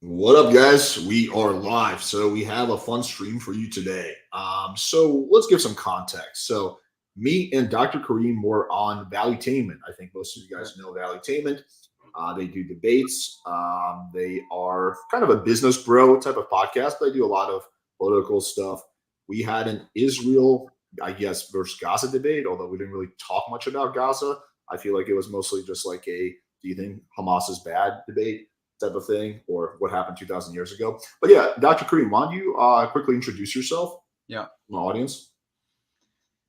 What up, guys? We are live, so we have a fun stream for you today. So let's give some context. So me and Dr. Kareem were on Valuetainment. I think most of you guys know Valuetainment. They do debates. They are kind of a business bro type of podcast. They do a lot of political stuff. We had an Israel, I guess, versus Gaza debate, although we didn't really talk much about Gaza. I feel like it was mostly just like a "Do you think Hamas is bad?" debate type of thing, or what happened 2,000 years ago. But yeah, Dr. Kareem, why don't you quickly introduce yourself Yeah. to my audience?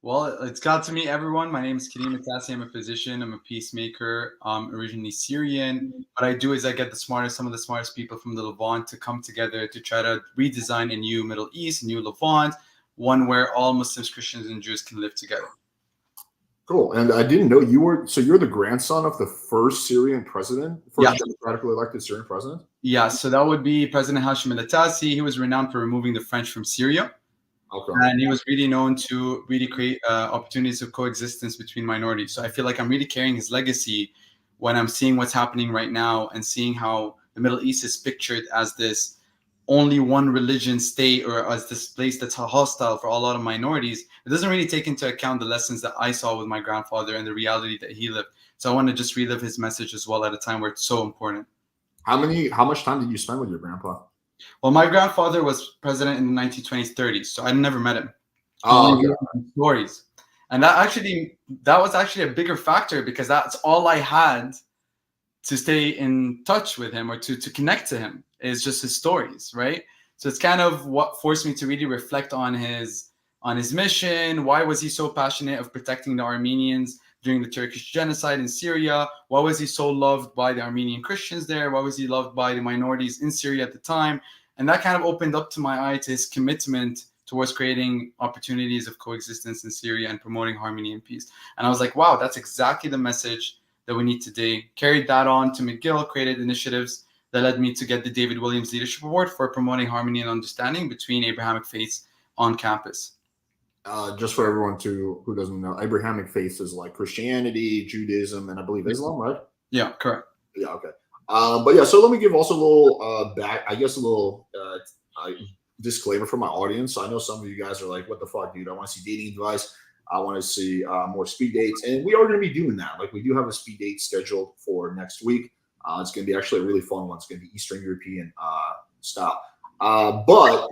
Well, it's glad to meet everyone. My name is Kareem Atassi. I'm a physician. I'm a peacemaker. I'm originally Syrian. What I do is I get some of the smartest people from the Levant to come together to try to redesign a new Middle East, a new Levant, one where all Muslims, Christians, and Jews can live together. Cool. And I didn't know you were, so you're the grandson of the first Syrian president, Yeah. first democratically elected Syrian president? Yeah. So that would be President Hashim al-Atassi. He was renowned for removing the French from Syria. Okay. And he was really known to really create opportunities of coexistence between minorities. So I feel like I'm really carrying his legacy when I'm seeing what's happening right now and seeing how the Middle East is pictured as this only one religion state, or as this place that's hostile for a lot of minorities. It doesn't really take into account the lessons that I saw with my grandfather and the reality that he lived. So I want to just relive his message as well at a time where it's so important. How much time did you spend with your grandpa? Well, my grandfather was president in the 1920s, 30s, so I never met him. I Oh, only okay. hear from stories. And that was actually a bigger factor because that's all I had to stay in touch with him, or to connect to him, is just his stories, right? So it's kind of what forced me to really reflect on his mission. Why was he so passionate of protecting the Armenians during the Turkish genocide in Syria? Why was he so loved by the Armenian Christians there? Why was he loved by the minorities in Syria at the time? And that kind of opened up to my eye to his commitment towards creating opportunities of coexistence in Syria and promoting harmony and peace. And I was like, wow, that's exactly the message that we need today. Carried that on to McGill, created initiatives that led me to get the David Williams Leadership Award for promoting harmony and understanding between Abrahamic faiths on campus. Just for everyone who doesn't know, Abrahamic faith is like Christianity, Judaism, and I believe Islam, right? Yeah, correct. Yeah, okay. But yeah, so let me give also a little a little disclaimer for my audience. So I know some of you guys are like, "What the fuck, dude? I want to see dating advice. I want to see more speed dates," and we are going to be doing that. Like, we do have a speed date scheduled for next week. It's going to be actually a really fun one. It's going to be Eastern European style. But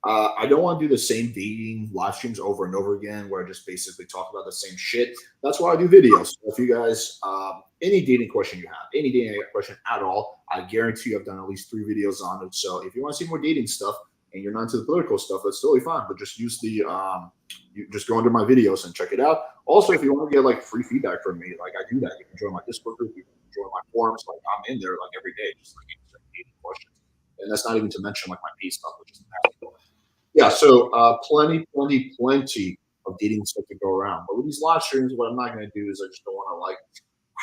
I don't want to do the same dating live streams over and over again, where I just basically talk about the same shit. That's why I do videos. So if you guys, any dating question you have, any dating question at all, I guarantee you I've done at least 3 videos on it. So if you want to see more dating stuff and you're not into the political stuff, that's totally fine. But just use you just go under my videos and check it out. Also, if you want to get like free feedback from me, like, I do that. You can join my Discord group, you can join my forums. Like, I'm in there like every day, just like answering dating questions. And that's not even to mention like my peace stuff, which is basketball. Yeah, so plenty of dating stuff to go around. But with these live streams, what I'm not going to do is I just don't want to like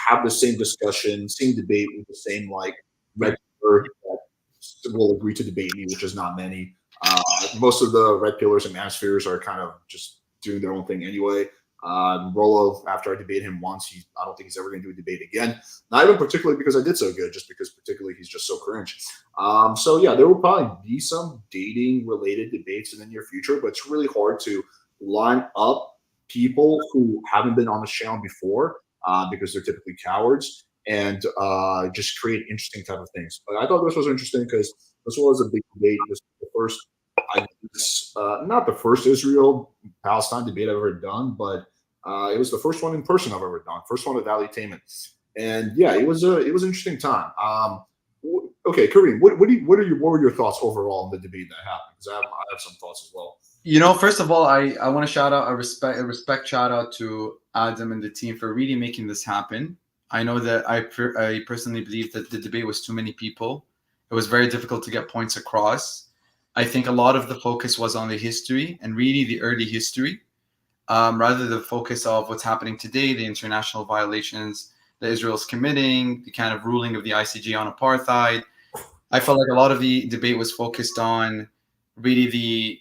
have the same discussion, same debate with the same like red pillar that will agree to debate me, which is not many. Most of the red pillars and manospheres are kind of just doing their own thing anyway. Rolo, after I debated him once, I don't think he's ever going to do a debate again. Not even particularly because I did so good, just because particularly he's just so cringe. So yeah, there will probably be some dating related debates in the near future, but it's really hard to line up people who haven't been on the channel before because they're typically cowards, and just create interesting type of things. But I thought this was interesting because this was a big debate. This was the first, I guess, not the first Israel Palestine debate I've ever done, but it was the first one in person I've ever done. First one at Valuetainment, and yeah, it was an interesting time. Okay, Kareem, what were your thoughts overall on the debate that happened? Because I have some thoughts as well. First of all, I want to shout out a respect shout out to Adam and the team for really making this happen. I know that I personally believe that the debate was too many people. It was very difficult to get points across. I think a lot of the focus was on the history and really the early history, rather the focus of what's happening today, the international violations that Israel's committing, the kind of ruling of the ICJ on apartheid. I felt like a lot of the debate was focused on really the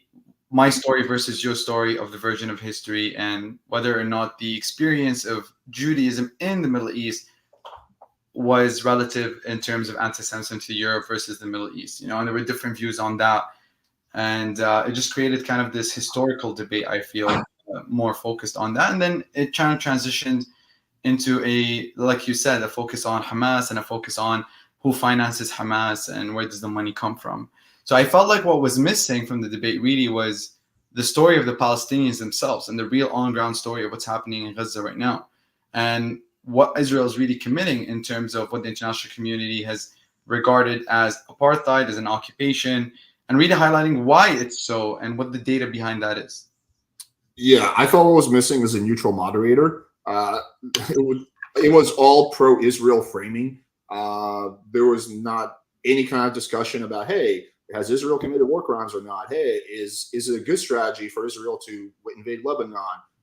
my story versus your story of the version of history, and whether or not the experience of Judaism in the Middle East was relative in terms of anti-Semitism to Europe versus the Middle East, you know, and there were different views on that. And it just created kind of this historical debate, I feel, more focused on that. And then it kind of transitioned into a, like you said, a focus on Hamas and a focus on who finances Hamas and where does the money come from. So I felt like what was missing from the debate really was the story of the Palestinians themselves and the real on-ground story of what's happening in Gaza right now, and what Israel is really committing in terms of what the international community has regarded as apartheid, as an occupation, and really highlighting why it's so and what the data behind that is. Yeah, I thought what was missing was a neutral moderator. It was all pro-Israel framing. There was not any kind of discussion about, hey, has Israel committed war crimes or not? Hey, is it a good strategy for Israel to invade Lebanon?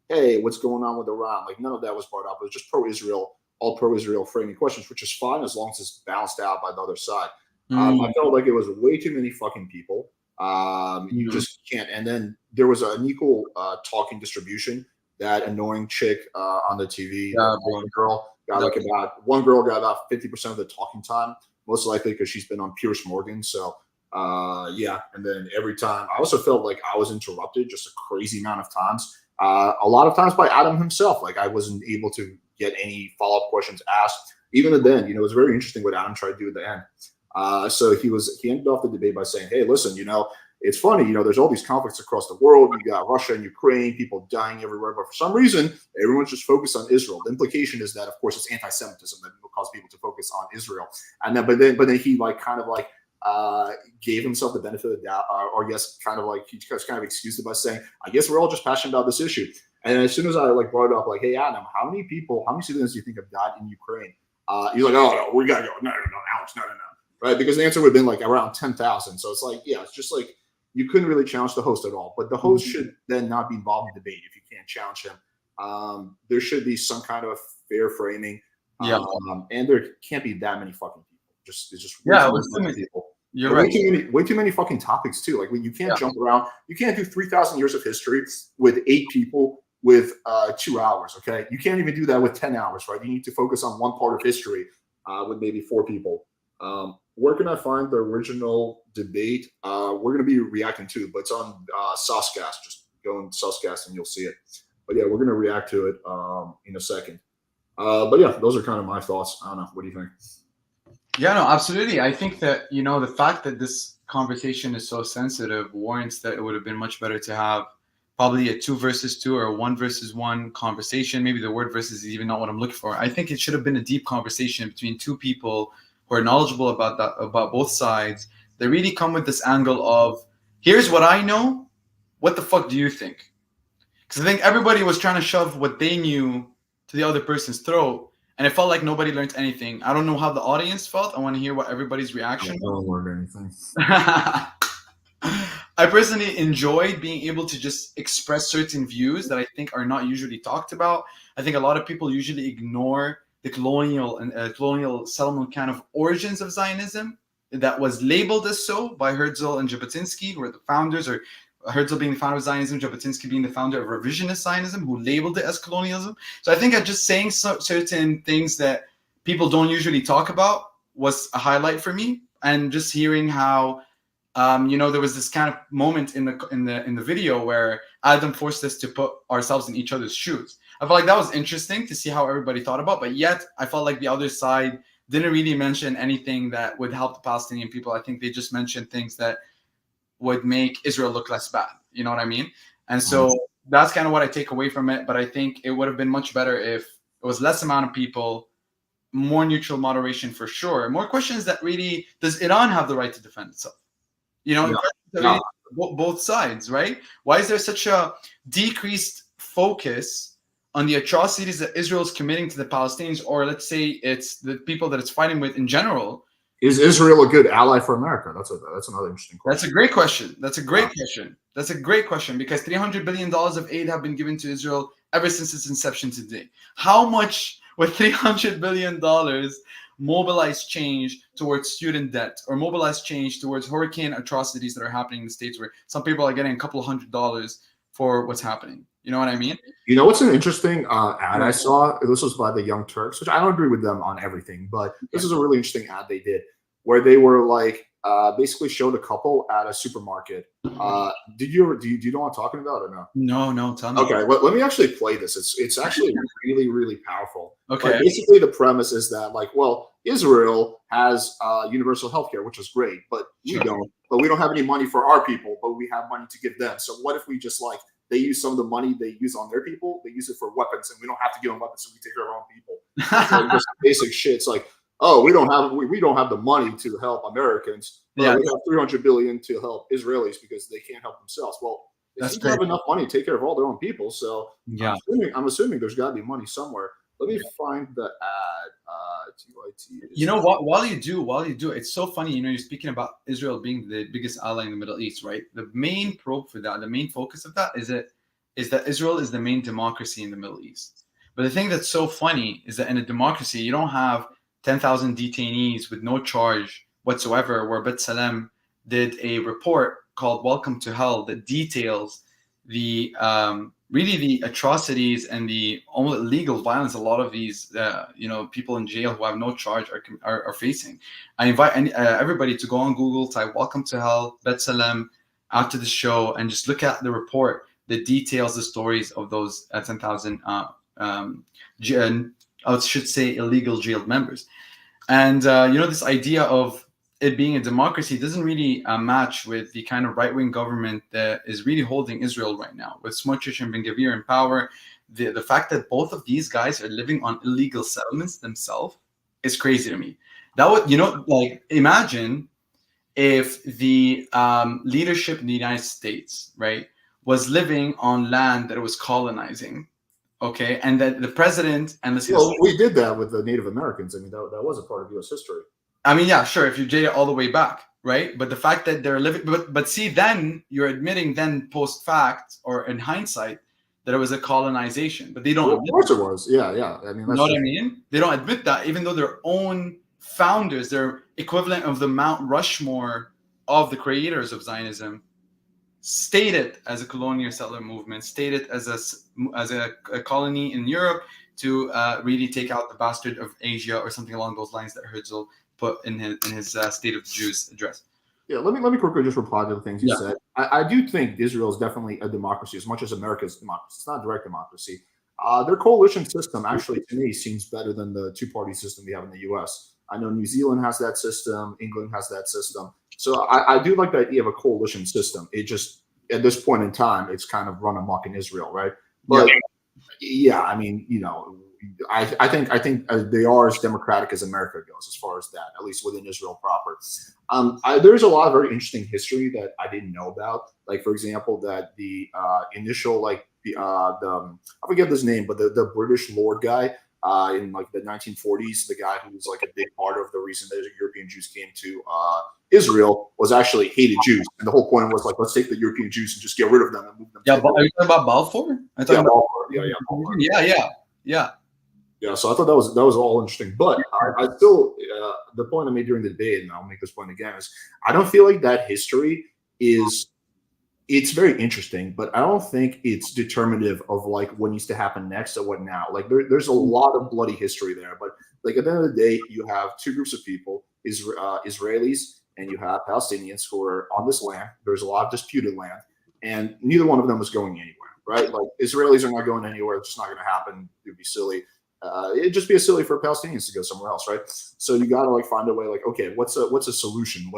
Hey, what's going on with Iran? Like, none of that was brought up. It was just pro-Israel, all pro-Israel framing questions, which is fine as long as it's balanced out by the other side. I felt like it was way too many fucking people. You just can't. And then there was an equal talking distribution. That annoying chick on the TV, girl got like one girl got about 50% of the talking time, most likely because she's been on Piers Morgan. So yeah, and then every time I also felt like I was interrupted just a crazy amount of times. A lot of times by Adam himself, like I wasn't able to get any follow-up questions asked. Even then, you know, it was very interesting what Adam tried to do at the end. So he ended off the debate by saying, hey, listen, you know, it's funny, you know, there's all these conflicts across the world. You got Russia and Ukraine, people dying everywhere, but for some reason, everyone's just focused on Israel. The implication is that, of course, it's anti-Semitism that will cause people to focus on Israel. And then, but then he like kind of like gave himself the benefit of the doubt, or yes, kind of like he just kind of excused it by saying, I guess we're all just passionate about this issue. And as soon as I like brought it up, like, hey, Adam, how many civilians do you think have died in Ukraine? He's like, oh, no, we got to go. No, Alex, no. Right? Because the answer would have been like around 10,000. So it's like, yeah, it's just like, you couldn't really challenge the host at all. But the host should then not be involved in debate if you can't challenge him. There should be some kind of fair framing. And there can't be that many fucking people. It's just way too many people. You're right. Way too many fucking topics too. Like you can't jump around. You can't do 3,000 years of history with 8 people with 2 hours. Okay, you can't even do that with 10 hours. Right? You need to focus on one part of history with maybe 4 people. Where can I find the original debate? We're going to be reacting to it, but it's on Saucecast. Just go on Saucecast and you'll see it. But yeah, we're going to react to it in a second. But yeah, those are kind of my thoughts. I don't know. What do you think? Yeah, no, absolutely. I think that, you know, the fact that this conversation is so sensitive warrants that it would have been much better to have probably a 2 versus 2 or a 1 versus 1 conversation. Maybe the word versus is even not what I'm looking for. I think it should have been a deep conversation between 2 people who are knowledgeable about that, about both sides. They really come with this angle of, here's what I know. What the fuck do you think? Because I think everybody was trying to shove what they knew to the other person's throat, and it felt like nobody learned anything. I don't know how the audience felt. I want to hear what everybody's reaction was. I don't learn anything. I personally enjoyed being able to just express certain views that I think are not usually talked about. I think a lot of people usually ignore the colonial settlement kind of origins of Zionism that was labeled as so by Herzl and Jabotinsky, who are the founders, or Herzl being the founder of Zionism, Jabotinsky being the founder of revisionist Zionism, who labeled it as colonialism. So I think that just saying certain things that people don't usually talk about was a highlight for me, and just hearing how you know, there was this kind of moment in the video where Adam forced us to put ourselves in each other's shoes. I felt like that was interesting to see how everybody thought about, but yet I felt like the other side didn't really mention anything that would help the Palestinian people. I think they just mentioned things that would make Israel look less bad. You know what I mean? And so that's kind of what I take away from it. But I think it would have been much better if it was less amount of people, more neutral moderation for sure, more questions that really, does Iran have the right to defend itself? You know, both sides, right? Why is there such a decreased focus on the atrocities that Israel is committing to the Palestinians, or let's say it's the people that it's fighting with in general? Is Israel a good ally for America? That's another interesting question. That's a great question. That's a great question because $300 billion of aid have been given to Israel ever since its inception to date. How much would $300 billion mobilize change towards student debt, or mobilize change towards hurricane atrocities that are happening in the States, where some people are getting a couple $100 for what's happening? You know what I mean? You know what's an interesting ad I saw? This was by the Young Turks, which I don't agree with them on everything, but this Okay. is a really interesting ad they did where they were like basically showed a couple at a supermarket. Did you ever, do you know what I'm talking about or no? No, no, tell me. Okay, let me actually play this. It's actually really really powerful. Like Okay. basically the premise is that like well Israel has universal healthcare, which is great, but we Sure. don't. But we don't have any money for our people, but we have money to give them. So what if we just like they use some of the money they use on their people, they use it for weapons, and we don't have to give them weapons, so we take care of our own people. Like just basic shit. It's like, oh, we don't have the money to help Americans, but Yeah, we have 300 billion to help Israelis because they can't help themselves. Well, they that's seem to have great. enough money to take care of all their own people. So Yeah. I'm assuming there's got to be money somewhere. Let me find the ad. TYT You know Israel. what? While you do, it's so funny. You know, you're speaking about Israel being the biggest ally in the Middle East, right? The main probe for that, the main focus of that is that Israel is the main democracy in the Middle East. But the thing that's so funny is that in a democracy, you don't have 10,000 detainees with no charge whatsoever. Where Bet Salem did a report called "Welcome to Hell" that details the really the atrocities and the almost illegal violence a lot of these people in jail who have no charge are facing. I invite everybody to go on Google, type "Welcome to Hell" Bet Salem after the show, and just look at the report that details the stories of those 10,000 I should say illegal jailed members. And this idea of it being a democracy doesn't really match with the kind of right-wing government that is really holding Israel right now, with Smotrich and Ben-Gvir in power. The fact that both of these guys are living on illegal settlements themselves is crazy to me. That would, like, imagine if the leadership in the United States, right, was living on land that it was colonizing, okay, and that the president and let's say Well, we did that with the Native Americans. I mean, that was a part of U.S. history. I mean, yeah, sure, if you date it all the way back, right? But the fact that they're living, but see, then you're admitting, then post fact or in hindsight, that it was a colonization, but they don't Well, of admit course that. it was. Yeah, yeah. I mean, You know that's what I just mean? They don't admit that, even though their own founders, their equivalent of the Mount Rushmore of the creators of Zionism, stated as a colonial settler movement, stated as a colony in Europe to really take out the bastard of Asia or something along those lines that Herzl put in his State of the Jews address. yeah. Let me quickly just reply to the things you Yeah. said. I do think Israel is definitely a democracy as much as America's democracy. It's not direct democracy. Their coalition system actually, to me, seems better than the two-party system we have in the U.S. I know New Zealand has that system. England has that system. So I do like the idea of a coalition system. It just at this point in time, it's kind of run amok in Israel, right? But yeah, I mean, I think they are as democratic as America goes as far as that, at least within Israel proper. There's a lot of very interesting history that I didn't know about. Like, for example, that the initial like I forget his name, but the British Lord guy in like the 1940s, the guy who was like a big part of the reason that European Jews came to Israel was actually hated Jews, and the whole point was like, let's take the European Jews and just get rid of them and move them. Yeah, but are you talking about Balfour? I'm talking Yeah, about Balfour. yeah. Yeah, so I thought that was all interesting, but I still the point I made during the debate, and I'll make this point again, is I don't feel like that history is it's very interesting, but I don't think it's determinative of like what needs to happen next or what now. Like there's a lot of bloody history there, but like at the end of the day, you have two groups of people: Israelis and you have Palestinians who are on this land. There's a lot of disputed land, and neither one of them is going anywhere, right? Like Israelis are not going anywhere; it's just not going to happen. It'd be silly. It'd just be silly for Palestinians to go somewhere else, right? So you got to like find a way. Like, okay, what's a solution?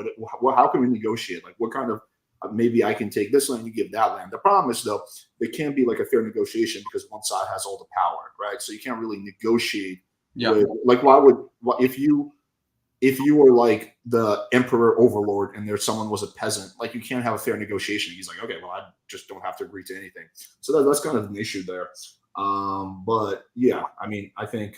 How can we negotiate? Like, what kind of maybe I can take this land, you give that land. The problem is though, there can't be like a fair negotiation because one side has all the power, right? So you can't really negotiate. Yeah. With, like, if you were like the emperor overlord and there's someone was a peasant, like you can't have a fair negotiation. He's like, okay, well, I just don't have to agree to anything. So that's kind of an issue there. But yeah, I mean, I think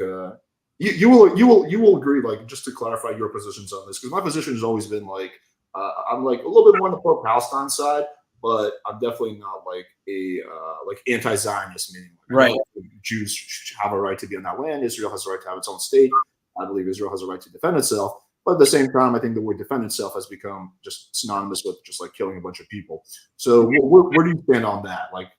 you will agree. Like, just to clarify your positions on this, because my position has always been like. I'm like a little bit more on the pro-Palestine side, but I'm definitely not like a like anti-Zionist. Meaning, Right. Jews have a right to be on that land. Israel has a right to have its own state. I believe Israel has a right to defend itself. But at the same time, I think the word defend itself has become just synonymous with just like killing a bunch of people. So where do you stand on that? Like,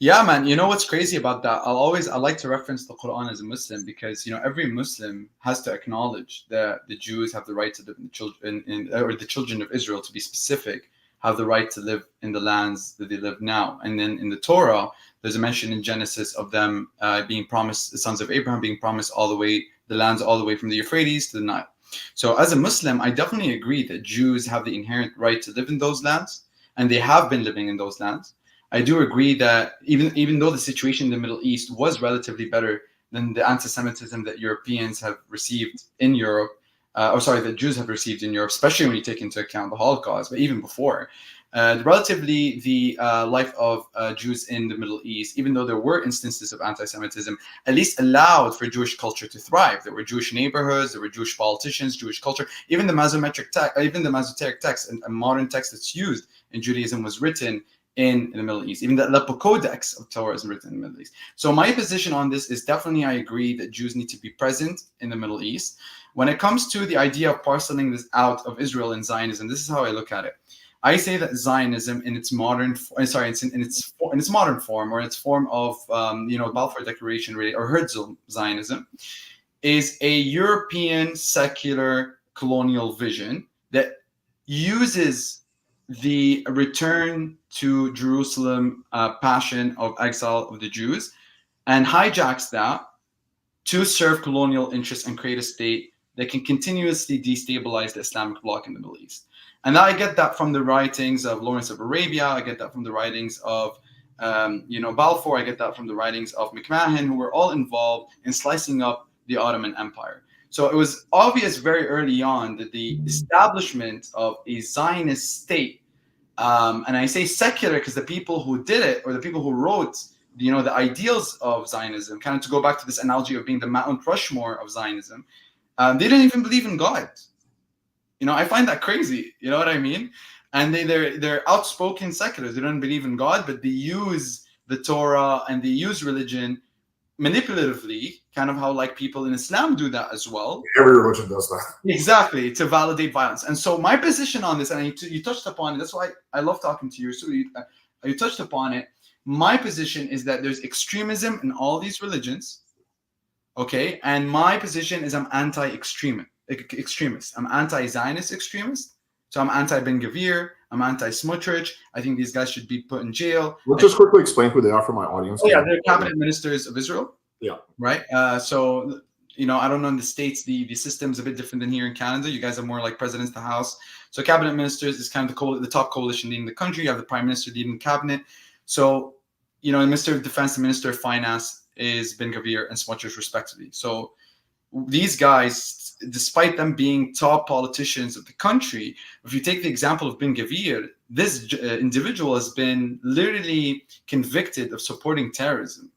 Yeah, man. You know what's crazy about that? I like to reference the Quran as a Muslim because every Muslim has to acknowledge that the Jews have the right to live in the children or the children of Israel, to be specific, have the right to live in the lands that they live now. And then in the Torah, there's a mention in Genesis of them being promised, the sons of Abraham being promised the lands all the way from the Euphrates to the Nile. So as a Muslim, I definitely agree that Jews have the inherent right to live in those lands, and they have been living in those lands. I do agree that even though the situation in the Middle East was relatively better than the anti-Semitism that Europeans have received in Europe, that Jews have received in Europe, especially when you take into account the Holocaust, but even before, relatively the life of Jews in the Middle East, even though there were instances of anti-Semitism, at least allowed for Jewish culture to thrive. There were Jewish neighborhoods, there were Jewish politicians, Jewish culture. Even the Masoretic text, a modern text that's used in Judaism, was written in the Middle East. Even the Aleppo Codex of Torah is written in the Middle East. So my position on this is definitely, I agree that Jews need to be present in the Middle East. When it comes to the idea of parceling this out of Israel and Zionism, this is how I look at it. I say that Zionism in its modern, in its modern form, or its form of Balfour Declaration, really, or Herzl Zionism, is a European secular colonial vision that uses the return to Jerusalem passion of exile of the Jews and hijacks that to serve colonial interests and create a state that can continuously destabilize the Islamic bloc in the Middle East. And I get that from the writings of Lawrence of Arabia. I get that from the writings of Balfour. I get that from the writings of McMahon, who were all involved in slicing up the Ottoman Empire. So it was obvious very early on that the establishment of a Zionist state, and I say secular because the people who did it, or the people who wrote, the ideals of Zionism, kind of to go back to this analogy of being the Mount Rushmore of Zionism, they didn't even believe in God. I find that crazy. You know what I mean? And they're outspoken seculars. They don't believe in God, but they use the Torah and they use religion manipulatively, kind of how like people in Islam do that as well. Every religion does that. Exactly, to validate violence. And so my position on this, and you touched upon it, that's why I love talking to you. So you touched upon it. My position is that there's extremism in all these religions, okay? And my position is I'm anti-extremist. I'm anti-Zionist extremist. So I'm anti-Ben Gvir. I'm anti-Smotrich. I think these guys should be put in jail. Let's just quickly explain who they are for my audience. Oh, yeah, they're cabinet ministers of Israel. Yeah. Right? So, I don't know in the States, the system's a bit different than here in Canada. You guys are more like presidents of the House. So cabinet ministers is kind of the top coalition leading the country. You have the prime minister leading the cabinet. So, the Minister of Defense and Minister of Finance is Ben Gvir and Smotrich respectively. So these guys, despite them being top politicians of the country, if you take the example of Ben Gvir, this individual has been literally convicted of supporting terrorism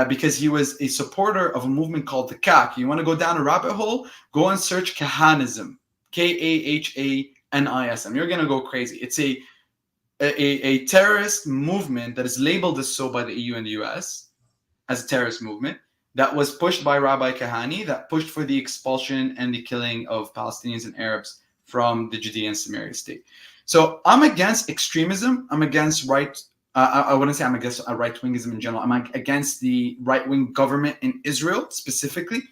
because he was a supporter of a movement called the KAK. You want to go down a rabbit hole? Go and search Kahanism, Kahanism. You're going to go crazy. It's a terrorist movement that is labeled as so by the EU and the US as a terrorist movement that was pushed by Rabbi Kahani, that pushed for the expulsion and the killing of Palestinians and Arabs from the Judean Samaria state. So I'm against extremism. I'm against I wouldn't say I'm against right-wingism in general. I'm against the right-wing government in Israel specifically.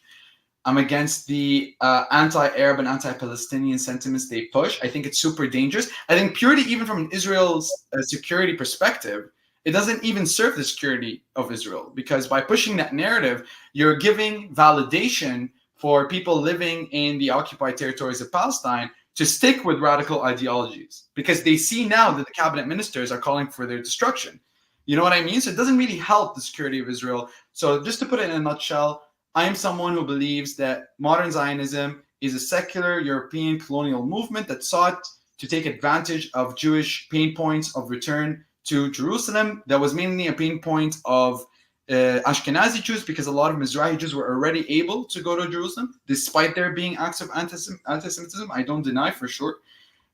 I'm against the anti-Arab and anti-Palestinian sentiments they push. I think it's super dangerous. I think purely even from Israel's security perspective, it doesn't even serve the security of Israel, because by pushing that narrative, you're giving validation for people living in the occupied territories of Palestine to stick with radical ideologies, because they see now that the cabinet ministers are calling for their destruction. You know what I mean? So it doesn't really help the security of Israel. So just to put it in a nutshell, I am someone who believes that modern Zionism is a secular European colonial movement that sought to take advantage of Jewish pain points of return to Jerusalem. That was mainly a pain point of Ashkenazi Jews, because a lot of Mizrahi Jews were already able to go to Jerusalem, despite there being acts of anti-Semitism. I don't deny for sure.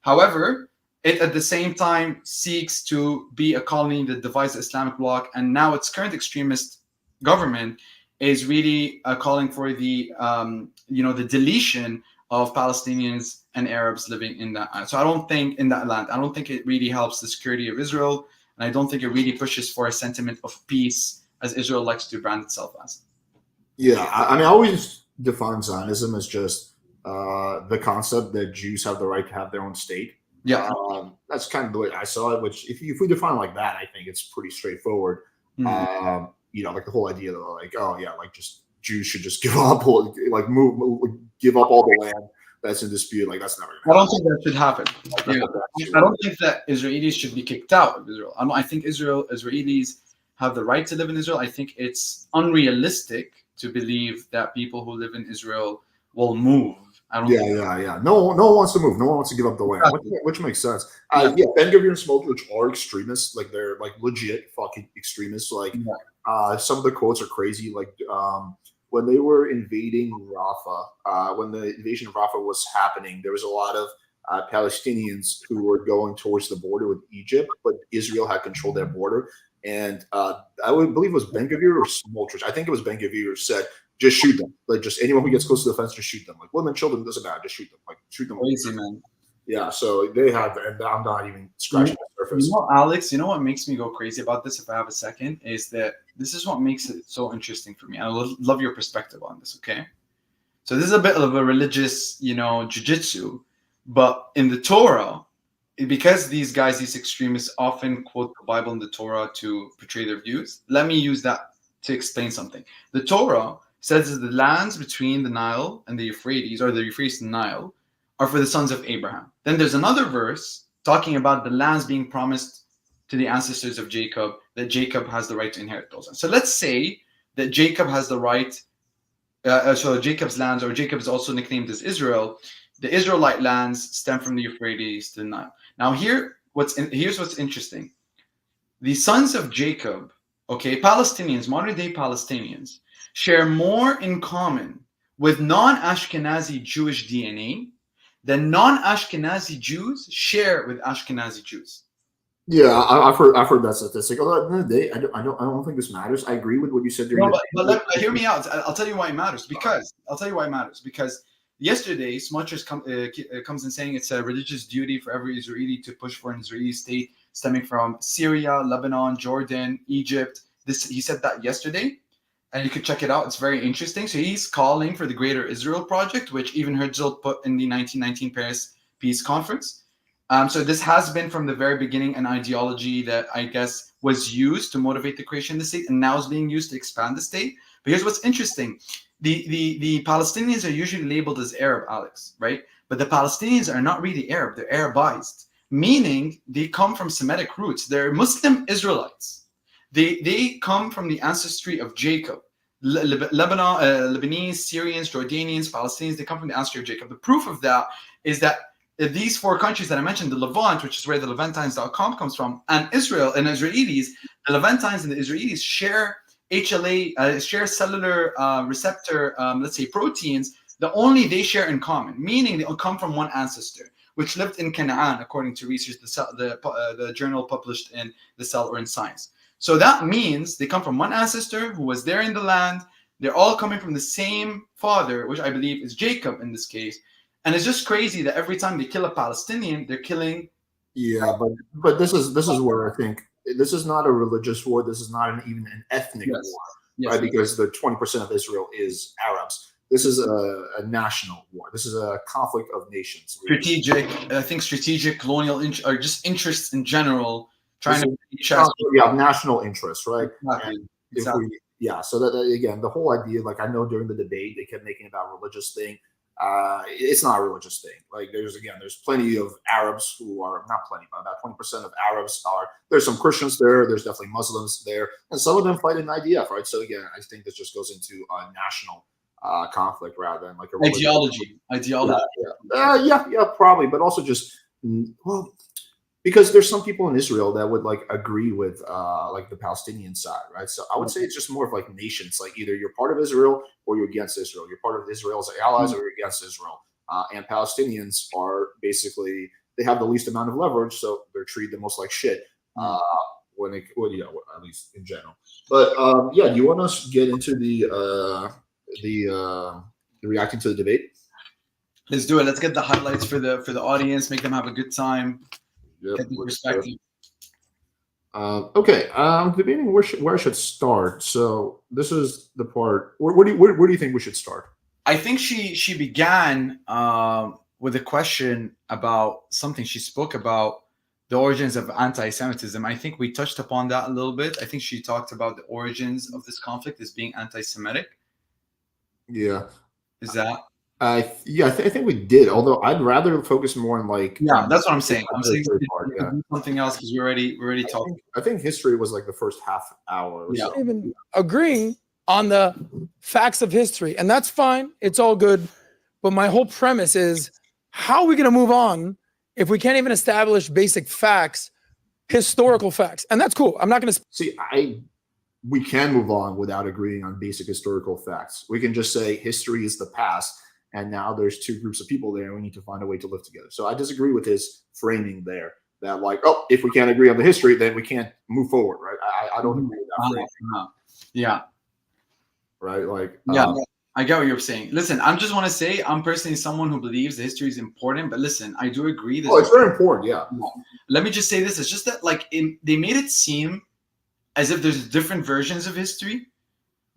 However, it at the same time seeks to be a colony that divides the Islamic bloc, and now its current extremist government is really calling for the the deletion of Palestinians and Arabs living in that. So I don't think in that land, I don't think it really helps the security of Israel. and I don't think it really pushes for a sentiment of peace as Israel likes to brand itself as. Yeah, I mean, I always define Zionism as just the concept that Jews have the right to have their own state. Yeah. That's kind of the way I saw it. Which, if we define it like that, I think it's pretty straightforward. Like the whole idea that, like, oh yeah, like just Jews should just give up, like give up all the land that's in dispute. Like that's never I gonna don't think that should happen. I don't think that Israelis should be kicked out of Israel. I think Israelis have the right to live in Israel. I think it's unrealistic to believe that people who live in Israel will move. I don't. Yeah. No one wants to move. No one wants to give up the land, which makes sense. Ben Gvir and Smotrich are extremists. Like they're like legit fucking extremists. Like some of the quotes are crazy. Like when they were invading Rafah, when the invasion of Rafah was happening, there was a lot of Palestinians who were going towards the border with Egypt, but Israel had controlled their border. And I would believe it was Ben Gvir or Smotrich. I think it was Ben Gvir who said, just shoot them. Like, just anyone who gets close to the fence, just shoot them. Like, women, children, doesn't matter. Just shoot them. Like, shoot them. Crazy, man. Yeah, so they have, and I'm not even scratching the surface. Alex, you know what makes me go crazy about this, if I have a second, is that this is what makes it so interesting for me. I love your perspective on this, okay? So this is a bit of a religious, jujitsu, but in the Torah, because these guys, these extremists, often quote the Bible and the Torah to portray their views, let me use that to explain something. The Torah says that the lands between the Nile and the Euphrates, or the Euphrates and the Nile, are for the sons of Abraham. Then there's another verse talking about the lands being promised to the ancestors of Jacob, that Jacob has the right to inherit those lands. So let's say that Jacob has the right, so Jacob's lands, or Jacob is also nicknamed as Israel, the Israelite lands stem from the Euphrates to the Nile. Now here's what's interesting. The sons of Jacob, Palestinians, modern day Palestinians, share more in common with non-Ashkenazi Jewish DNA than non-Ashkenazi Jews share with Ashkenazi Jews. Yeah, I've heard that statistic. Although at the end of the day, I don't think this matters. I agree with what you said during. But hear me out. I'll tell you why it matters. Because yesterday, Smotrich comes in saying it's a religious duty for every Israeli to push for an Israeli state stemming from Syria, Lebanon, Jordan, Egypt. He said that yesterday, and you could check it out. It's very interesting. So he's calling for the Greater Israel Project, which even Herzl put in the 1919 Paris Peace Conference. So this has been from the very beginning an ideology that I guess was used to motivate the creation of the state, and now is being used to expand the state. But here's what's interesting. The Palestinians are usually labeled as Arab, Alex, right? But the Palestinians are not really Arab. They're Arabized, meaning they come from Semitic roots. They're Muslim Israelites. They come from the ancestry of Jacob. Lebanese, Syrians, Jordanians, Palestinians, they come from the ancestry of Jacob. The proof of that is that these four countries that I mentioned, the Levant, which is where the Levantines.com comes from, and Israel and Israelis, the Levantines and the Israelis share HLA, share cellular receptor, let's say proteins, they share in common, meaning they come from one ancestor, which lived in Canaan, according to research, the journal published in The Cell or in Science. So that means they come from one ancestor who was there in the land. They're all coming from the same father, which I believe is Jacob in this case. And it's just crazy that every time they kill a Palestinian, they're killing. Yeah, but this is where I think this is not a religious war. This is not even an ethnic war, right? Because the 20% of Israel is Arabs. This is a national war. This is a conflict of nations. Strategic, colonial, or just interests in general, trying to national interests, right? Exactly. So that again, the whole idea, like I know during the debate they kept making about religious thing. It's not a religious thing. Like there's plenty of Arabs who are not plenty, but about 20% of Arabs are. There's some Christians there. There's definitely Muslims there, and some of them fight in IDF, right? So again, I think this just goes into a national conflict rather than like a ideology. Yeah, probably, but also just because there's some people in Israel that would like agree with like the Palestinian side, right? So I would say it's just more of like nations, like either you're part of Israel or you're against Israel. You're part of Israel's allies or you're against Israel. And Palestinians are basically, they have the least amount of leverage, so they're treated the most like shit at least in general. But do you want us to get into the reacting to the debate? Let's do it. Let's get the highlights for the audience, make them have a good time. Yep, get the perspective. Okay, debating where I should start. So this is the part. Where do you think we should start? I think she began with a question about something. She spoke about the origins of anti-Semitism. I think we touched upon that a little bit. I think she talked about the origins of this conflict as being anti-Semitic. Yeah, Is that? I think we did. Although I'd rather focus more on like Yeah, that's what I'm saying. I'm saying history part. we Yeah, could do something else because we already talked. I think history was like the first half hour or Yeah. so. Even agreeing on the facts of history, and that's fine. It's all good. But my whole premise is, how are we going to move on if we can't even establish basic facts, historical facts? And that's cool. I'm not going to. See, we can move on without agreeing on basic historical facts. We can just say history is the past, and now there's two groups of people there, and we need to find a way to live together. So I disagree with his framing there. That like, oh, if we can't agree on the history, then we can't move forward, right? I don't agree with that framing. Yeah. Right? Like, Yeah. I get what you're saying. Listen, I just want to say I'm personally someone who believes the history is important, but listen, I do agree. oh, it's very important. Yeah. Let me just say this: it's just that like they made it seem as if there's different versions of history,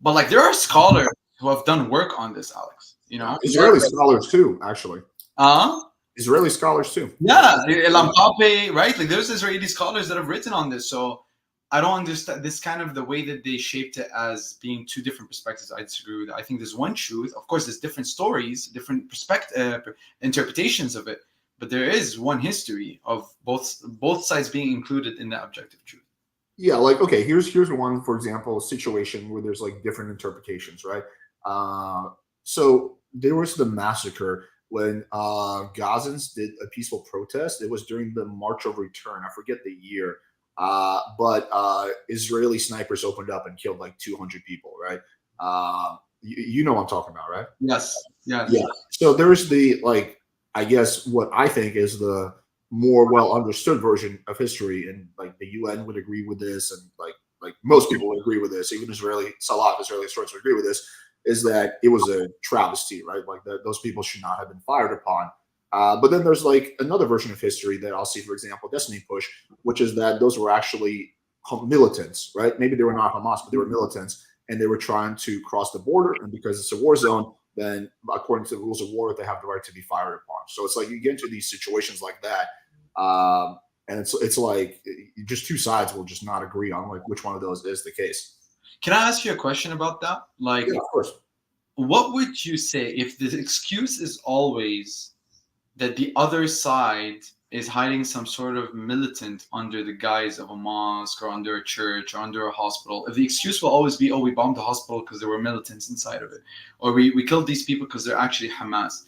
but like there are scholars who have done work on this, Alex. You know, Israeli scholars too, actually. Israeli scholars too. Yeah, Lampape, right? Like there's Israeli scholars that have written on this. So I don't understand this kind of the way that they shaped it as being two different perspectives. I disagree with that. I think there's one truth. Of course, there's different stories, different interpretations of it, but there is one history of both sides being included in the objective truth. Yeah, like okay, here's one, for example, a situation where there's like different interpretations, right? So there was the massacre when Gazans did a peaceful protest. It was during the March of Return. I forget the year. But Israeli snipers opened up and killed like 200 people, right? You know what I'm talking about, right? Yes. Yeah. So there's the like, I guess what I think is the more well understood version of history, and like the UN would agree with this, and like most people would agree with this, even a lot of Israeli sources would agree with this, is that it was a travesty, right? Like those people should not have been fired upon. But then there's like another version of history that I'll see, for example, Destiny Push, which is that those were actually militants, right? Maybe they were not Hamas, but they were militants, and they were trying to cross the border. And because it's a war zone, then according to the rules of war, they have the right to be fired upon. So it's like you get into these situations like that, and it's like just two sides will just not agree on like which one of those is the case. Can I ask you a question about that? Like, yeah, of course. What would you say if the excuse is always that the other side is hiding some sort of militant under the guise of a mosque or under a church or under a hospital? If the excuse will always be, oh, we bombed the hospital because there were militants inside of it, or we killed these people because they're actually Hamas,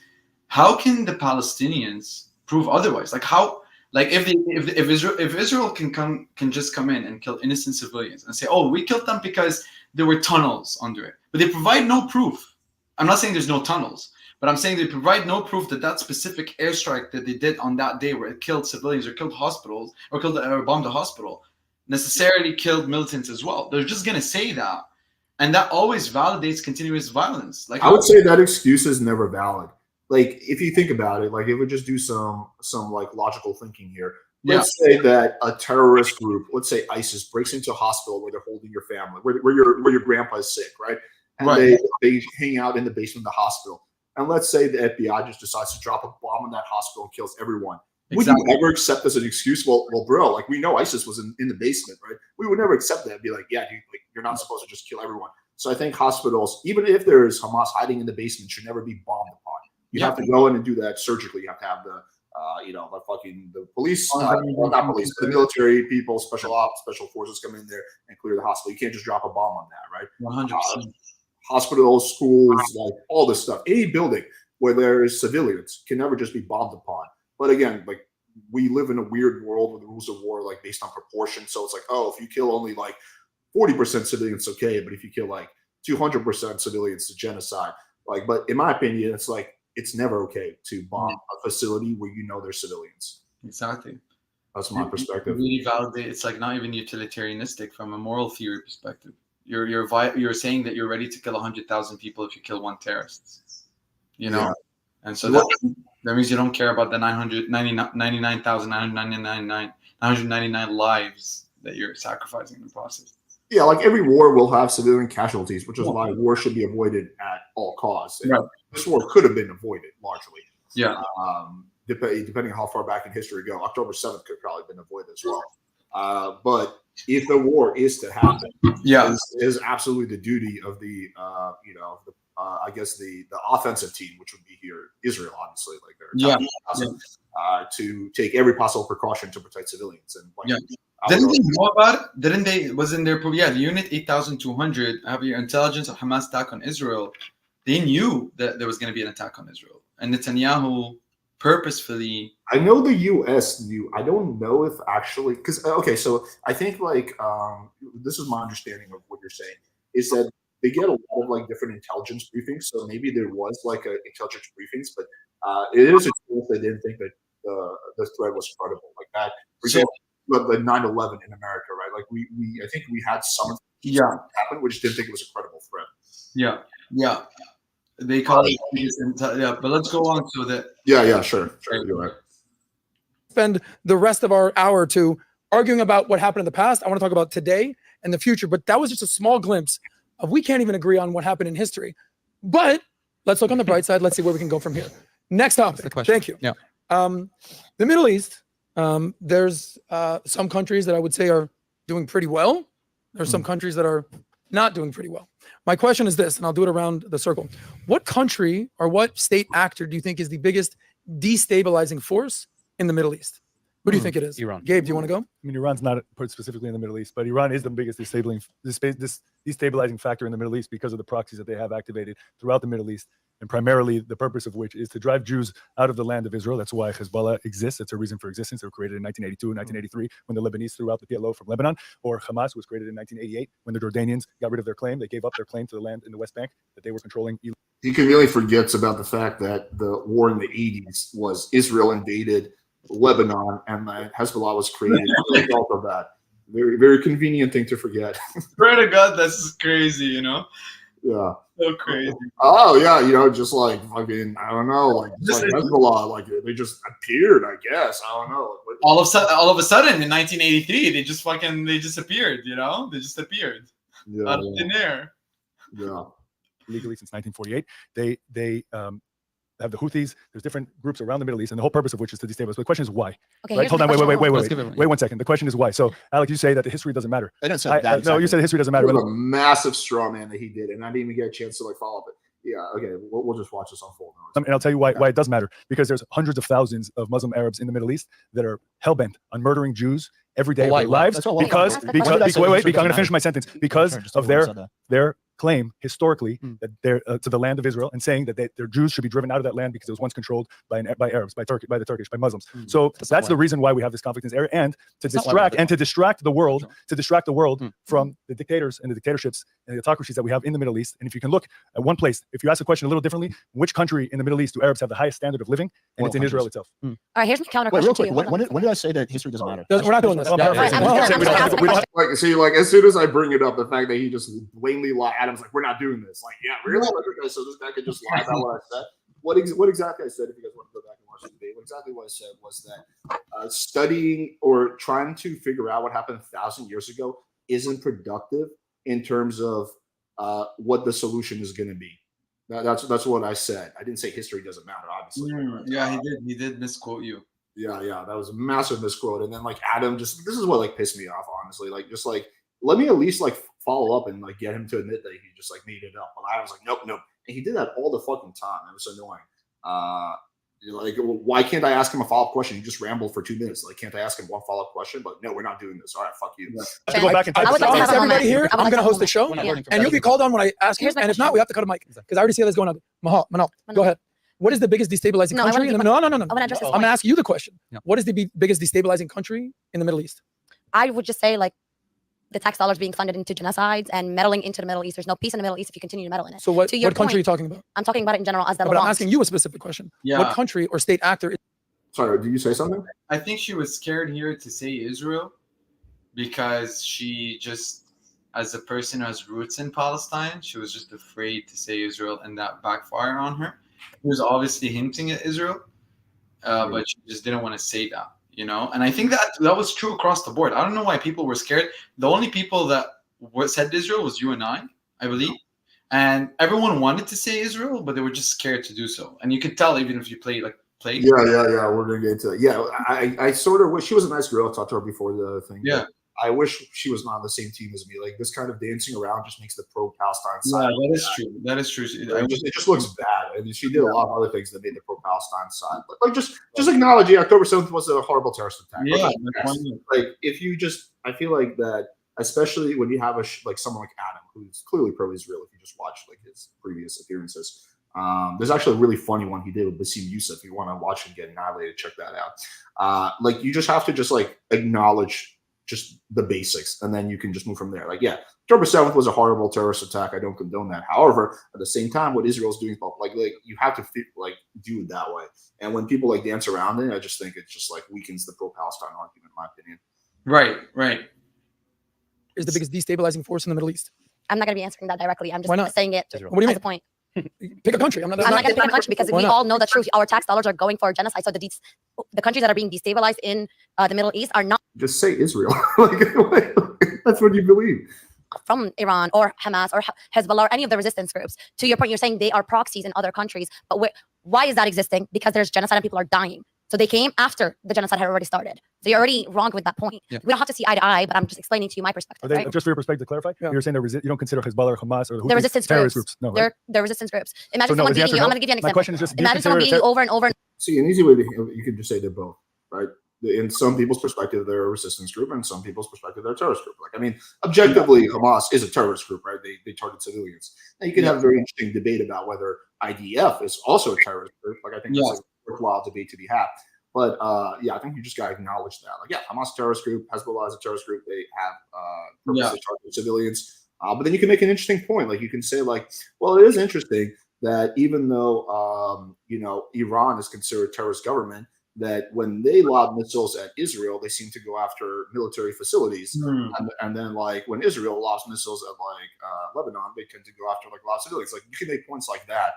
how can the Palestinians prove otherwise? Like how, like if Israel can just come in and kill innocent civilians and say, oh, we killed them because there were tunnels under it, but they provide no proof. I'm not saying there's no tunnels, but I'm saying they provide no proof that that specific airstrike that they did on that day where it killed civilians or killed hospitals or bombed a hospital necessarily killed militants as well. They're just going to say that. And that always validates continuous violence. Like I would say that excuse is never valid. Like if you think about it, like if we just do some like logical thinking here. Let's say that a terrorist group, let's say ISIS, breaks into a hospital where they're holding your family, where your grandpa is sick, right? And they hang out in the basement of the hospital. And let's say the FBI just decides to drop a bomb in that hospital and kills everyone. Exactly. Would you ever accept as an excuse? Well, bro, like we know ISIS was in the basement, right? We would never accept that and be like, yeah, dude, like you're not supposed to just kill everyone. So I think hospitals, even if there's Hamas hiding in the basement, should never be bombed upon. You have to go in and do that surgically. You have to have the the police, not police, the military people, special forces come in there and clear the hospital. You can't just drop a bomb on that, right? 100%. Hospitals, schools, like all this stuff. Any building where there's civilians can never just be bombed upon. But again, like we live in a weird world where the rules of war like based on proportion. So it's like, oh, if you kill only like 40% civilians, it's okay. But if you kill like 200% civilians, it's genocide. Like, but in my opinion, it's like it's never okay to bomb a facility where you know there's civilians. Exactly. That's my perspective. Really validate. It's like not even utilitarianistic from a moral theory perspective. You're saying that you're ready to kill 100,000 people if you kill one terrorist, you know, and so that means you don't care about the 999,999 lives that you're sacrificing in the process. Yeah, like every war will have civilian casualties, which is why war should be avoided at all costs. And this war could have been avoided largely. Yeah. Depending on how far back in history we go, October 7th could probably have been avoided as well. But if the war is to happen, it is absolutely the duty of the I guess the offensive team, which would be here Israel, obviously, like they're to take every possible precaution to protect civilians. And didn't they know about it? Didn't they? Wasn't there? The Unit 8200, have your intelligence of Hamas attack on Israel. They knew that there was going to be an attack on Israel, and Netanyahu purposefully. I know the U.S. knew. I don't know if actually, because so I think this is my understanding of what you're saying is that they get a lot of like different intelligence briefings. So maybe there was like a intelligence briefings, but it is a truth they didn't think that the threat was credible like that. For example, the 9/11 in America, right? Like I think we had some happen, we just didn't think it was a credible threat. Yeah. They call it but let's go on to the sure, you're right. Spend the rest of our hour to arguing about what happened in the past. I want to talk about today and the future, but that was just a small glimpse of we can't even agree on what happened in history. But let's look on the bright side. Let's see where we can go from here. Next topic. Thank you. Yeah. The Middle East. There's some countries that I would say are doing pretty well. There's some countries that are not doing pretty well. My question is this, and I'll do it around the circle. What country or what state actor do you think is the biggest destabilizing force in the Middle East? Who do you think it is? Iran. Gabe, do you want to go? I mean, Iran's not put specifically in the Middle East, but Iran is the biggest destabilizing factor in the Middle East because of the proxies that they have activated throughout the Middle East, and primarily the purpose of which is to drive Jews out of the land of Israel. That's why Hezbollah exists. It's a reason for existence. They were created in 1982 and 1983 when the Lebanese threw out the PLO from Lebanon, or Hamas was created in 1988 when the Jordanians got rid of their claim. They gave up their claim to the land in the West Bank that they were controlling. He conveniently forgets about the fact that the war in the 80s was Israel invaded Lebanon and Hezbollah was created as a result of that. Very, very convenient thing to forget. Swear to God, this is crazy, Yeah. So crazy. Oh yeah, just like fucking, I don't know, like Hezbollah, like they just appeared, I guess. I don't know. All of a sudden in 1983, they just appeared, They just appeared out of thin air. Yeah. Legally since 1948, they have the Houthis. There's different groups around the Middle East, and the whole purpose of which is to destabilize. So the question is why? Okay, right? Hold on, wait 1 second. The question is why. So, Alec, you say that the history doesn't matter. I didn't say that. No, you said history doesn't matter. It was a massive straw man that he did, and I didn't even get a chance to follow up it. Yeah, okay, we'll just watch this unfold. And I'll tell you why it does matter. Because there's hundreds of thousands of Muslim Arabs in the Middle East that are hell-bent on murdering Jews every day of their lives because I'm going to finish my sentence. Because of their claim historically that they're to the land of Israel, and saying that their Jews should be driven out of that land because it was once controlled by Arabs, by the Turkish, by Muslims. So that's the reason why we have this conflict in this area, and to distract the world from the dictators and the dictatorships and the autocracies that we have in the Middle East. And if you can look at one place, if you ask the question a little differently, which country in the Middle East do Arabs have the highest standard of living? And it's in Israel itself. All right, here's my counter question. Wait, real quick. When did I say that history doesn't matter? We're not doing this. As soon as I bring it up, the fact that he just blatantly lied, Adam's like, we're not doing this. Like, yeah, really? Okay, so this guy could just lie about what I said. What exactly I said, if you guys want to go back and watch the debate, what I said was that studying or trying to figure out what happened 1,000 years ago isn't productive in terms of what the solution is going to be. That's what I said. I didn't say history doesn't matter, obviously. Yeah, he did misquote you. Yeah, that was a massive misquote. And then Adam this is what pissed me off, honestly. Let me at least follow up and get him to admit that he just made it up. But I was like, nope. And he did that all the fucking time. It was annoying. Why can't I ask him a follow-up question? He just rambled for 2 minutes. Can't I ask him one follow-up question? But no, we're not doing this. All right, fuck you. I go back and I would like to have everybody here. I'm going to host the show, and you'll be called on when I ask you. And if not, we have to cut a mic because I already see this going on. Manal, go ahead. What is the biggest destabilizing country? No. I'm going to ask you the question. What is the biggest destabilizing country in the Middle East? I would just say the tax dollars being funded into genocides and meddling into the Middle East. There's no peace in the Middle East if you continue to meddle in it. So what country are you talking about? I'm talking about it in general as the But I'm asking you a specific question. Yeah. What country or state actor? Sorry, did you say something? I think she was scared here to say Israel because she just, as a person who has roots in Palestine, she was just afraid to say Israel, and that backfired on her. He was obviously hinting at Israel, but she just didn't want to say that. you know. And I think that was true across the board. I don't know why people were scared. The only people that said Israel was you and I believe. And everyone wanted to say Israel, but they were just scared to do so. And you could tell even if you play. Yeah. We're gonna get into it. Yeah, I sort of wish she was a nice girl. I talked to her before the thing. Yeah. I wish she was not on the same team as me. Like this kind of dancing around just makes the pro-Palestine side. Yeah, that is true. That is true. It just looks bad. I mean, she did a lot of other things that made the pro-Palestine side. But like, just acknowledge, October 7th was a horrible terrorist attack. Yeah. Like if you just, I feel like that, especially when you have like someone like Adam, who's clearly pro-Israel. If you just watch like his previous appearances. There's actually a really funny one he did with Basim Youssef. If you want to watch him get annihilated, check that out. Like you just have to just like acknowledge just the basics, and then you can just move from there. Like, yeah, October 7th was a horrible terrorist attack. I don't condone that. However, at the same time, what Israel's doing, like you have to do it that way. And when people like dance around it, I just think it just like weakens the pro-Palestine argument, in my opinion. Right. Is the biggest destabilizing force in the Middle East? I'm not going to be answering that directly. I'm just saying it what do you mean? as a point. Pick a country. I'm not going to pick a country because we all know the truth. Our tax dollars are going for genocide. So the countries that are being destabilized in the Middle East are not. Just say Israel. That's what you believe. From Iran or Hamas or Hezbollah or any of the resistance groups. To your point, you're saying they are proxies in other countries. But why is that existing? Because there's genocide and people are dying. So they came after the genocide had already started. So you're already wrong with that point. Yeah. We don't have to see eye to eye, but I'm just explaining to you my perspective. Right? Just for your perspective to clarify, you're saying you don't consider Hezbollah or Hamas or the resistance groups. No, right? They're resistance groups. Imagine someone beating you. I'm going to give you an example. My question is just, imagine someone beating you over and over. See, an easy way you could just say they're both, right? In some people's perspective, they're a resistance group, and in some people's perspective, they're a terrorist group. Like, I mean, objectively, Hamas is a terrorist group, right? They target civilians. Now, you can have a very interesting debate about whether IDF is also a terrorist group. Like, I think that's a worthwhile debate to be had. But I think you just got to acknowledge that. Like, Hamas is a terrorist group, Hezbollah is a terrorist group. They have purposely targeted civilians. But then you can make an interesting point. Like, you can say, like, well, it is interesting that even though Iran is considered a terrorist government, that when they lob missiles at Israel, they seem to go after military facilities, and then like when Israel lobs missiles at like Lebanon, they tend to go after like a lot of civilians. Like you can make points like that.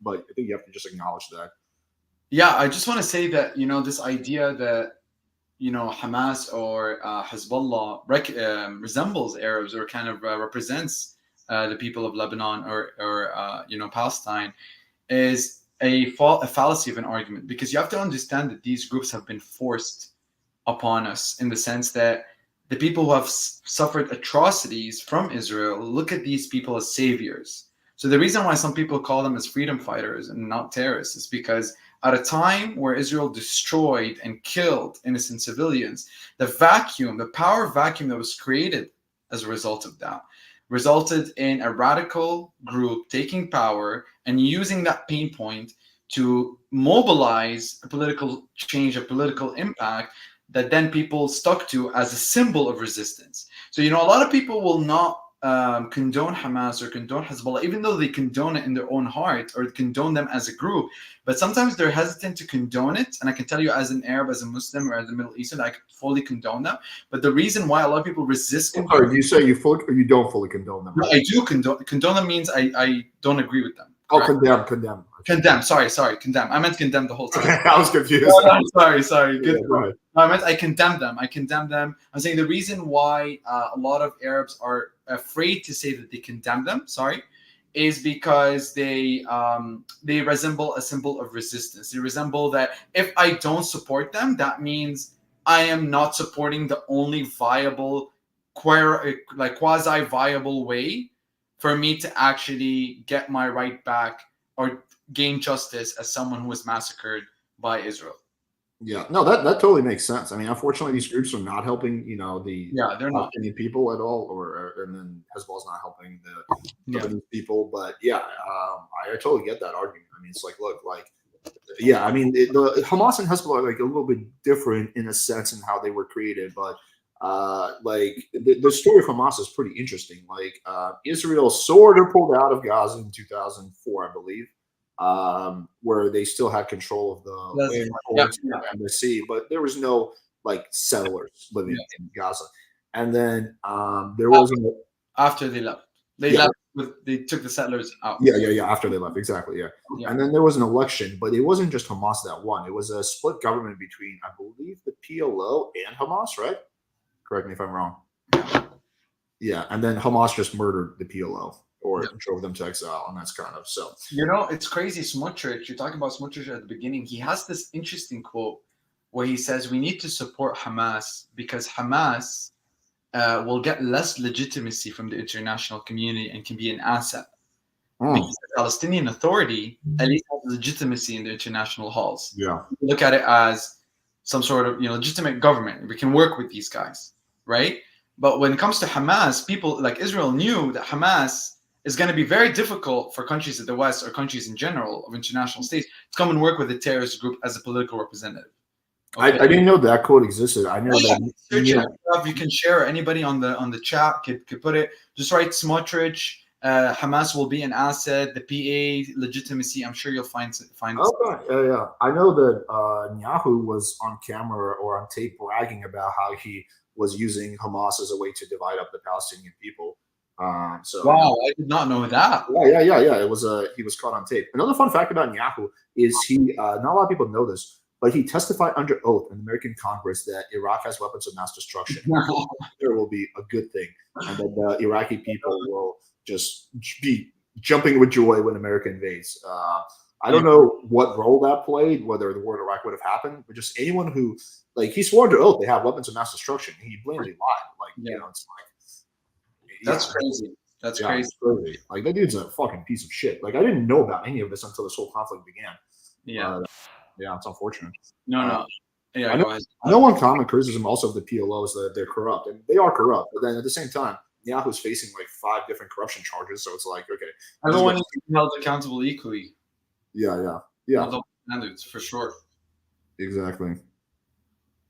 But I think you have to just acknowledge that. Yeah, I just want to say that, this idea that, Hamas or Hezbollah resembles Arabs or kind of represents the people of Lebanon or Palestine is a fallacy of an argument, because you have to understand that these groups have been forced upon us in the sense that the people who have suffered atrocities from Israel look at these people as saviors. So the reason why some people call them as freedom fighters and not terrorists is because at a time where Israel destroyed and killed innocent civilians, the power vacuum that was created as a result of that resulted in a radical group taking power and using that pain point to mobilize a political change, a political impact that then people stuck to as a symbol of resistance. So, a lot of people will not condone Hamas or condone Hezbollah, even though they condone it in their own heart or condone them as a group. But sometimes they're hesitant to condone it. And I can tell you, as an Arab, as a Muslim, or as a Middle Eastern, I could fully condone them. But the reason why a lot of people resist condone, you say you fully or you don't fully condone them? Right? I do condone. Condone them means I don't agree with them. Oh, condemn. Condemn. Sorry, condemn. I meant condemn the whole time. I was confused. Sorry. Good. Yeah, I meant I condemn them. I'm saying the reason why a lot of Arabs are afraid to say that they condemn them, is because they resemble a symbol of resistance. They resemble that if I don't support them, that means I am not supporting the only viable, quasi-viable way for me to actually get my right back or gain justice as someone who was massacred by Israel. Yeah, no, that totally makes sense. I mean, unfortunately, these groups are not helping, they're not Palestinian people at all, and then Hezbollah's not helping the Lebanese people. But I totally get that argument. I mean, it's like, look, I mean, the Hamas and Hezbollah are like a little bit different in a sense in how they were created, but the story of Hamas is pretty interesting. Israel sort of pulled out of Gaza in 2004, I believe. Where they still had control of the land and the sea, but there was no settlers living in Gaza. And then there was after they left. They left they took the settlers out. Yeah. After they left, exactly. Yeah. And then there was an election, but it wasn't just Hamas that won. It was a split government between, I believe, the PLO and Hamas. Right? Correct me if I'm wrong. Yeah, and then Hamas just murdered the PLO or drove them to exile, and that's kind of so. It's crazy. Smotrich, you're talking about Smotrich at the beginning. He has this interesting quote where he says, "We need to support Hamas because Hamas will get less legitimacy from the international community and can be an asset. Because the Palestinian Authority at least has legitimacy in the international halls. Yeah, look at it as some sort of legitimate government. We can work with these guys, right?" But when it comes to Hamas, people like Israel knew that Hamas is going to be very difficult for countries of the West or countries in general of international states to come and work with a terrorist group as a political representative. Okay. I didn't know that quote existed. I knew that. Search it. You can share. Anybody on the chat could put it. Just write Smotrich. Hamas will be an asset. The PA legitimacy. I'm sure you'll find it. Yeah. I know that Netanyahu was on camera or on tape bragging about how he was using Hamas as a way to divide up the Palestinian people. So wow, I did not know that. Yeah. It was he was caught on tape. Another fun fact about Netanyahu is he not a lot of people know this, but he testified under oath in the American Congress that Iraq has weapons of mass destruction. There will be a good thing, and that the Iraqi people will just be jumping with joy when America invades. I don't know what role that played, whether the war in Iraq would have happened, but just anyone who, like, he swore under oath they have weapons of mass destruction. He blatantly lied. It's like, that's crazy. That's crazy. Like, that dude's a fucking piece of shit. Like, I didn't know about any of this until this whole conflict began. Yeah, it's unfortunate. No. Yeah, I know one common criticism also of the PLO is that they're corrupt, and they are corrupt. But then at the same time, Netanyahu's facing like 5 different corruption charges, so it's like, okay, everyone is held accountable equally. Yeah. Double standards for sure. Exactly.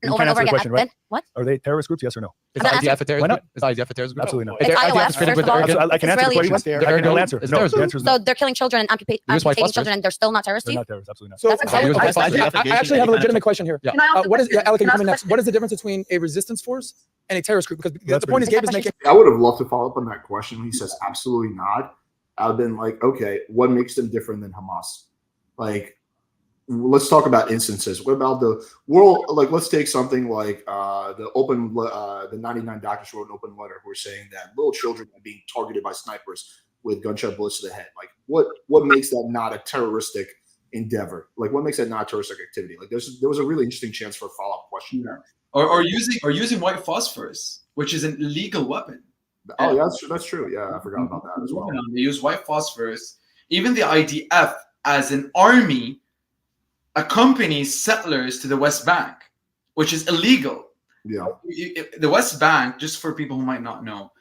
You can't answer the question, right? What? Are they terrorist groups? Yes or no? Is IDF a terrorist Why not? group? Is IDF a terrorist group? Absolutely not. It's iOS, first of all. I can answer the question. I can answer. No, the answer is no. So they're killing children and amputating children, and they're still not terrorists? They're not terrorists. Absolutely not. So That's I actually have a legitimate question here. Yeah. What is Alec? Coming next? What is the difference between a resistance force and a terrorist group? Because the point is, Gabe is making. I would have loved to follow up on that question. He says absolutely not. I've been like, okay, what makes them different than Hamas? Like, let's talk about instances. What about the world? Like, let's take something like the 99 doctors wrote an open letter who are saying that little children are being targeted by snipers with gunshot bullets to the head. Like, what makes that not a terroristic endeavor? Like, what makes that not a terroristic activity? Like, there was a really interesting chance for a follow-up question there. Or using white phosphorus, which is an illegal weapon. Oh, yeah, that's true. Yeah, I forgot about that as well. They use white phosphorus. Even the IDF as an army accompanies settlers to the West Bank, which is illegal. Yeah. The West Bank, just for people who might not know,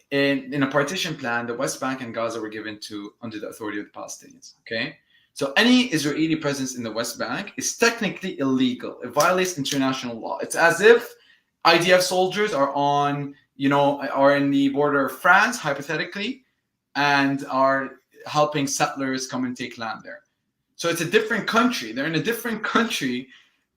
in a partition plan, the West Bank and Gaza were given under the authority of the Palestinians. Okay, so any Israeli presence in the West Bank is technically illegal. It violates international law. It's as if IDF soldiers are are in the border of France, hypothetically, and are helping settlers come and take land there. So it's a different country. They're in a different country,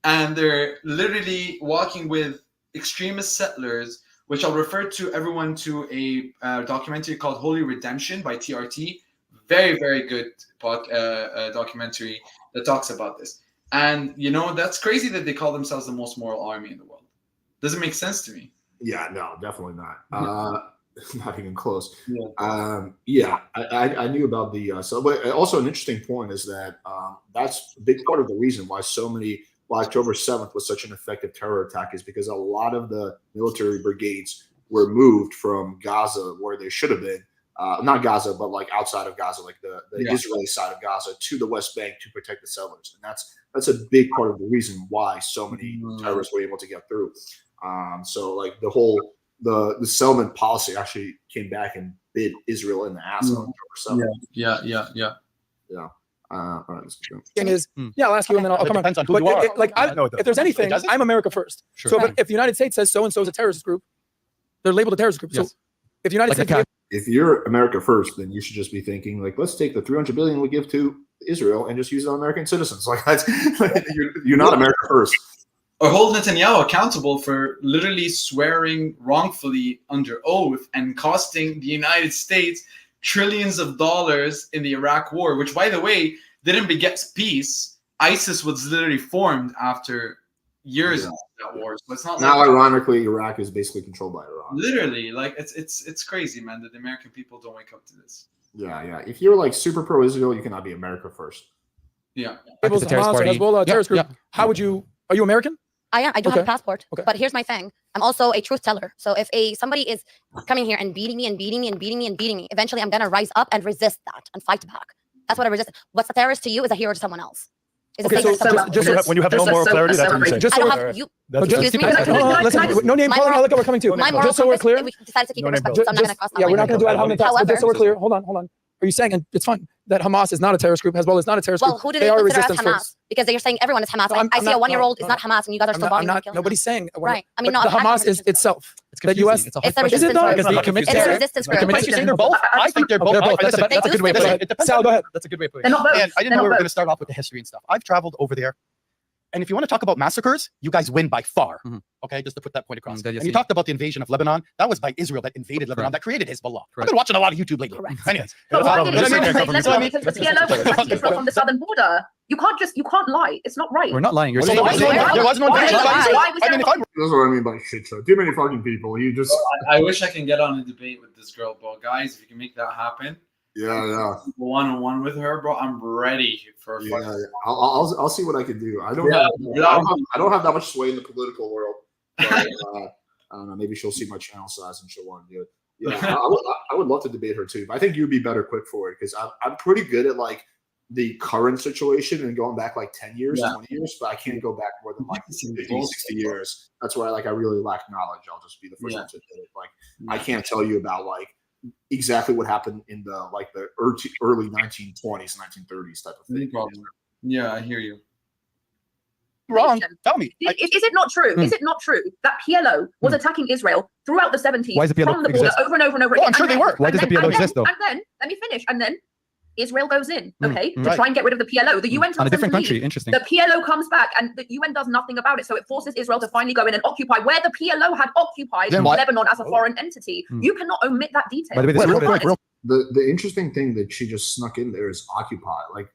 and they're literally walking with extremist settlers, which I'll refer to everyone to a documentary called Holy Redemption by TRT. Very, very good documentary that talks about this. And, that's crazy that they call themselves the most moral army in the world. Doesn't make sense to me. Yeah, no, definitely not. Not even close. Yeah. I knew about the but also an interesting point is that that's a big part of the reason why October 7th was such an effective terror attack is because a lot of the military brigades were moved from Gaza, where they should have been, not Gaza, but like outside of Gaza, like the Israeli side of Gaza, to the West Bank to protect the settlers, and that's a big part of the reason why so many terrorists were able to get through. So like the whole the settlement policy actually came back and bit Israel in the ass on October 7th. Yeah. All right, let's go. I'll ask you and then I'll come on. Depends on who you are. If there's anything, I'm America first. Sure. So if the United States says so and so is a terrorist group, they're labeled a terrorist group. Yes. So if the United States, if you're America first, then you should just be thinking like, let's take the $300 billion we give to Israel and just use it on American citizens. Like that's you're not America first. Or hold Netanyahu accountable for literally swearing wrongfully under oath and costing the United States trillions of dollars in the Iraq war, which, by the way, didn't beget peace. ISIS was literally formed after years of that war. So it's not now, like ironically, Iraq is basically controlled by Iran. literally, like it's crazy, man, that the American people don't wake up to this. Yeah. If you're like super pro Israel, you cannot be America first. Yeah. Labels the terrorist Hamas or party. Hezbollah, terrorist group. Yeah. How would you? Are you American? I am. I do have a Okay. passport. Okay. But here's my thing. I'm also a truth teller. So if somebody is coming here and beating me and beating me and beating me and beating me, eventually I'm gonna rise up and resist that and fight back. That's what I resist. What's a terrorist to you is a hero to someone else. Is Okay, a savior so to someone else. just When you have no moral clarity, that's what you say. Just I so don't we're, have you. That's just, Excuse me, hold on, can I listen, just- no name my calling. moral- Look, we're coming to. My moral Just so we're compass, clear. we decided to keep No it name respectful, so I'm not gonna cross that Yeah, we're line. not going to do ad hominem attacks, but just so we're However- clear, hold on. Are you saying, and it's fine, that Hamas is not a terrorist group, Hezbollah is not a terrorist Well, group? who do they they are a consider as resistance Hamas? force. Because they're saying everyone is Hamas. No, I'm I see not- a 1-year-old no, is not Hamas, and you guys are still bombing and killing them. Nobody's saying. Right. I mean, but no, the I'm Hamas asking is itself. The U.S. It's a Is it resistance not? group. Because they commit It's a terror. resistance They're group. committed to they're both. I think they're both. They're both. That's a good way of putting it. It depends. Sal, go ahead. That's a good way of putting They're it. not both. And I didn't They're know we not were going to both. start off with the history and stuff. I've traveled over there. And if you want to talk about massacres, you guys win by far. Mm-hmm. Okay, just to put that point across. Mm, And you talked about the invasion of Lebanon. That was by Israel that invaded Lebanon, that created Hezbollah. I've been watching a lot of YouTube lately. Correct. Anyways, But that's why not- did that's Israel not- invade that's what I Lebanon? mean. Because the PLO was attacking Israel from the southern border. You can't lie. It's not right. We're not lying. You're Well, saying there was there was no Why- invasion by why- Israel. why was I there mean, if not- I'm That's what I mean by shit show. Too many fucking people. You just I wish I can get on a debate with this girl, bro. Guys, if you can make that happen, yeah. one-on-one with her, bro, I'm ready for a Yeah, fucking- I'll see what I can do. I don't have that much sway in the political world. But, I don't know. Maybe she'll see my channel size and she'll want to do it. Yeah, I would love to debate her too. But I think you'd be better equipped for it because I'm pretty good at like the current situation and going back like 10 years, 20 years, but I can't go back more than like 50, 60 years. That's why like I really lack knowledge. I'll just be the first one to admit it. Like I can't tell you about like exactly what happened in the like the early 1920s, 1930s type of No thing. problem. Yeah, I hear you. wrong, tell me. Is it not true? Is it not true that PLO was attacking Israel throughout the 70s Why does the PLO from the border exist? over and over and over Well, again? I'm sure And they then- were. Why and does the then- PLO and then- exist, though? And then let me finish. And then Israel goes in, okay, to right. try and get rid of the PLO. The UN On tells a them different to country. leave. Interesting. The PLO comes back, and the UN does nothing about it. So it forces Israel to finally go in and occupy where the PLO had occupied Then why- Lebanon as a foreign entity. You cannot omit that detail. By the way, this Wait, is real recorded. quick, the interesting thing that she just snuck in there is occupy. Like,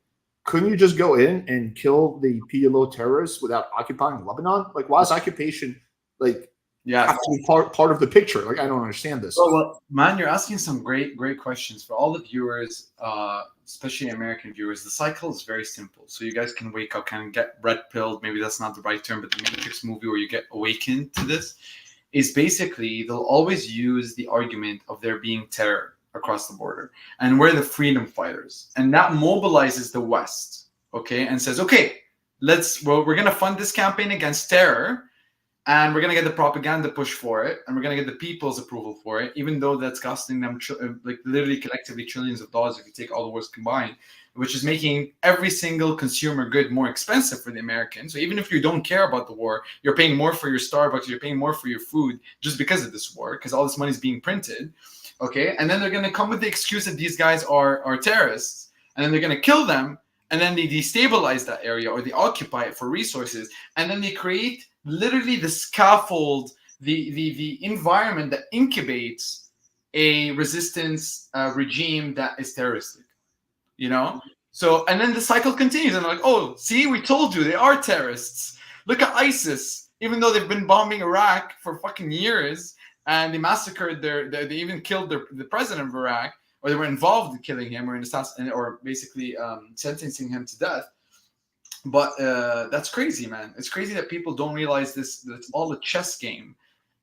couldn't you just go in and kill the PLO terrorists without occupying Lebanon? Like, why is occupation like Yeah. have to be part of the picture? Like, I don't understand this. Well, man, you're asking some great questions for all the viewers, especially American viewers. The cycle is very simple. So you guys can wake up, kind of get red pilled. Maybe that's not the right term, but the Matrix movie where you get awakened to this is basically they'll always use the argument of there being terror across the border, and we're the freedom fighters, and that mobilizes the West, okay, and says, okay, we're gonna fund this campaign against terror. And we're going to get the propaganda push for it. And we're going to get the people's approval for it, even though that's costing them like literally collectively trillions of dollars if you take all the wars combined, which is making every single consumer good more expensive for the American. So even if you don't care about the war, you're paying more for your Starbucks, you're paying more for your food just because of this war, because all this money is being printed. Okay. And then they're going to come with the excuse that these guys are terrorists, and then they're going to kill them. And then they destabilize that area or they occupy it for resources. And then they create literally the scaffold, the environment that incubates a resistance regime that is terroristic, you know? So, and then the cycle continues and like, oh, see, we told you they are terrorists. Look at ISIS, even though they've been bombing Iraq for fucking years and they massacred they even killed the president of Iraq, or they were involved in killing him or or basically sentencing him to death. But that's crazy, man. It's crazy that people don't realize this. That's all a chess game,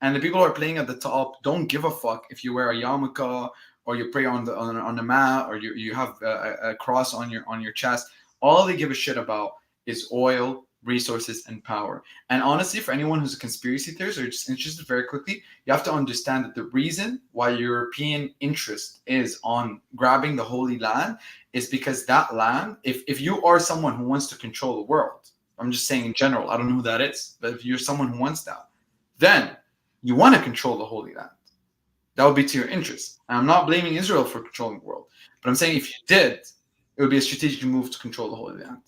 and the people who are playing at the top don't give a fuck if you wear a yarmulke or you pray on the mat or you have a cross on your chest. All they give a shit about is oil, resources, and power. And honestly, for anyone who's a conspiracy theorist or just interested, very quickly, you have to understand that the reason why European interest is on grabbing the Holy Land is because that land, if you are someone who wants to control the world, I'm just saying in general, I don't know who that is, but if you're someone who wants that, then you want to control the Holy Land. That would be to your interest. And I'm not blaming Israel for controlling the world, but I'm saying if you did, it would be a strategic move to control the Holy Land.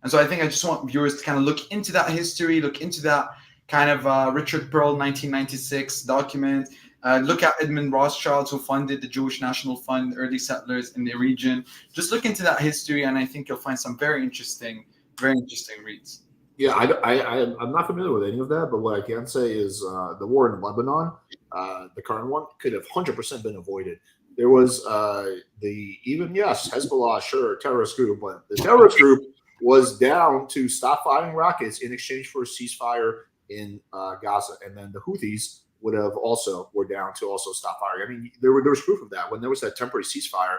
And so I think I just want viewers to kind of look into that history, look into that kind of Richard Pearl 1996 document, Look at Edmund Rothschild, who funded the Jewish National Fund, early settlers in the region. Just look into that history, and I think you'll find some very interesting reads. Yeah, I'm not familiar with any of that, but what I can say is the war in Lebanon, the current one, could have 100% been avoided. There was Hezbollah, sure, terrorist group, but the terrorist group was down to stop firing rockets in exchange for a ceasefire in Gaza, and then the Houthis were down to also stop firing. I mean, there was proof of that when there was that temporary ceasefire.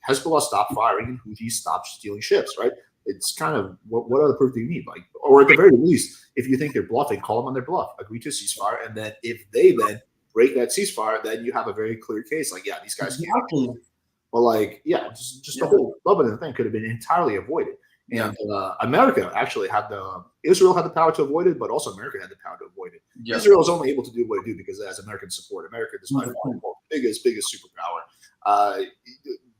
Hezbollah stopped firing, and Houthis stopped stealing ships. Right? It's kind of what other proof do you need? Like, or at the very least, if you think they're bluffing, call them on their bluff. Agree to a ceasefire, and then if they then break that ceasefire, then you have a very clear case. Like, yeah, these guys can't. But like, yeah, just the whole Lebanon thing could have been entirely avoided. And America actually Israel had the power to avoid it, but also America had the power to avoid it. Yeah. Israel is only able to do what it do because it has American support. America is by far the biggest superpower.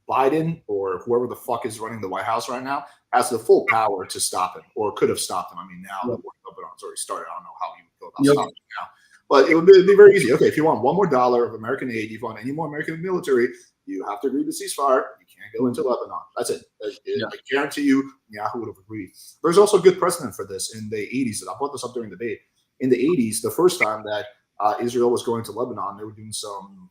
Biden or whoever the fuck is running the White House right now has the full power to stop him, or could have stopped him. I mean, now the war in Lebanon's already started. I don't know how he would go about stopping it now. But it would be very easy. Okay, if you want one more dollar of American aid, if you want any more American military, you have to agree to ceasefire. You can't go into Lebanon. That's it. I guarantee you, Yahoo would have agreed. There's also good precedent for this in the 80s. And I brought this up during the debate. In the 80s, the first time that Israel was going to Lebanon, they were doing some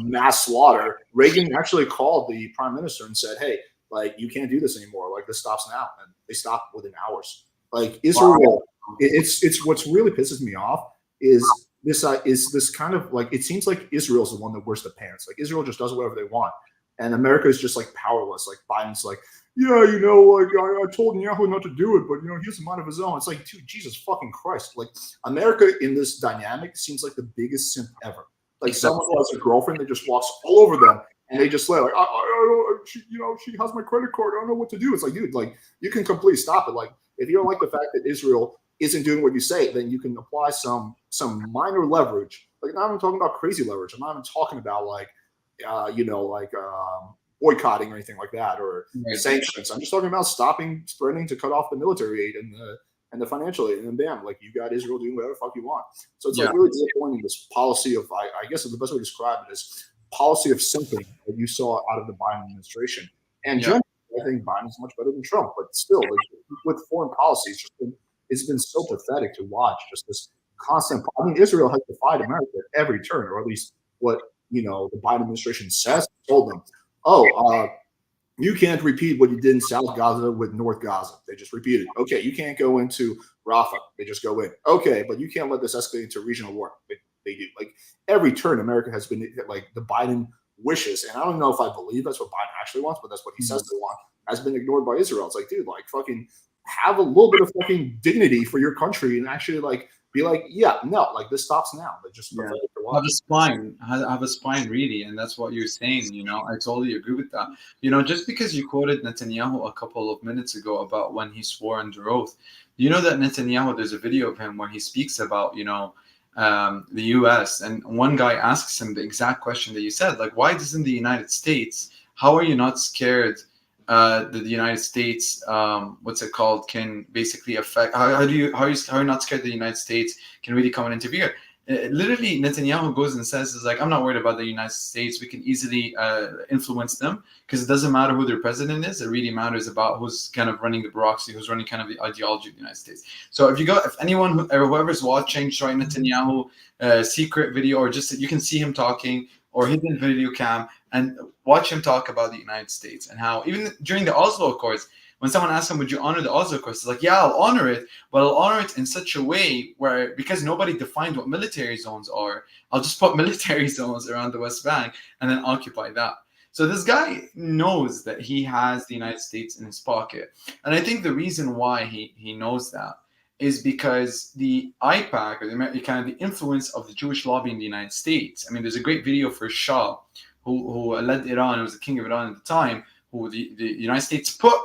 mass slaughter. Reagan actually called the prime minister and said, "Hey, like, you can't do this anymore. Like, this stops now." And they stopped within hours. Like, Israel. Wow. It's what's really pisses me off is this kind of like, it seems like Israel's the one that wears the pants. Like, Israel just does whatever they want, and America is just like powerless. Like, Biden's like, yeah, you know, like I told Netanyahu not to do it, but you know, he has a mind of his own. It's like, dude, Jesus fucking Christ! Like, America in this dynamic seems like the biggest simp ever. Like, someone who has a girlfriend that just walks all over them, and they just like, she has my credit card. I don't know what to do. It's like, dude, like, you can completely stop it. Like, if you don't like the fact that Israel isn't doing what you say, then you can apply some minor leverage. Like, not even talking about crazy leverage. I'm not even talking about like, boycotting or anything like that, or sanctions. I'm just talking about threatening to cut off the military aid and the financial aid, and then bam, like, you got Israel doing whatever the fuck you want. So it's like really disappointing, this policy of, I guess the best way to describe it is policy of simping that you saw out of the Biden administration. And generally, I think Biden's much better than Trump, but still, like, with foreign policy, it's been so pathetic to watch. Just this constant. I mean, Israel has defied America at every turn, or at least what the Biden administration says. Told them, you can't repeat what you did in South Gaza with North Gaza. They just repeated. Okay, you can't go into Rafah. They just go in. Okay, but you can't let this escalate into regional war. They do. Like, every turn, America has been like, the Biden wishes, and I don't know if I believe that's what Biden actually wants, but that's what he says they want, has been ignored by Israel. It's like, dude, like, fucking have a little bit of fucking dignity for your country and actually like be like, yeah, no, like, this stops now. But just have a spine, really, and that's what you're saying. I totally agree with that. Just because you quoted Netanyahu a couple of minutes ago about when he swore under oath, that Netanyahu, there's a video of him where he speaks about the U.S. and one guy asks him the exact question that you said, like, why doesn't the United States? How are you not scared? That the United States, can basically affect. How are you not scared that the United States can really come and interfere? Literally, Netanyahu goes and says, "Is like, I'm not worried about the United States. We can easily influence them because it doesn't matter who their president is. It really matters about who's kind of running the bureaucracy, who's running kind of the ideology of the United States." So if whoever's watching, try Netanyahu secret video, or just you can see him talking, or hidden video cam, and watch him talk about the United States and how even during the Oslo Accords, when someone asks him, would you honor the Oslo Accords? He's like, yeah, I'll honor it, but I'll honor it in such a way where, because nobody defined what military zones are, I'll just put military zones around the West Bank and then occupy that. So this guy knows that he has the United States in his pocket. And I think the reason why he knows that is because the IPAC, or the influence of the Jewish lobby in the United States. I mean, there's a great video for Shah, who led Iran, who was the king of Iran at the time, who the United States put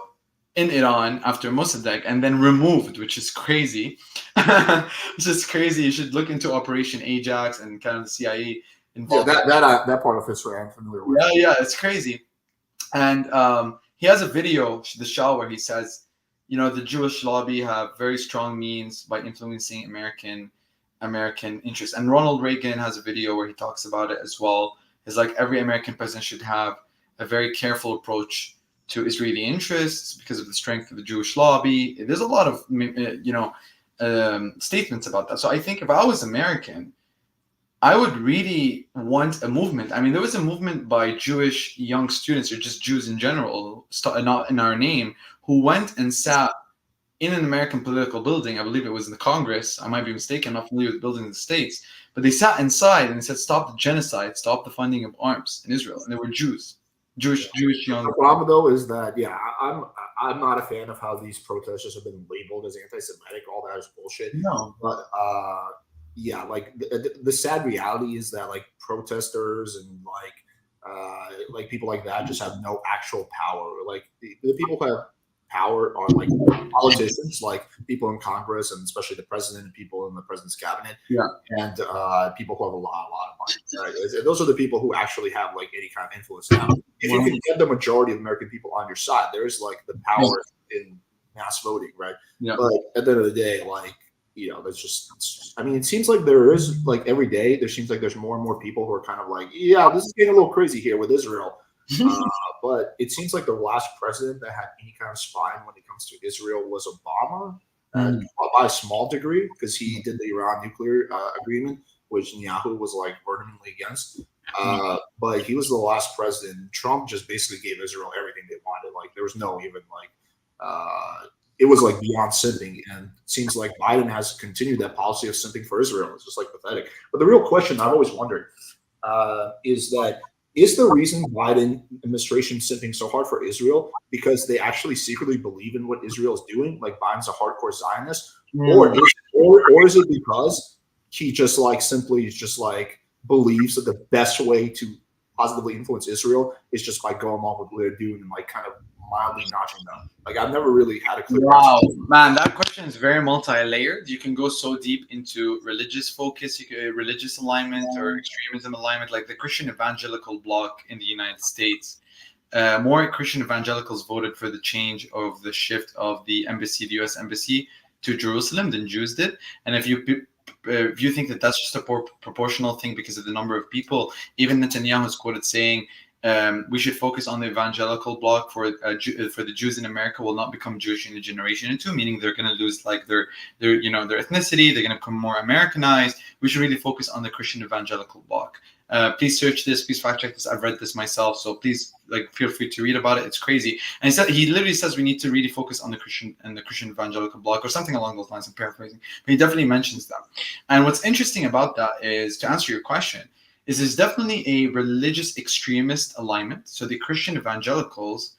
in Iran after Mossadegh and then removed, which is crazy. It's just crazy. You should look into Operation Ajax and kind of the CIA involved. Yeah, that part of history I'm familiar with. Yeah, it's crazy. And he has a video, the Shah, where he says, the Jewish lobby have very strong means by influencing American American interests. And Ronald Reagan has a video where he talks about it as well. It's like every American president should have a very careful approach to Israeli interests because of the strength of the Jewish lobby. There's a lot of statements about that. So I think if I was American, I would really want a movement. I mean, there was a movement by Jewish young students, or just Jews in general, not in our name, who went and sat in an American political building. I believe it was in the Congress. I might be mistaken. I'm not familiar with buildings in the States. But they sat inside and they said, stop the genocide, stop the funding of arms in Israel. And they were Jews. Jewish young. The problem though is that I'm not a fan of how these protesters have been labeled as anti-Semitic. All that is bullshit. No. But yeah, like the sad reality is that like protesters and like people like that just have no actual power. Like the people who have power are like politicians, like people in Congress, and especially the president and people in the president's cabinet, and people who have a lot of money. Right? Those are the people who actually have like any kind of influence. Now, if you can get the majority of American people on your side, there's like the power in mass voting, right? Yeah. But at the end of the day, like, that's just, I mean, it seems like there is like every day there seems like there's more and more people who are kind of like, yeah, this is getting a little crazy here with Israel. But it seems like the last president that had any kind of spine when it comes to Israel was Obama, by a small degree, because he did the Iran nuclear agreement, which Netanyahu was like vehemently against. But he was the last president. Trump just basically gave Israel everything they wanted. Like there was no even like it was like beyond simping, and it seems like Biden has continued that policy of simping for Israel. It's just like pathetic. But the real question I've always wondered is the reason Biden administration simping so hard for Israel because they actually secretly believe in what Israel is doing? Like Biden's a hardcore Zionist, or is it because he just like simply just like believes that the best way to positively influence Israel is just by going along with what they're doing and like kind of mildly notching them? Like I've never really had a clear answer. Man, that question is very multi-layered. You can go so deep into religious focus, religious alignment or extremism alignment, like the Christian evangelical bloc in the United States. More Christian evangelicals voted for the change of the shift of the embassy, the U.S. embassy, to Jerusalem than Jews did. And if you think that that's just a proportional thing because of the number of people, even Netanyahu is quoted saying, we should focus on the evangelical bloc for the Jews in America will not become Jewish in a generation or two, meaning they're going to lose like their ethnicity, they're going to become more Americanized. We should really focus on the Christian evangelical bloc. Please search this, please fact check this. I've read this myself, so please feel free to read about it. It's crazy. And he literally says we need to really focus on the Christian evangelical bloc or something along those lines. I'm paraphrasing, but he definitely mentions that. And what's interesting about that is, to answer your question, is there's definitely a religious extremist alignment. So the Christian evangelicals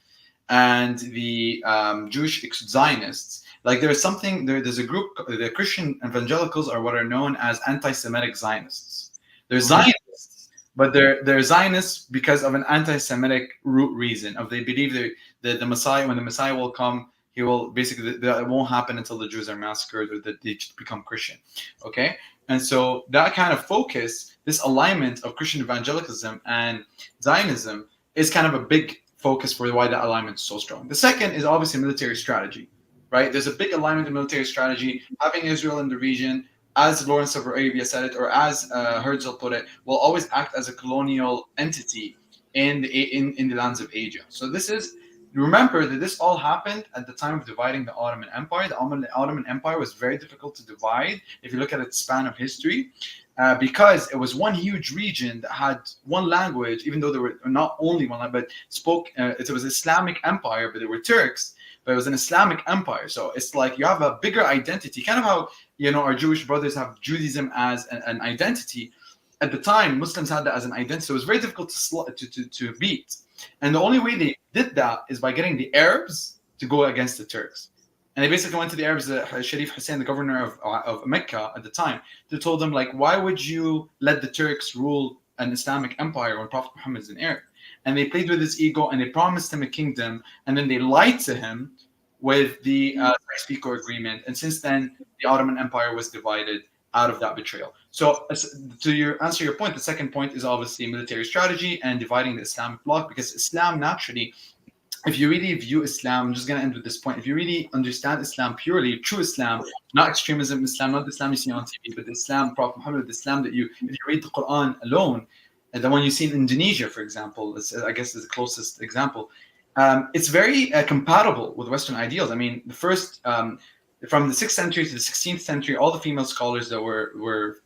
and the Jewish Zionists, like there's a group, the Christian evangelicals are what are known as anti-Semitic Zionists. They're Zionists, but they're Zionists because of an anti-Semitic root reason. They believe that the Messiah, when the Messiah will come, he will basically, that won't happen until the Jews are massacred or that they become Christian. Okay? And so that kind of focus, this alignment of Christian evangelicalism and Zionism is kind of a big focus for why that alignment is so strong. The second is obviously military strategy, right? There's a big alignment in military strategy. Having Israel in the region, as Lawrence of Arabia said it, or as Herzl put it, will always act as a colonial entity in the lands of Asia. So remember that this all happened at the time of dividing the Ottoman Empire. The Ottoman Empire was very difficult to divide if you look at its span of history, because it was one huge region that had one language, even though there were not only one language, but it was Islamic empire, but they were Turks, but it was an Islamic empire. So it's like you have a bigger identity, kind of how our Jewish brothers have Judaism as an identity. At the time, Muslims had that as an identity. So it was very difficult to beat. And the only way they did that is by getting the Arabs to go against the Turks. And they basically went to the Arabs, Sharif Hussein, the governor of Mecca at the time, they told them, like, why would you let the Turks rule an Islamic empire when Prophet Muhammad is an Arab? And they played with his ego and they promised him a kingdom, and then they lied to him with the Sykes-Picot agreement. And since then, the Ottoman Empire was divided out of that betrayal. So to answer your point, the second point is obviously military strategy and dividing the Islamic bloc, because Islam naturally if you really view Islam, I'm just going to end with this point. If you really understand Islam purely, true Islam, not extremism Islam, not the Islam you see on TV, but the Islam, Prophet Muhammad, the Islam that if you read the Quran alone, and the one you see in Indonesia, for example, I guess is the closest example, it's very compatible with Western ideals. I mean, the first, from the 6th century to the 16th century, all the female scholars that were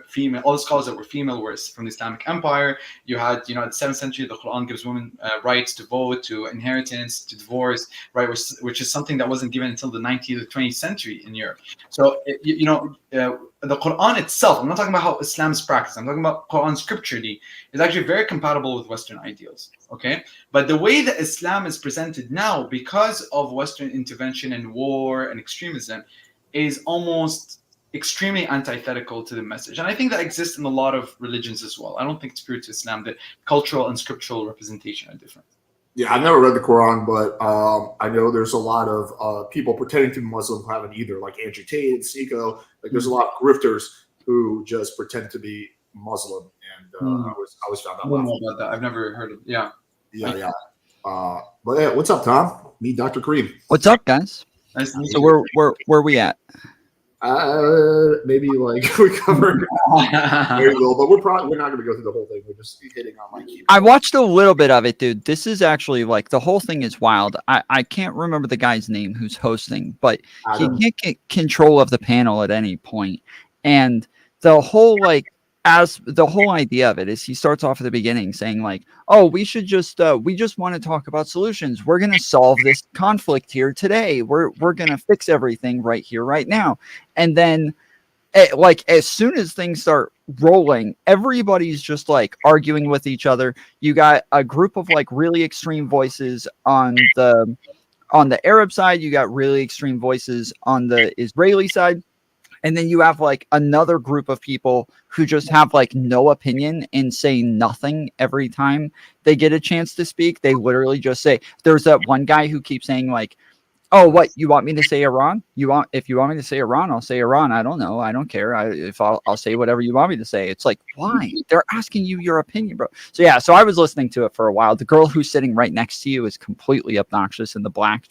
female, all the scholars that were female were from the Islamic Empire. You had, at the 7th century, the Quran gives women rights to vote, to inheritance, to divorce, right? Which is something that wasn't given until the 19th or 20th century in Europe. So, the Quran itself, I'm not talking about how Islam is practiced, I'm talking about Quran scripturally, is actually very compatible with Western ideals, okay? But the way that Islam is presented now, because of Western intervention and war and extremism, is almost extremely antithetical to the message. And I think that exists in a lot of religions as well. I don't think it's pure to Islam that cultural and scriptural representation are different. Yeah, I've never read the Quran, but I know there's a lot of people pretending to be Muslim who haven't either, like Andrew Tate, Seiko. Like, there's a lot of grifters who just pretend to be Muslim, and I was found out. I don't know about that. I've never heard of. Yeah. But yeah, what's up, Tom? Me, Dr. Kareem. What's up, guys? Nice to meet So you. where we at? Maybe like we covered very little, but we're not going to go through the whole thing. We're just hitting on my key. I watched a little bit of it, dude. This is actually like the whole thing is wild. I can't remember the guy's name who's hosting, but Adam. he can't get control of the panel at any point. And the whole the whole idea of it is he starts off at the beginning saying like, oh, we just want to talk about solutions. We're going to solve this conflict here today. We're going to fix everything right here, right now. And then as soon as things start rolling, everybody's just like arguing with each other. You got a group of like really extreme voices on the Arab side. You got really extreme voices on the Israeli side. And then you have like another group of people who just have like no opinion and say nothing every time they get a chance to speak. They literally just say, there's that one guy who keeps saying like, oh, what, you want me to say Iran? If you want me to say Iran, I'll say Iran. I don't know. I don't care. I'll say whatever you want me to say. It's like, why? They're asking you your opinion, bro. So yeah, so I was listening to it for a while. The girl who's sitting right next to you is completely obnoxious in the black,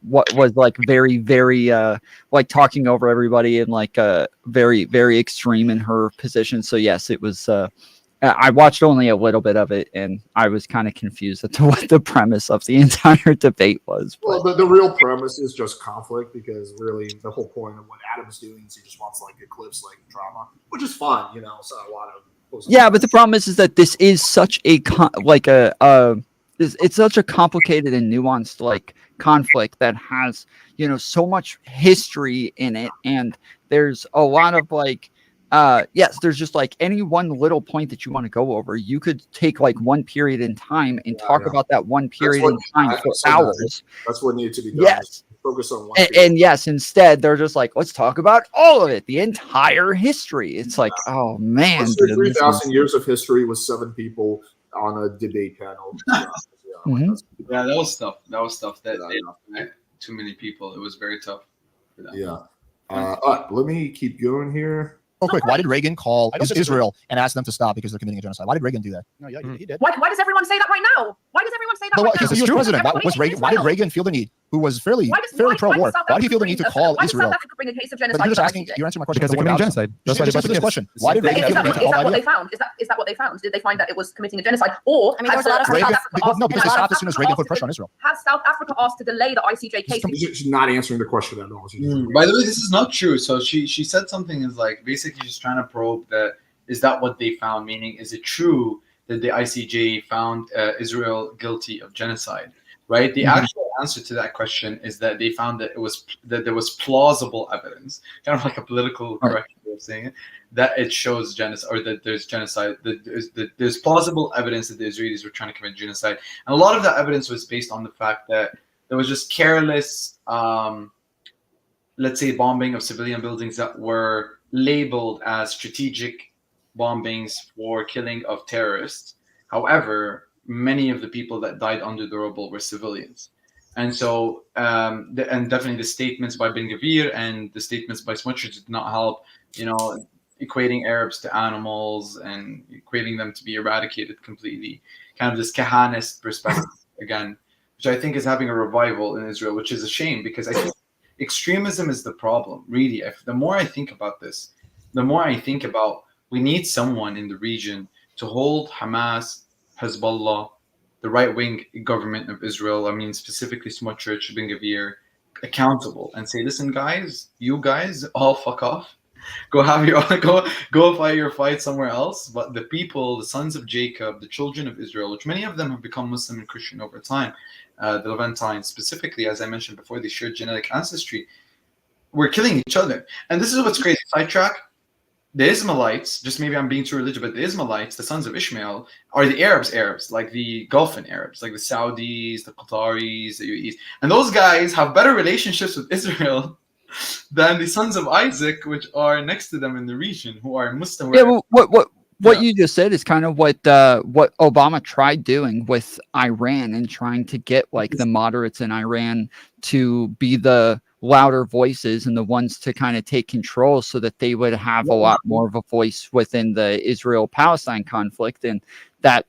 what was like very, very like talking over everybody and like very, very extreme in her position. So yes, it was I watched only a little bit of it, and I was kind of confused as to what the premise of the entire debate was. Well, the real premise is just conflict, because really the whole point of what Adam's doing is he just wants like eclipse like drama, which is fun, So a lot of but the problem is that this is such a it's such a complicated and nuanced like conflict that has so much history in it, and there's a lot of like. Yes, there's just like any one little point that you want to go over. You could take like one period in time and talk about that one period in time for hours. That's what needed to be done. Yes. Focus on one. And yes, instead they're just like, let's talk about all of it, the entire history. It's like, oh man, 3,000 years of history with 7 people on a debate panel. Yeah, that was tough. That too many people. It was very tough. Let me keep going here. Real quick, why did Reagan call Israel and ask them to stop because they're committing a genocide? Why did Reagan do that? No, yeah, he did. Why does everyone say that right now? Why does everyone say that right now? Because he was president. Why did Reagan feel the need, who was fairly pro-war, why did he feel the need to call Israel? Why did South Africa bring a case of genocide? But you're just asking, you're answering my question. Because they're committing genocide. That's why they this question. Why did Reagan Is feel the need to call that what they Israel? found? Is that what they found? Did they find that it was committing a genocide? Or I mean, there was a lot of No, because they stopped as soon as Reagan put pressure on Israel. Has South Africa asked to delay the ICJ case? She's not answering the question at all. By the way, this is not true. So she said something is like basically just trying to probe that. Is that what they found? Meaning, is it true that the ICJ found Israel guilty of genocide? Right. The actual answer to that question is that they found that there was plausible evidence, kind of like a political correct way of saying it, that it shows genocide, or that there's genocide. That there's plausible evidence that the Israelis were trying to commit genocide, and a lot of that evidence was based on the fact that there was just careless, let's say, bombing of civilian buildings that were labeled as strategic bombings for killing of terrorists. However, many of the people that died under the rubble were civilians. And so, and definitely the statements by Ben Gvir and the statements by Smotrich did not help, equating Arabs to animals and equating them to be eradicated completely. Kind of this Kahanist perspective again, which I think is having a revival in Israel, which is a shame because I think extremism is the problem. Really, the more I think about this, the more I think about we need someone in the region to hold Hamas, Hezbollah, the right-wing government of Israel, I mean specifically Smotrich, Ben Gvir, accountable and say, listen, guys, you guys all fuck off. Go have your go fight your fight somewhere else. But the people, the sons of Jacob, the children of Israel, which many of them have become Muslim and Christian over time, the Levantines specifically, as I mentioned before, they shared genetic ancestry. We're killing each other. And this is what's crazy. Sidetrack. The Ismailites, just maybe I'm being too religious, but the Ismailites, the sons of Ishmael, are the Arabs, like the Gulfian Arabs, like the Saudis, the Qataris, the UAEs. And those guys have better relationships with Israel than the sons of Isaac, which are next to them in the region, who are Muslim. Yeah, well, what you just said is kind of what Obama tried doing with Iran and trying to get like the moderates in Iran to be the louder voices and the ones to kind of take control so that they would have a lot more of a voice within the Israel-Palestine conflict. And that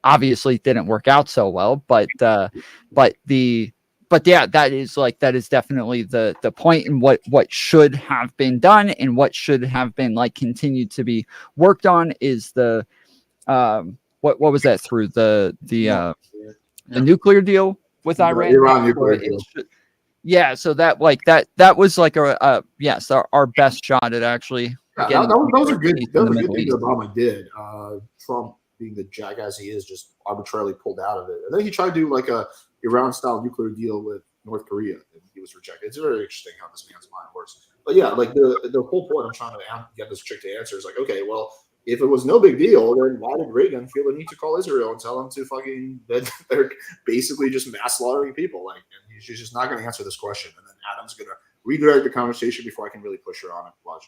obviously didn't work out so well, but yeah, that is definitely the point, and what should have been done and what should have been like continued to be worked on is the what was that through the nuclear deal with Iran? Iran nuclear deal. Yeah, so that was like our best shot at actually. Yeah, those are good. Those are good things that Obama did. Trump, being the jackass he is, just arbitrarily pulled out of it, and then he tried to do like a Iran-style nuclear deal with North Korea, and he was rejected. It's very interesting how this man's mind works. But yeah, like the whole point I'm trying to get this chick to answer is like, okay, well, if it was no big deal, then why did Reagan feel the need to call Israel and tell them to fucking that they're basically just mass slaughtering people? Like, and she's just not going to answer this question. And then Adam's going to redirect the conversation before I can really push her on it. Watch.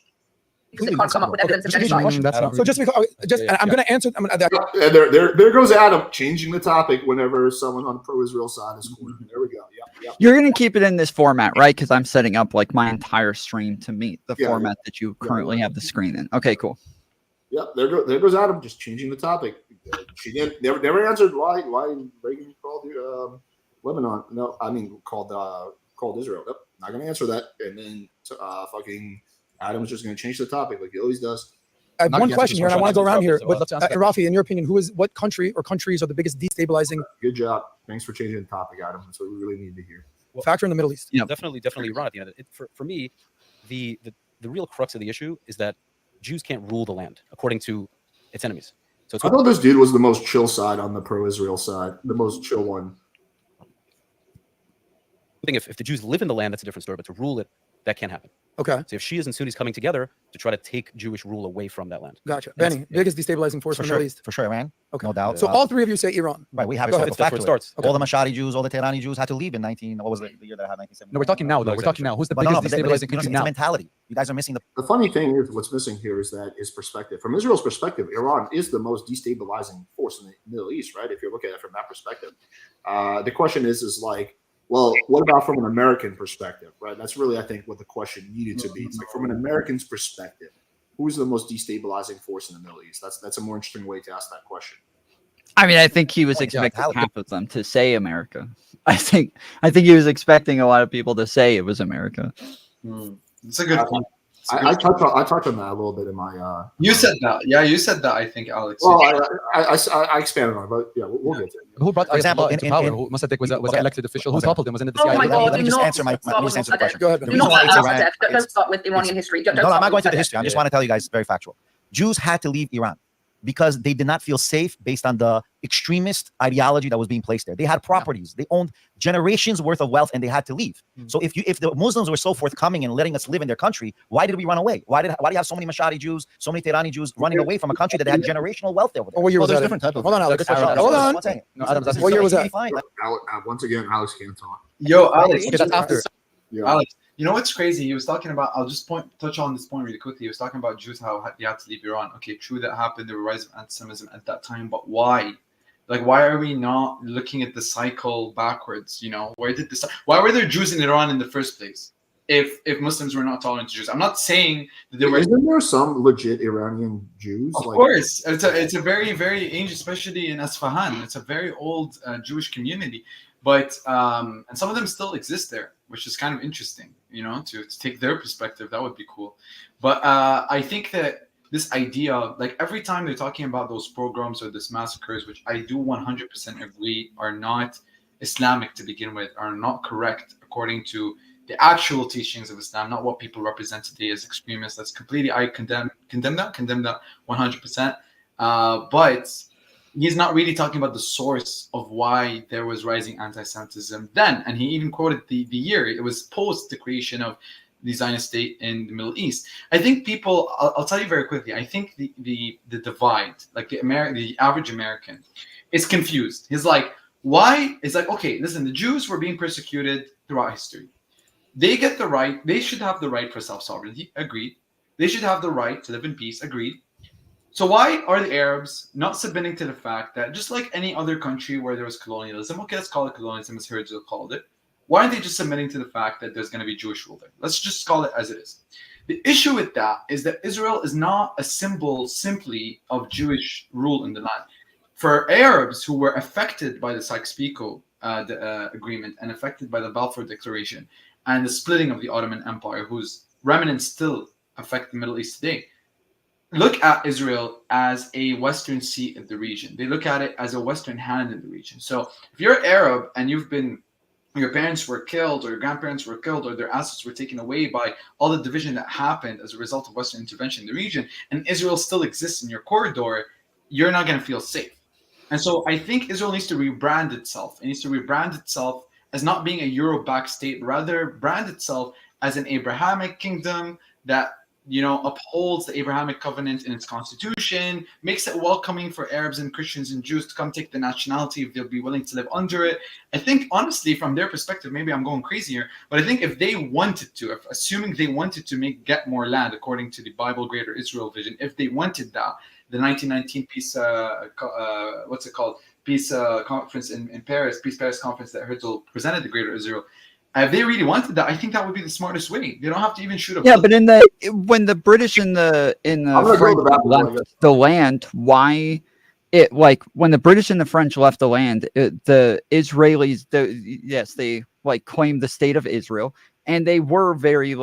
Because they can't come up with evidence of genocide. So just because, I'm going to answer. And there goes Adam changing the topic whenever someone on the pro-Israel side is cornered. There we go. Yeah. You're going to keep it in this format, right? Because I'm setting up like my entire stream to meet the format that you currently have the screen in. Okay, cool. Yep, there goes Adam, just changing the topic. She never answered why Reagan called Lebanon. No, I mean called Israel. Yep, not gonna answer that. And then fucking Adam's just gonna change the topic like he always does. I have one question here, and I want to go around here. But Rafi, in your opinion, what country or countries are the biggest destabilizing? Good job. Thanks for changing the topic, Adam. That's what we really need to hear. Factor in the Middle East. Yeah, definitely Iran. At the end of it, for me, the real crux of the issue is that Jews can't rule the land according to its enemies. So I thought this dude was the most chill side on the pro-Israel side, the most chill one. I think if the Jews live in the land, that's a different story. But to rule it, that can't happen. Okay. So if Shias and Sunnis coming together to try to take Jewish rule away from that land. Gotcha. Benny, biggest destabilizing force in the Middle East. For sure, Iran. Okay. No doubt. So all three of you say Iran. Right. We have Go a ahead. fact That's to where it it. starts. All the Mashadi Jews, all the Tehrani Jews had to leave in what was the year that had 1970? No, we're talking now, though. We're talking now. Who's the biggest destabilizing country now? It's mentality. You guys are missing the funny thing is what's missing here is perspective. From Israel's perspective, Iran is the most destabilizing force in the Middle East, right? If you look at it from that perspective. The question is like, well, what about from an American perspective, right? That's really, I think, what the question needed to be. It's like from an American's perspective, who's the most destabilizing force in the Middle East? That's a more interesting way to ask that question. I mean, I think he was expecting half of them to say America. I think he was expecting a lot of people to say it was America. It's a good point. I touched on that a little bit in my. You said that, yeah. You said that. I think, Alex. Well, I expanded on it, but yeah, we'll get to it. Who brought, for example, into power? Who Mossadegh was an elected official? Who toppled him? Wasn't it the Oh CIA? my God! Let me just answer the question. Go ahead. Do not don't start with Iranian history. No, I'm not going to the history. I just want to tell you guys very factual. Jews had to leave Iran because they did not feel safe based on the extremist ideology that was being placed there. They had properties. They owned generations worth of wealth, and they had to leave. So if the Muslims were so forthcoming and letting us live in their country, why did we run away? Why do you have so many Mashadi Jews, so many Tehrani Jews running away from a country that had generational wealth over there? What year was that? Different type of. Hold on, Alex. Hold on. No, what year was that? Once again, Alex can't talk. Yo, Alex. That's after. Yeah. Alex, you know what's crazy? He was talking about. I'll just touch on this point really quickly. He was talking about Jews, how they had to leave Iran. Okay, true, that happened. There was a rise of anti-Semitism at that time, but why? Like, why are we not looking at the cycle backwards? You know, why were there Jews in Iran in the first place? if Muslims were not tolerant to Jews. I'm not saying that they were. Isn't there some legit Iranian Jews? Of course, it's a very, very ancient, especially in Isfahan. It's a very old Jewish community, but and some of them still exist there, which is kind of interesting. To take their perspective, that would be cool. But I think that this idea, like every time they're talking about those pogroms or this massacres, which I do 100% agree are not Islamic to begin with, are not correct according to the actual teachings of Islam, not what people represent today as extremists. That's completely, I condemn that 100%. But he's not really talking about the source of why there was rising anti-Semitism then. And he even quoted the year. It was post the creation of the Zionist state in the Middle East. I think people, I'll tell you very quickly, I think the divide, like the average American is confused. He's like, why? It's like, okay, listen, the Jews were being persecuted throughout history. They get the right, they should have the right for self-sovereignty, agreed. They should have the right to live in peace, agreed. So why are the Arabs not submitting to the fact that just like any other country where there was colonialism, okay, let's call it colonialism as Herzl called it, why aren't they just submitting to the fact that there's going to be Jewish rule there? Let's just call it as it is. The issue with that is that Israel is not a symbol simply of Jewish rule in the land. For Arabs who were affected by the Sykes-Picot agreement and affected by the Balfour Declaration and the splitting of the Ottoman Empire, whose remnants still affect the Middle East today, look at Israel as a Western seat of the region. They look at it as a Western hand in the region. So if you're Arab and your parents were killed or your grandparents were killed or their assets were taken away by all the division that happened as a result of Western intervention in the region, and Israel still exists in your corridor, you're not going to feel safe. And so I think Israel needs to rebrand itself. It needs to rebrand itself as not being a Euro-backed state, rather brand itself as an Abrahamic kingdom that upholds the Abrahamic covenant in its constitution, makes it welcoming for Arabs and Christians and Jews to come take the nationality if they'll be willing to live under it. I think, honestly, from their perspective, maybe I'm going crazy here, but I think if they wanted to, assuming they wanted to get more land according to the Bible Greater Israel vision, if they wanted that, the 1919 peace, peace conference in Paris, Peace Paris conference that Herzl presented the Greater Israel. If they really wanted that, I think that would be the smartest way. They don't have to even shoot a Yeah, but when the British in the French left the land, why it when the British and the French left the land, the Israelis, they claimed the state of Israel, and they were very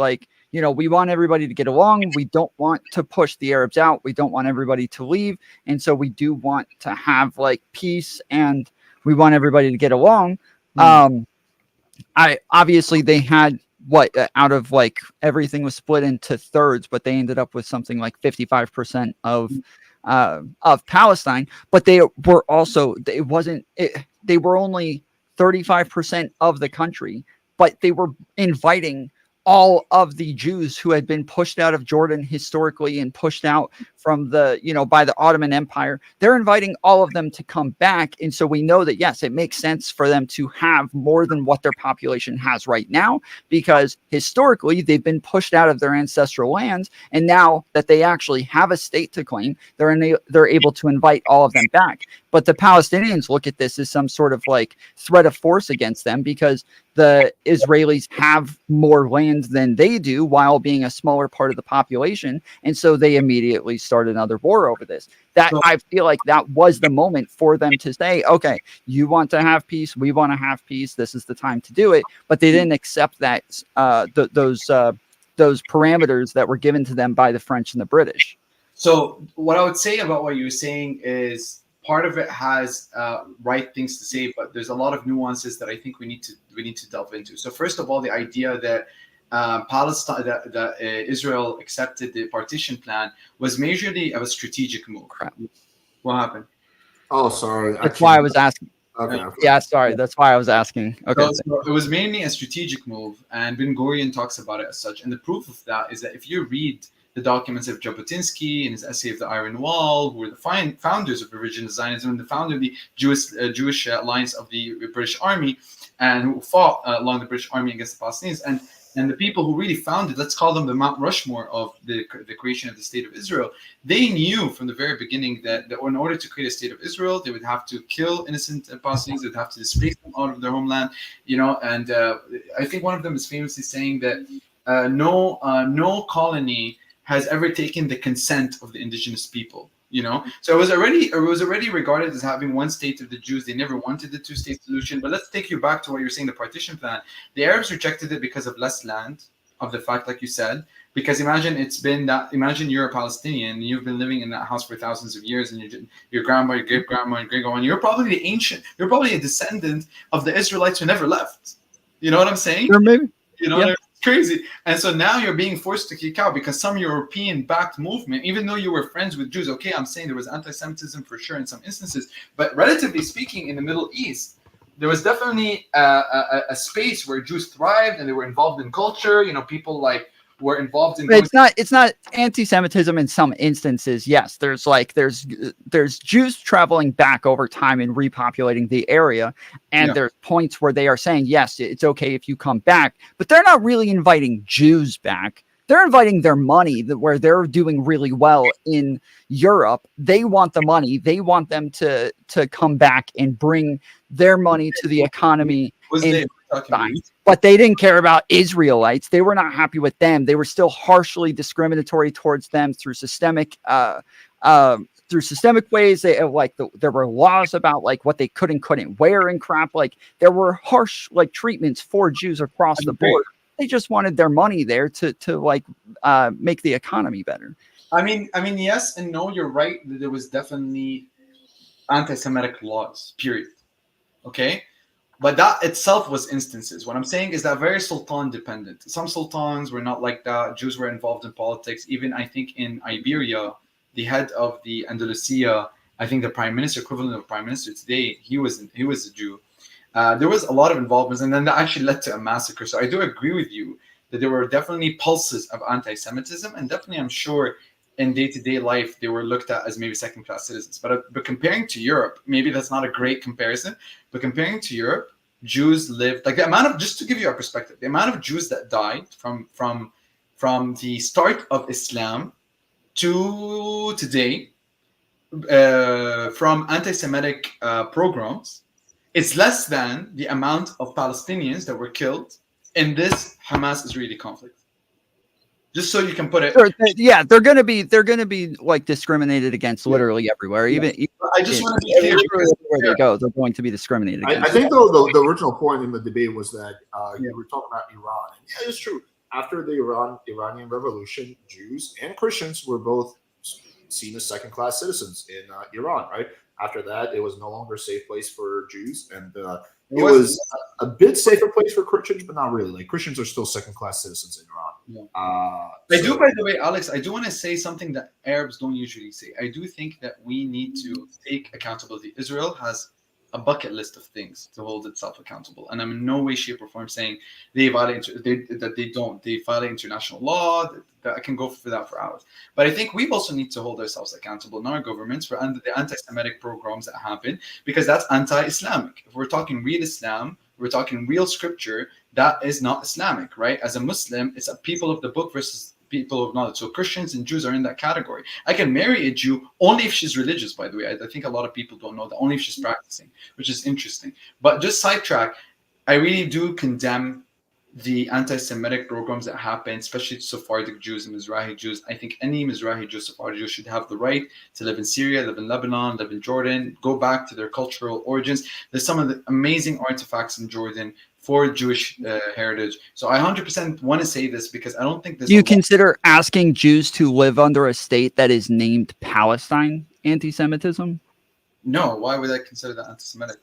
we want everybody to get along. We don't want to push the Arabs out. We don't want everybody to leave, and so we do want to have peace, and we want everybody to get along. Obviously they had out of everything was split into thirds, but they ended up with something like 55% of Palestine. But they were also they were only 35% of the country, but they were inviting all of the Jews who had been pushed out of Jordan historically and pushed out from by the Ottoman Empire. They're inviting all of them to come back. And so we know that, yes, it makes sense for them to have more than what their population has right now, because historically they've been pushed out of their ancestral lands. And now that they actually have a state to claim, they're able to invite all of them back. But the Palestinians look at this as some sort of threat of force against them, because the Israelis have more land than they do while being a smaller part of the population. And so they immediately start another war over this. I feel like that was the moment for them to say, okay, you want to have peace, we want to have peace, this is the time to do it. But they didn't accept that those parameters that were given to them by the French and the British. So what I would say about what you're saying is, part of it has right things to say, but there's a lot of nuances that I think we need to delve into. So first of all, the idea that Palestine, that Israel accepted the partition plan was majorly of a strategic move. Crap. What happened? Oh, sorry. That's why I was asking. Okay. Yeah, sorry. That's why I was asking. Okay. So it was mainly a strategic move, and Ben Gurion talks about it as such. And the proof of that is that if you read the documents of Jabotinsky in his essay of the Iron Wall, who were the founders of revisionist Zionism and the founder of the Jewish Alliance of the British Army, and who fought along the British Army against the Palestinians, and the people who really founded, let's call them the Mount Rushmore of the creation of the State of Israel, they knew from the very beginning that in order to create a State of Israel, they would have to kill innocent Palestinians, they would have to displace them out of their homeland, and I think one of them is famously saying that no colony has ever taken the consent of the indigenous people. You know, so it was already regarded as having one state of the Jews. They never wanted the two-state solution. But let's take you back to what you're saying, the partition plan. The Arabs rejected it because of less land, of the fact, like you said, because imagine you're a Palestinian and you've been living in that house for thousands of years, and your grandma, your great grandma, and great grandma, you're probably you're probably a descendant of the Israelites who never left. You know what I'm saying? Or maybe. You know, yeah. It's crazy. And so now you're being forced to kick out because some European-backed movement, even though you were friends with Jews, okay, I'm saying there was anti-Semitism for sure in some instances, but relatively speaking, in the Middle East, there was definitely a space where Jews thrived and they were involved in culture. You know, people like were involved in. It's not anti-Semitism in some instances. Yes, there's Jews traveling back over time and repopulating the area, and there's points where they are saying yes, it's okay if you come back, but they're not really inviting Jews back. They're inviting their money where they're doing really well in Europe. They want the money. They want them to come back and bring their money to the economy. But they didn't care about Israelites. They were not happy with them. They were still harshly discriminatory towards them through systemic ways. They there were laws about like what they could and couldn't wear and crap. Like there were harsh like treatments for Jews across the board. They just wanted their money there to make the economy better. I mean, yes and no. You're right. There was definitely anti-Semitic laws. Period. Okay. But that itself was instances. What I'm saying is that very sultan dependent. Some sultans were not like that. Jews were involved in politics. Even I think in Iberia, the head of the Andalusia, I think the prime minister, equivalent of prime minister today, he was a Jew. There was a lot of involvements, and then that actually led to a massacre. So I do agree with you that there were definitely pulses of anti-Semitism, and definitely I'm sure in day-to-day life they were looked at as maybe second-class citizens. But comparing to Europe, maybe that's not a great comparison, but comparing to Europe, Jews lived like the amount of, just to give you a perspective, the amount of Jews that died from the start of Islam to today from anti-Semitic pogroms is less than the amount of Palestinians that were killed in this Hamas-Israeli conflict. Just so you can put it. They're gonna be like discriminated against literally everywhere. Even I just want to be clear where they go, they're going to be discriminated against. I think though the original point in the debate was that you were talking about Iran. And yeah, it's true. After the Iranian Revolution, Jews and Christians were both seen as second-class citizens in Iran. Right after that, it was no longer a safe place for Jews, and it was a bit safer place for Christians, but not really. Like Christians are still second-class citizens in Iran. I do, by the way, Alex, I do want to say something that Arabs don't usually say. I do think that we need to take accountability. Israel has a bucket list of things to hold itself accountable, and I'm in no way, shape, or form saying they violate international law. That I can go for that for hours. But I think we also need to hold ourselves accountable in our governments for the anti-Semitic pogroms that happen, because that's anti-Islamic. If we're talking real Islam, we're talking real scripture, that is not Islamic, right? As a Muslim, it's a people of the book versus people of knowledge. So Christians and Jews are in that category. I can marry a Jew only if she's religious, by the way. I think a lot of people don't know that, only if she's practicing, which is interesting. But just sidetrack, I really do condemn the anti-Semitic programs that happen, especially Sephardic Jews and Mizrahi Jews. I think any Mizrahi Jew, Sephardi Jew should have the right to live in Syria, live in Lebanon, live in Jordan, go back to their cultural origins. There's some of the amazing artifacts in Jordan for Jewish heritage. So I 100% want to say this because I don't think this. Do you consider asking Jews to live under a state that is named Palestine anti-Semitism? No. Why would I consider that anti-Semitic?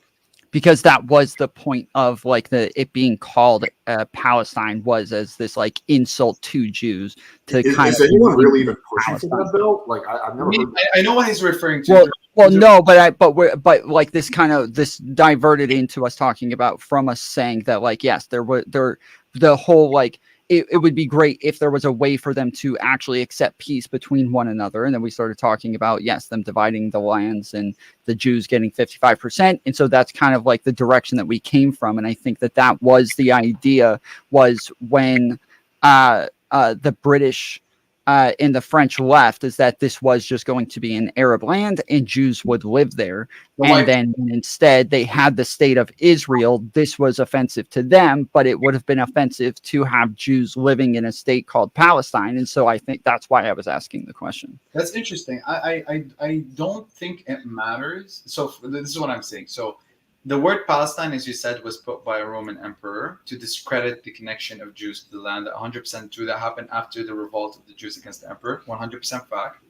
Because that was the point of like it being called Palestine was as this like insult to Jews to is anyone really even pushing for that bill? Like I've never heard. I know what he's referring to. Well, no, but like this diverted into us talking about from us saying that like yes, the whole like. It would be great if there was a way for them to actually accept peace between one another. And then we started talking about, yes, them dividing the lands and the Jews getting 55%. And so that's kind of like the direction that we came from. And I think that was the idea, was when the British in the French left is that this was just going to be an Arab land and Jews would live there. And then instead they had the state of Israel. This was offensive to them, but it would have been offensive to have Jews living in a state called Palestine. And so I think that's why I was asking the question. That's interesting. I don't think it matters. So this is what I'm saying. So the word Palestine, as you said, was put by a Roman emperor to discredit the connection of Jews to the land. 100% true. That happened after the revolt of the Jews against the emperor. 100% fact.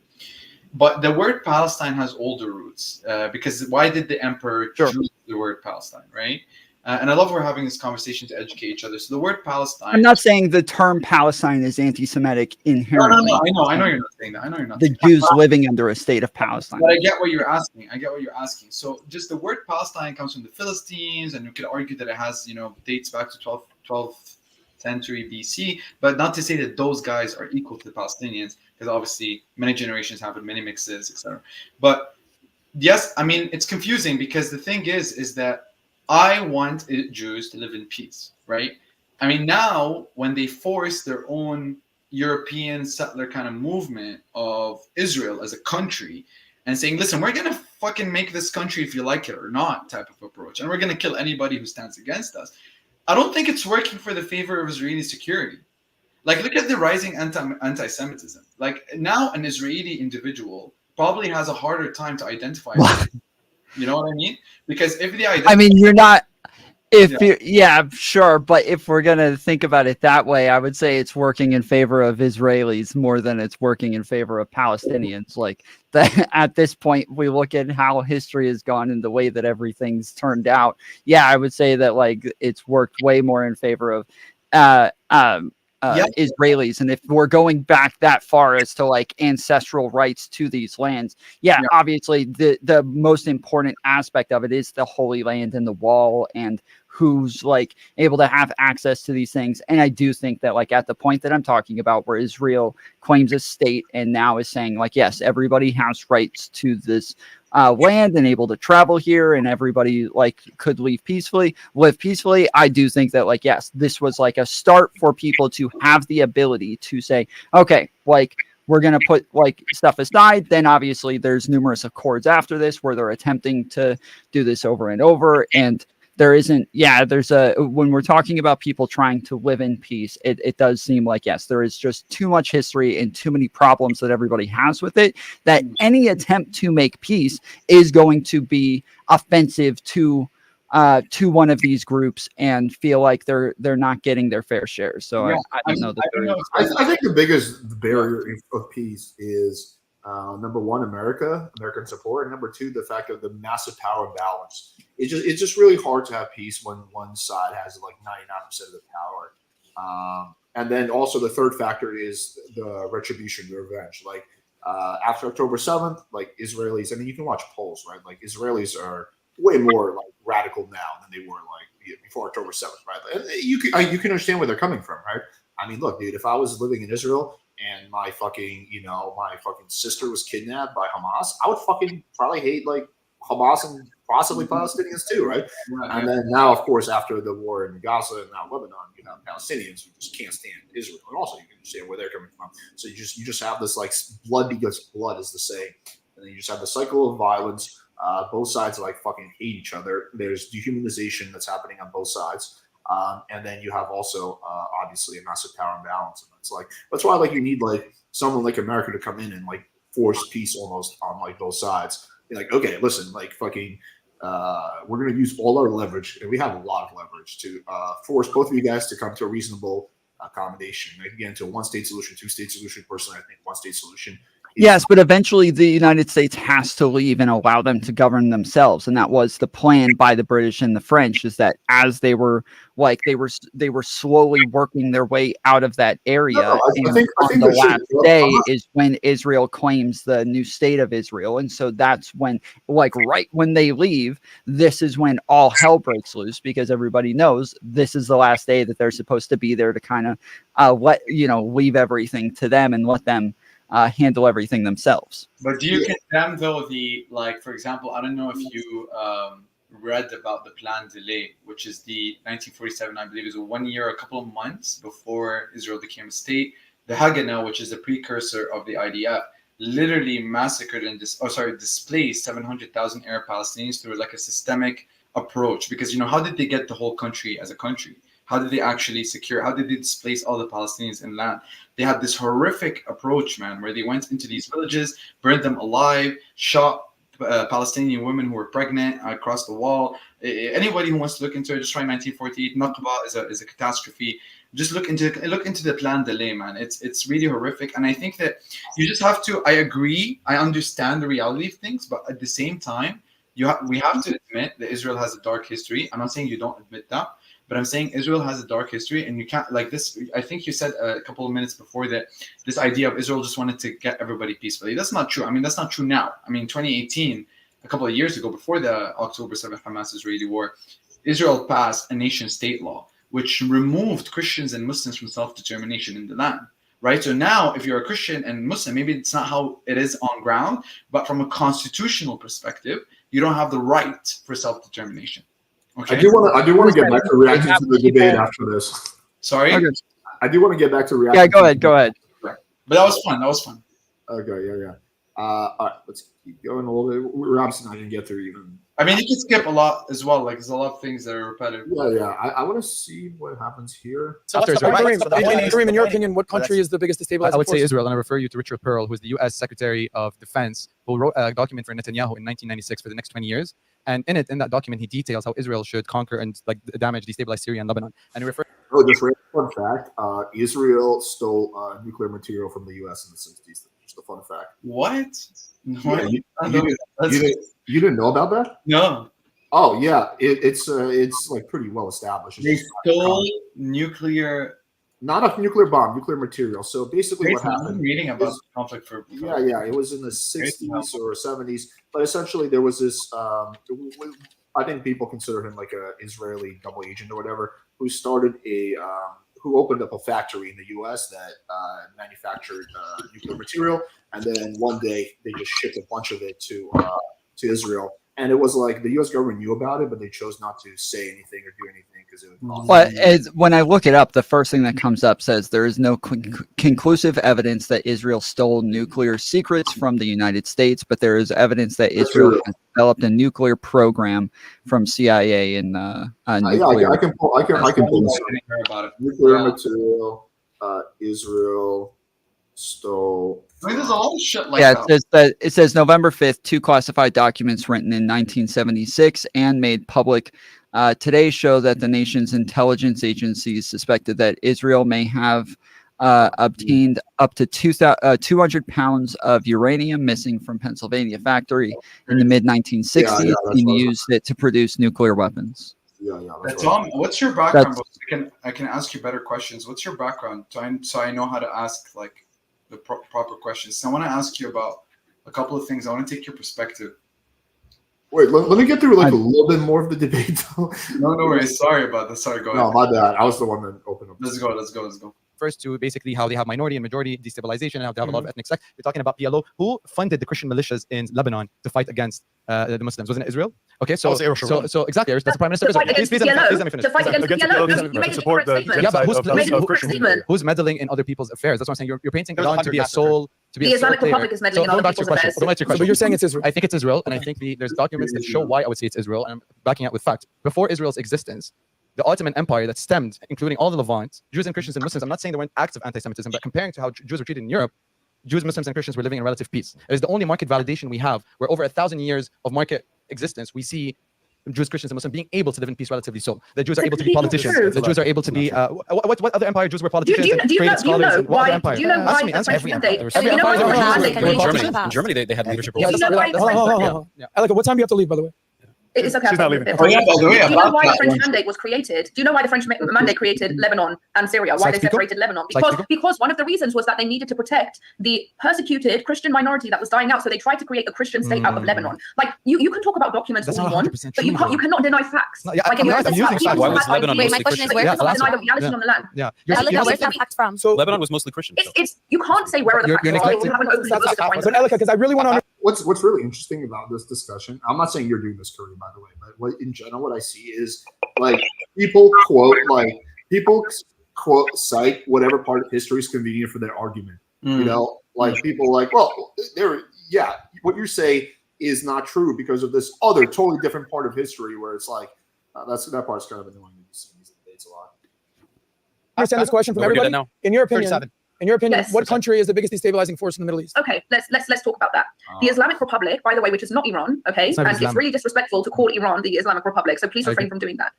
But the word Palestine has older roots because why did the emperor choose the word Palestine, right? And I love we're having this conversation to educate each other. So the word Palestine. I'm not saying the term Palestine is anti-Semitic inherently. No, I know you're not saying that. I know you're not. The Jews living under a state of Palestine. But I get what you're asking. So just the word Palestine comes from the Philistines, and you could argue that it has, dates back to 12th century BC, but not to say that those guys are equal to the Palestinians, because obviously many generations happened, many mixes, etc. But yes, I mean, it's confusing because the thing is that I want Jews to live in peace, right? I mean, now when they force their own European settler kind of movement of Israel as a country and saying, listen, we're going to fucking make this country if you like it or not type of approach. And we're going to kill anybody who stands against us. I don't think it's working for the favor of Israeli security. Like, look at the rising anti-Semitism. Like, now an Israeli individual probably has a harder time to identify. You know what I mean? Because if the I mean, you're not. Sure, but if we're gonna think about it that way, I would say it's working in favor of Israelis more than it's working in favor of Palestinians. Like at this point, we look at how history has gone and the way that everything's turned out. Yeah, I would say that like it's worked way more in favor of Israelis. And if we're going back that far as to like ancestral rights to these lands, obviously the most important aspect of it is the Holy Land and the wall and who's like able to have access to these things. And I do think that like at the point that I'm talking about where Israel claims a state and now is saying like, yes, everybody has rights to this land and able to travel here and everybody like could live peacefully. I do think that like, yes, this was like a start for people to have the ability to say, okay, like we're going to put like stuff aside. Then obviously there's numerous accords after this where they're attempting to do this over and over. And there isn't, when we're talking about people trying to live in peace, it does seem like, yes, there is just too much history and too many problems that everybody has with it, that any attempt to make peace is going to be offensive to one of these groups and feel like they're not getting their fair share. So I don't know that I think the biggest barrier of peace is number one, American support, and number two, the fact of the massive power imbalance. It's just really hard to have peace when one side has like 99% of the power. And then also the third factor is the retribution, the revenge. Like after October 7th, like Israelis, I mean, you can watch polls, right? Like Israelis are way more like radical now than they were like before October 7th, right? And you can understand where they're coming from, right? I mean, look, dude, if I was living in Israel and my fucking sister was kidnapped by Hamas, I would fucking probably hate like Hamas and possibly Palestinians too, right? And then now, of course, after the war in Gaza and now Lebanon, you have Palestinians who just can't stand Israel, and also you can understand where they're coming from. So you just have this like blood because blood is the saying, and then you just have the cycle of violence. Both sides like fucking hate each other. There's dehumanization that's happening on both sides. And then you have also obviously a massive power imbalance. And it's like that's why like you need like someone like America to come in and like force peace almost on like both sides. You're like, okay, listen, like fucking we're gonna use all our leverage, and we have a lot of leverage to force both of you guys to come to a reasonable accommodation. Like again, to a one-state solution, two-state solution. Personally, I think one-state solution. Yes, but eventually the United States has to leave and allow them to govern themselves, and that was the plan by the British and the French. Is that as they were slowly working their way out of that area, I think the last day is when Israel claims the new state of Israel, and so that's when, like, right when they leave, this is when all hell breaks loose because everybody knows this is the last day that they're supposed to be there to kind of leave everything to them and let them handle everything themselves. But do you condemn though for example, I don't know if you read about the Plan Delay, which is the 1947, I believe, is 1 year, a couple of months before Israel became a state. the Haganah, which is the precursor of the IDF, literally massacred and displaced 700,000 Arab Palestinians through like a systemic approach. Because, you know, how did they get the whole country as a country? How did they actually secure? How did they displace all the Palestinians in land? They had this horrific approach, man, where they went into these villages, burned them alive, shot Palestinian women who were pregnant across the wall. Anybody who wants to look into it, just try 1948. Nakba is a catastrophe. Just look into the plan delay, man. It's really horrific, and I think that you just have to. I agree. I understand the reality of things, but at the same time, we have to admit that Israel has a dark history. I'm not saying you don't admit that, but I'm saying Israel has a dark history, and you can't like this. I think you said a couple of minutes before that this idea of Israel just wanted to get everybody peacefully. That's not true. I mean, that's not true now. I mean, 2018, a couple of years ago, before the October 7th Hamas-Israeli war, Israel passed a nation-state law which removed Christians and Muslims from self-determination in the land. Right. So now, if you're a Christian and Muslim, maybe it's not how it is on ground, but from a constitutional perspective, you don't have the right for self-determination. Okay. I do want to get back to reacting to the debate after this. Sorry. Okay. I do want to get back to reacting. Yeah, go ahead. But that was fun. Okay, yeah. All right, let's keep going a little bit. We're obviously not going to get through even. I mean, you can skip a lot as well. Like, there's a lot of things that are repetitive. Yeah. I want to see what happens here. Kareem, in your opinion, what country is the biggest destabilizing I would say force? Israel, and I refer you to Richard Pearl, who is the U.S. Secretary of Defense, who wrote a document for Netanyahu in 1996 for the next 20 years. And in that document, he details how Israel should conquer and like damage, destabilize Syria and Lebanon. And he refers. Oh, just fun fact: Israel stole nuclear material from the U.S. in the 60s. Just a fun fact. What? Yeah, you didn't know about that? No. Oh yeah, it's like pretty well established. They stole nuclear. Not a nuclear bomb, nuclear material. So basically, what happened? I'm reading about the conflict for. Yeah. It was in the 60s or 70s, but essentially there was this. I think people consider him like a Israeli double agent or whatever, who started who opened up a factory in the U.S. that manufactured nuclear material, and then one day they just shipped a bunch of it to Israel. And it was like the U.S. government knew about it, but they chose not to say anything or do anything because it would. Well, when I look it up, the first thing that comes up says there is no conclusive evidence that Israel stole nuclear secrets from the United States, but there is evidence that Israel has developed a nuclear program from CIA and nuclear. I can pull this up. Nuclear material. Israel stole. I mean, there's a lot of shit like that. It says November 5th, 2 classified documents written in 1976 and made public today show that the nation's intelligence agencies suspected that Israel may have obtained up to 200 pounds of uranium missing from Pennsylvania factory in the mid-1960s and used it to produce nuclear weapons. Tom, what's your background? I can ask you better questions. What's your background? So I know how to ask like the proper questions. So I want to ask you about a couple of things. I want to take your perspective. Wait, let me get through like a little bit more of the debate. No worries. Sorry about that. Sorry, go ahead. No, my bad. I was the one that opened up. Let's go. First to basically how they have minority and majority destabilization and how they have a lot of ethnic sects. We're talking about PLO, who funded the Christian militias in Lebanon to fight against the Muslims. Wasn't it Israel? Okay, so exactly, that's the Prime Minister of Israel. Please let me finish. To fight against PLO, you made a support the statement. who's meddling in other people's affairs? That's what I'm saying. You're painting Iran to be a soul. The Islamic Republic is meddling in other people's affairs. But you're saying it's Israel. I think it's Israel, and I think there's documents that show why I would say it's Israel, and I'm backing out with facts. Before Israel's existence, the Ottoman Empire that stemmed, including all the Levant, Jews and Christians and Muslims, I'm not saying there weren't acts of anti-Semitism, but comparing to how Jews were treated in Europe, Jews, Muslims, and Christians were living in relative peace. It is the only market validation we have where over 1,000 years of market existence, we see Jews, Christians, and Muslims being able to live in peace relatively so. The Jews are able to be politicians. The Jews are able to be, what other empire Jews were politicians? Do you know why the French mandate? In Germany, they had leadership roles. Elika, what time do you have to leave, by the way? It's okay. She's not leaving. Oh, yeah, by the way, do you know why the French mandate was created? Do you know why the French mandate created Lebanon and Syria? Why they separated Lebanon? Because one of the reasons was that they needed to protect the persecuted Christian minority that was dying out. So they tried to create a Christian state out of Lebanon. Like you can talk about documents all you want, but you cannot deny facts. Why was Lebanon mostly Christian? Where deny the reality on the land. Yeah. Where's that fact from? So Lebanon was mostly Christian. You can't say where are the facts. You haven't opened the book to find them. Elika, because I really want to. What's really interesting about this discussion, I'm not saying you're doing this, Kareem, by the way, but in general, what I see is like people quote cite whatever part of history is convenient for their argument. You know, like people like, well, what you say is not true because of this other totally different part of history where it's like that part's kind of annoying. You see these debates a lot. I understand this question from everybody. In your opinion, 37. Yes. what country is the biggest destabilizing force in the Middle East? Okay, let's talk about that. The Islamic Republic, by the way, which is not Iran, okay, not and Islam. it's really disrespectful to call Iran the Islamic Republic. So please refrain from doing that.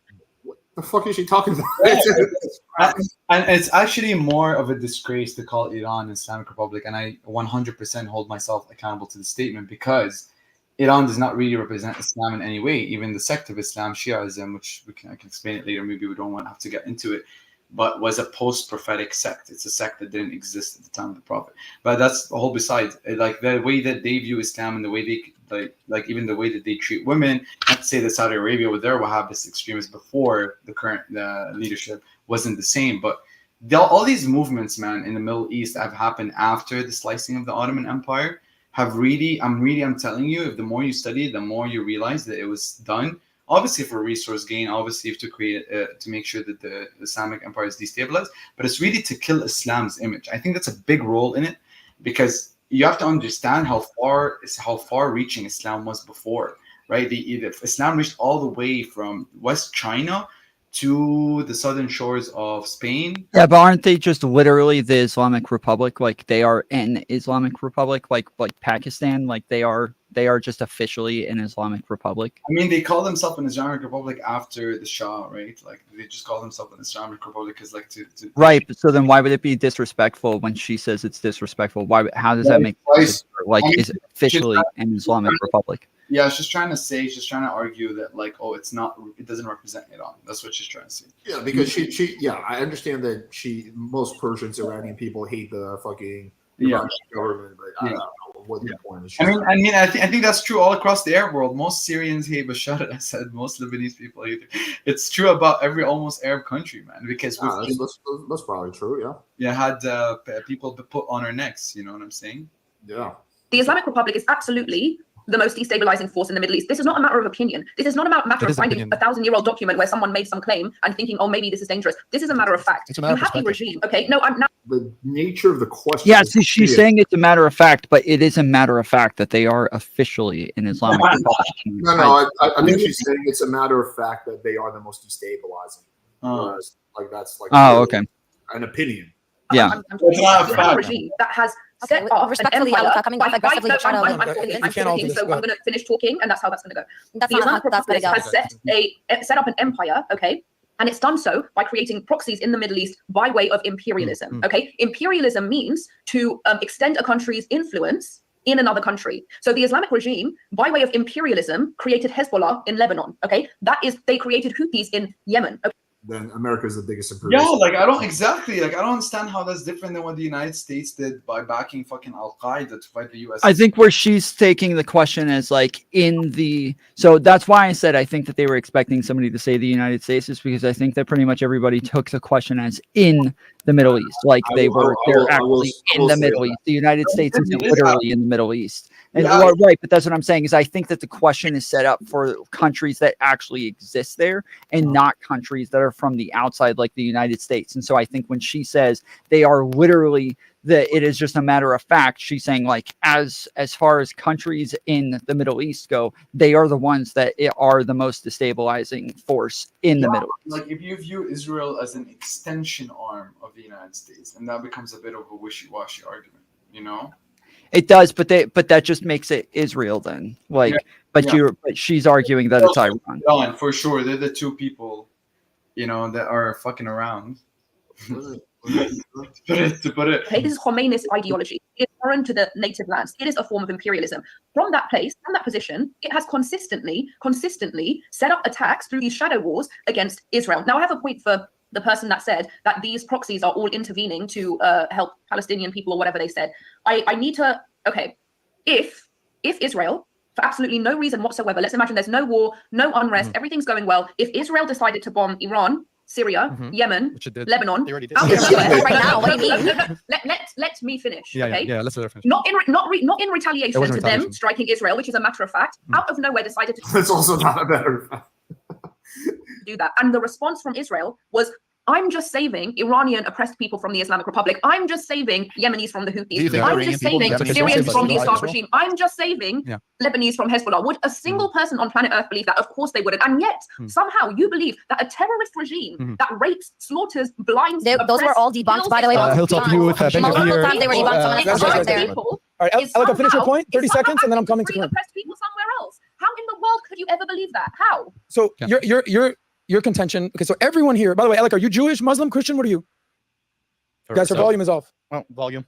What the fuck is she talking about? And it's actually more of a disgrace to call Iran an Islamic Republic, and I 100% hold myself accountable to the statement because Iran does not really represent Islam in any way. Even the sect of Islam, Shiaism, which I can explain it later, maybe we don't want to have to get into it, but was a post-prophetic sect. It's a sect that didn't exist at the time of the Prophet. But that's the whole beside. Like the way that they view Islam and the way they like even the way that they treat women. Not to say that Saudi Arabia with their Wahhabist extremists before the current leadership wasn't the same, but all these movements, man, in the Middle East have happened after the slicing of the Ottoman Empire. I'm telling you, if the more you study, the more you realize that it was done obviously for resource gain, obviously to create to make sure that the Islamic Empire is destabilized, but it's really to kill Islam's image. I think that's a big role in it because you have to understand how far reaching Islam was before, right? Islam reached all the way from West China to the southern shores of Spain. Yeah, but aren't they just literally the Islamic Republic? Like they are an Islamic Republic, like Pakistan, like they are just officially an Islamic Republic. I mean, they call themselves an Islamic Republic after the Shah, right? Like they just call themselves an Islamic Republic because like to right. So then why would it be disrespectful when she says it's disrespectful? How does that make sense? Like is it officially an Islamic Republic? Yeah, she's trying to argue that like, oh, it doesn't represent Iran. That's what she's trying to say. Yeah, because I understand that most Persians, Iranian people hate the fucking Iranian government, but I don't know what the point is. I think that's true all across the Arab world. Most Syrians hate Bashar al-Assad. Most Lebanese people hate it. It's true about almost Arab country, man. Because that's probably true. Yeah. Yeah, had people put on our necks. You know what I'm saying? Yeah. The Islamic Republic is absolutely the most destabilizing force in the Middle East. This is not a matter of opinion. This is not a matter of finding a 1,000-year-old document where someone made some claim and thinking, oh, maybe this is dangerous. This is a matter of fact. You have the regime. Okay, no, I'm not. The nature of the question. Yeah, see, she's saying it's a matter of fact, but it is a matter of fact that they are officially an Islamic Republic. No, I think she's saying it's a matter of fact that they are the most destabilizing. Whereas, like that's like okay, an opinion. Yeah, it's a regime that has set off respectfully, an coming back aggressively. I'm talking, so I'm going to finish talking, and that's how that's going to go. The Islamic Republic has set up an empire, okay, and it's done so by creating proxies in the Middle East by way of imperialism. Okay, imperialism means to extend a country's influence in another country. So the Islamic regime, by way of imperialism, created Hezbollah in Lebanon. Okay, they created Houthis in Yemen. Okay? Then America is the biggest imperialist. Yeah, like I don't understand how that's different than what the United States did by backing fucking Al-Qaeda to fight the US. I think where she's taking the question is like so that's why I said I think that they were expecting somebody to say the United States is because I think that pretty much everybody took the question as in the Middle East. Like they're actually in the Middle East. The United States isn't literally in the Middle East. And right, but that's what I'm saying is I think that the question is set up for countries that actually exist there and not countries that are from the outside like the United States. And so I think when she says they are literally that it is just a matter of fact, she's saying like as far as countries in the Middle East go, they are the ones that are the most destabilizing force in the Middle East. Like if you view Israel as an extension arm of the United States, and that becomes a bit of a wishy-washy argument, you know? It does, but that just makes it Israel then. Like, but she's arguing that it's Iran. For sure, they're the two people, you know, that are fucking around. to put it. Okay, this is Khomeini's ideology. It's foreign to the native lands. It is a form of imperialism. From that place, from that position, it has consistently set up attacks through these shadow wars against Israel. Now, I have a point for the person that said that these proxies are all intervening to help Palestinian people or whatever they said. I need to, okay, if Israel, for absolutely no reason whatsoever, let's imagine there's no war, no unrest, everything's going well. If Israel decided to bomb Iran, Syria, Yemen, Lebanon, they already did. Right now, what do you mean? Let me finish. Yeah, okay? let's let her finish. Not in retaliation to them striking Israel, which is a matter of fact. Out of nowhere, decided to. That's also not a matter of fact. Do that, and the response from Israel was I'm just saving Iranian oppressed people from the Islamic Republic. I'm just saving Yemenis from the Do you Houthis. think I'm Iranian just people saving need to Syrians be from the Israel? Assad regime. I'm just saving Yeah. Lebanese from Hezbollah. Would a single person on planet Earth believe that? Of course they wouldn't. And yet, somehow, you believe that a terrorist regime that rapes, slaughters, blinds, Those were all debunked, by the way. Hilltop to you with Ben Multiple Gvir. times they were debunked. Someone guys, else guys, there. people All right, is Elika, finish your somehow- point. 30 is seconds, and then I'm coming to free Karim. oppressed people somewhere else. How in the world could you ever believe that? How? So Yeah. your contention. Okay, so everyone here. By the way, Elika, are you Jewish, Muslim, Christian? What are you? Guys, her volume is off. Well, volume.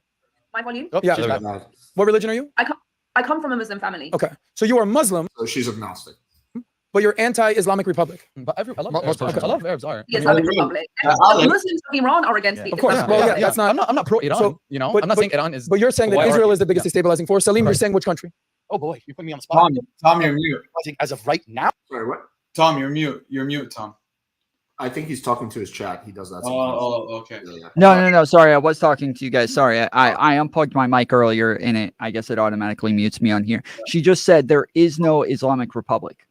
My volume? Oh, Yeah. she's Yeah, back. What religion are you? I come from a Muslim family. Okay, so you are Muslim, So she's agnostic. but you're anti-Islamic Republic. But I love Most Arabs. persons I love Arabs are. The Islamic Republic. The Muslims of Iran are against the Of course. Islamic Well, Republic. yeah, that's not. I'm not pro Iran. So- you know, but- I'm not but- saying Iran is. But you're saying that Why are Israel you- is the biggest yeah. destabilizing force. Salim, you're Right. saying which country? Oh boy, you're putting me on the spot. Tom, you're mute. I think as of right now, Sorry, what? Tom, you're mute. You're mute, Tom. I think he's talking to his chat. He does that sometimes. Okay. Yeah. No. Sorry, I was talking to you guys. Sorry, I unplugged my mic earlier, and I guess it automatically mutes me on here. She just said there is no Islamic Republic.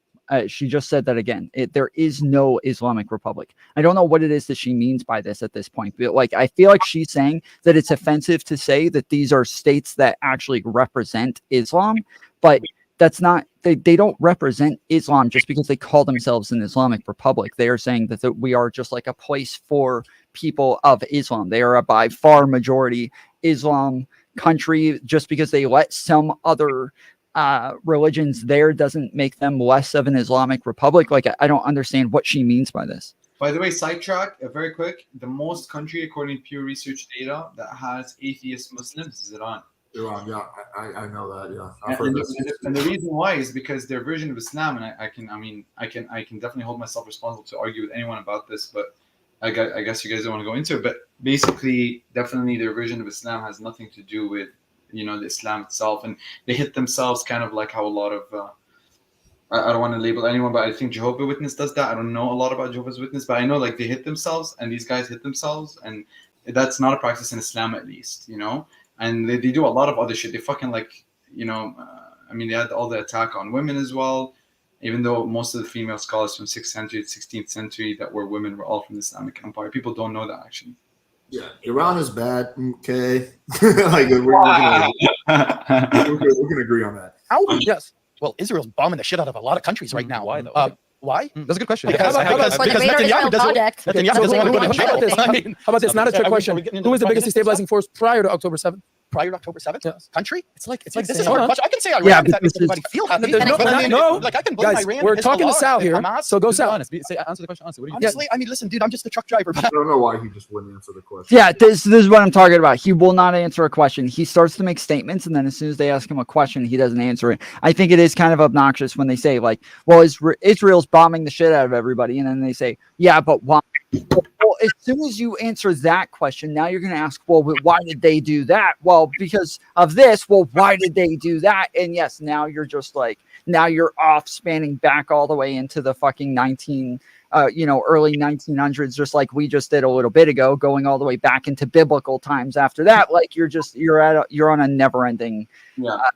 She just said that again. There is no Islamic Republic. I don't know what it is that she means by this at this point. But like, I feel like she's saying that it's offensive to say that these are states that actually represent Islam, but that's not. They don't represent Islam just because they call themselves an Islamic Republic. They are saying that we are just like a place for people of Islam. They are a by far majority Islam country. Just because they let some other religions there doesn't make them less of an Islamic Republic. Like, I don't understand what she means by this. By the way, sidetrack, very quick. The most country, according to Pew Research data, that has atheist Muslims is Iran. Iran, yeah, I know that. Yeah, I've And, heard this. and the reason why is because their version of Islam, and I can definitely hold myself responsible to argue with anyone about this, but I guess you guys don't want to go into it. But basically, definitely their version of Islam has nothing to do with, you know, the Islam itself, and they hit themselves kind of like how a lot of I don't want to label anyone, but I think Jehovah's Witness does that. I don't know a lot about Jehovah's Witness, but I know like they hit themselves, and these guys hit themselves, and that's not a practice in Islam, at least, you know. And they do a lot of other shit. They fucking like, you know, I mean, they had all the attack on women as well, even though most of the female scholars from 6th century to 16th century that were women were all from the Islamic Empire. People don't know that, actually. Yeah, Iran is bad. Okay, like we're gonna agree on that. how? Yes. Well, Israel's bombing the shit out of a lot of countries right now. Why though? Why? That's a good question. Because, How about- For the greater Israel project. Netanyahu doesn't want to go to How about this? jail. I mean, How about this? Not a trick are we question. getting into Who was the biggest fucking destabilizing force prior to October 7th? prior to October 7th? Yes. Country? It's like This is saying- a hard Hold on. question. I can say Iran Yeah, if that makes because everybody feel happy. No, But I mean, no. like I can blame Guys, Iran. we're and talking to Hezbollah Sal and here, Hamas. so go Be Sal. honest. Answer the question honestly. What do you Honestly, I mean, listen, dude, I'm just a truck driver. I don't know why he just wouldn't answer the question. Yeah, this is what I'm talking about. He will not answer a question. He starts to make statements, and then as soon as they ask him a question, he doesn't answer it. I think it is kind of obnoxious when they say, like, well, Israel's bombing the shit out of everybody, and then they say, yeah, but why? Well, as soon as you answer that question, now you're going to ask, well, but why did they do that? Well, because of this. Well, why did they do that? And yes, now you're just like, now you're off spanning back all the way into the fucking early 1900s, just like we just did a little bit ago, going all the way back into biblical times after that. Like you're on a never ending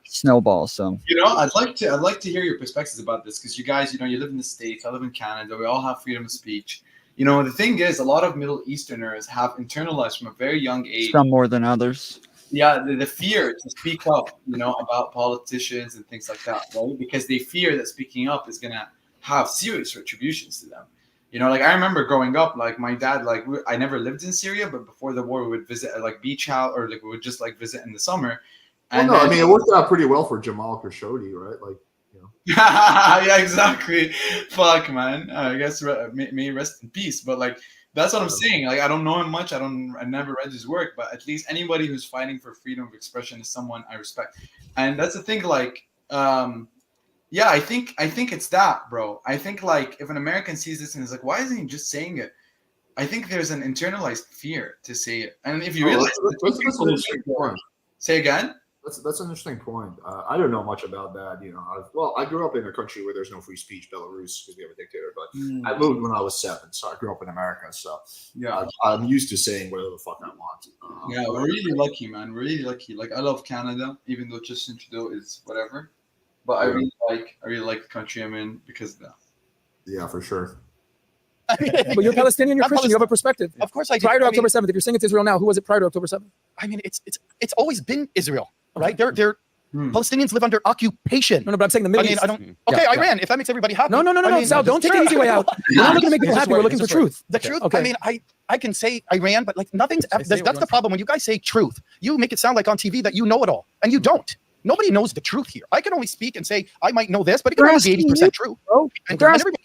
snowball. So, You know, I'd like to hear your perspectives about this, because you guys, you know, you live in the States, I live in Canada, we all have freedom of speech. You know, the thing is, a lot of Middle Easterners have internalized from a very young age, some more than others. yeah, the fear to speak up, you know, about politicians and things like that, right? Because they fear that speaking up is gonna have serious retributions to them. You know, like I remember growing up, like my dad, like I never lived in Syria, but before the war, we would visit at like beach house, or like we would just like visit in the summer. Well, no, I mean it worked out pretty well for Jamal Khashoggi, right? Like, you know. Yeah, exactly. Fuck, man. I guess may rest in peace. But like, that's what I'm saying. Like, I don't know him much. I never read his work, but at least anybody who's fighting for freedom of expression is someone I respect. And that's the thing. Like, yeah, I think it's that, bro. I think like if an American sees this and is like, why isn't he just saying it? I think there's an internalized fear to say it. And if you realize, that's an interesting point. Say again. That's an interesting point. I don't know much about that. You know, I grew up in a country where there's no free speech, Belarus, because we have a dictator. But I moved when I was 7, so I grew up in America. So Yeah. I'm used to saying whatever the fuck I want. Yeah, we're really lucky, man. We're really lucky. Like, I love Canada, even though Justin Trudeau is whatever. But I really like the country I'm in because of that. Yeah, for sure. But you're Palestinian, you're Not Christian, you have a perspective. Of course I do. Prior to I October mean, 7th, if you're saying it's Israel now, who was it prior to October 7th? I mean, it's always been Israel, right? They're Palestinians live under occupation. No, but I'm saying the Middle I mean, East. I don't. Okay, Iran. If that makes everybody happy. No, Sal, don't take the easy way out. We're not looking to make people happy. We're looking for truth. The truth. Okay. I mean, I can say Iran, but like nothing's. That's the problem. When you guys say truth, you make it sound like on TV that you know it all, and you don't. Nobody knows the truth here. I can only speak and say I might know this, but it can only be 80% true. Bro. And They're everybody-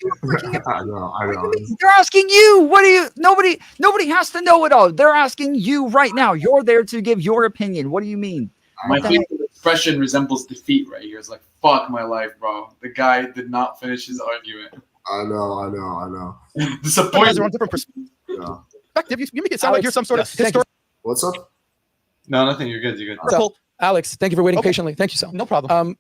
I know. They're asking you. What do you? Nobody has to know it all. They're asking you right now. You're there to give your opinion. What do you mean? My favorite expression resembles defeat right here. It's like, fuck my life, bro. The guy did not finish his argument. I know. You guys are Disappointed. on different perspective. Yeah. You make it sound like you're some sort of historical. What's up? No, nothing. You're good. You're good. So, Alex, thank you for waiting Okay. patiently. Thank you, Sal. No problem.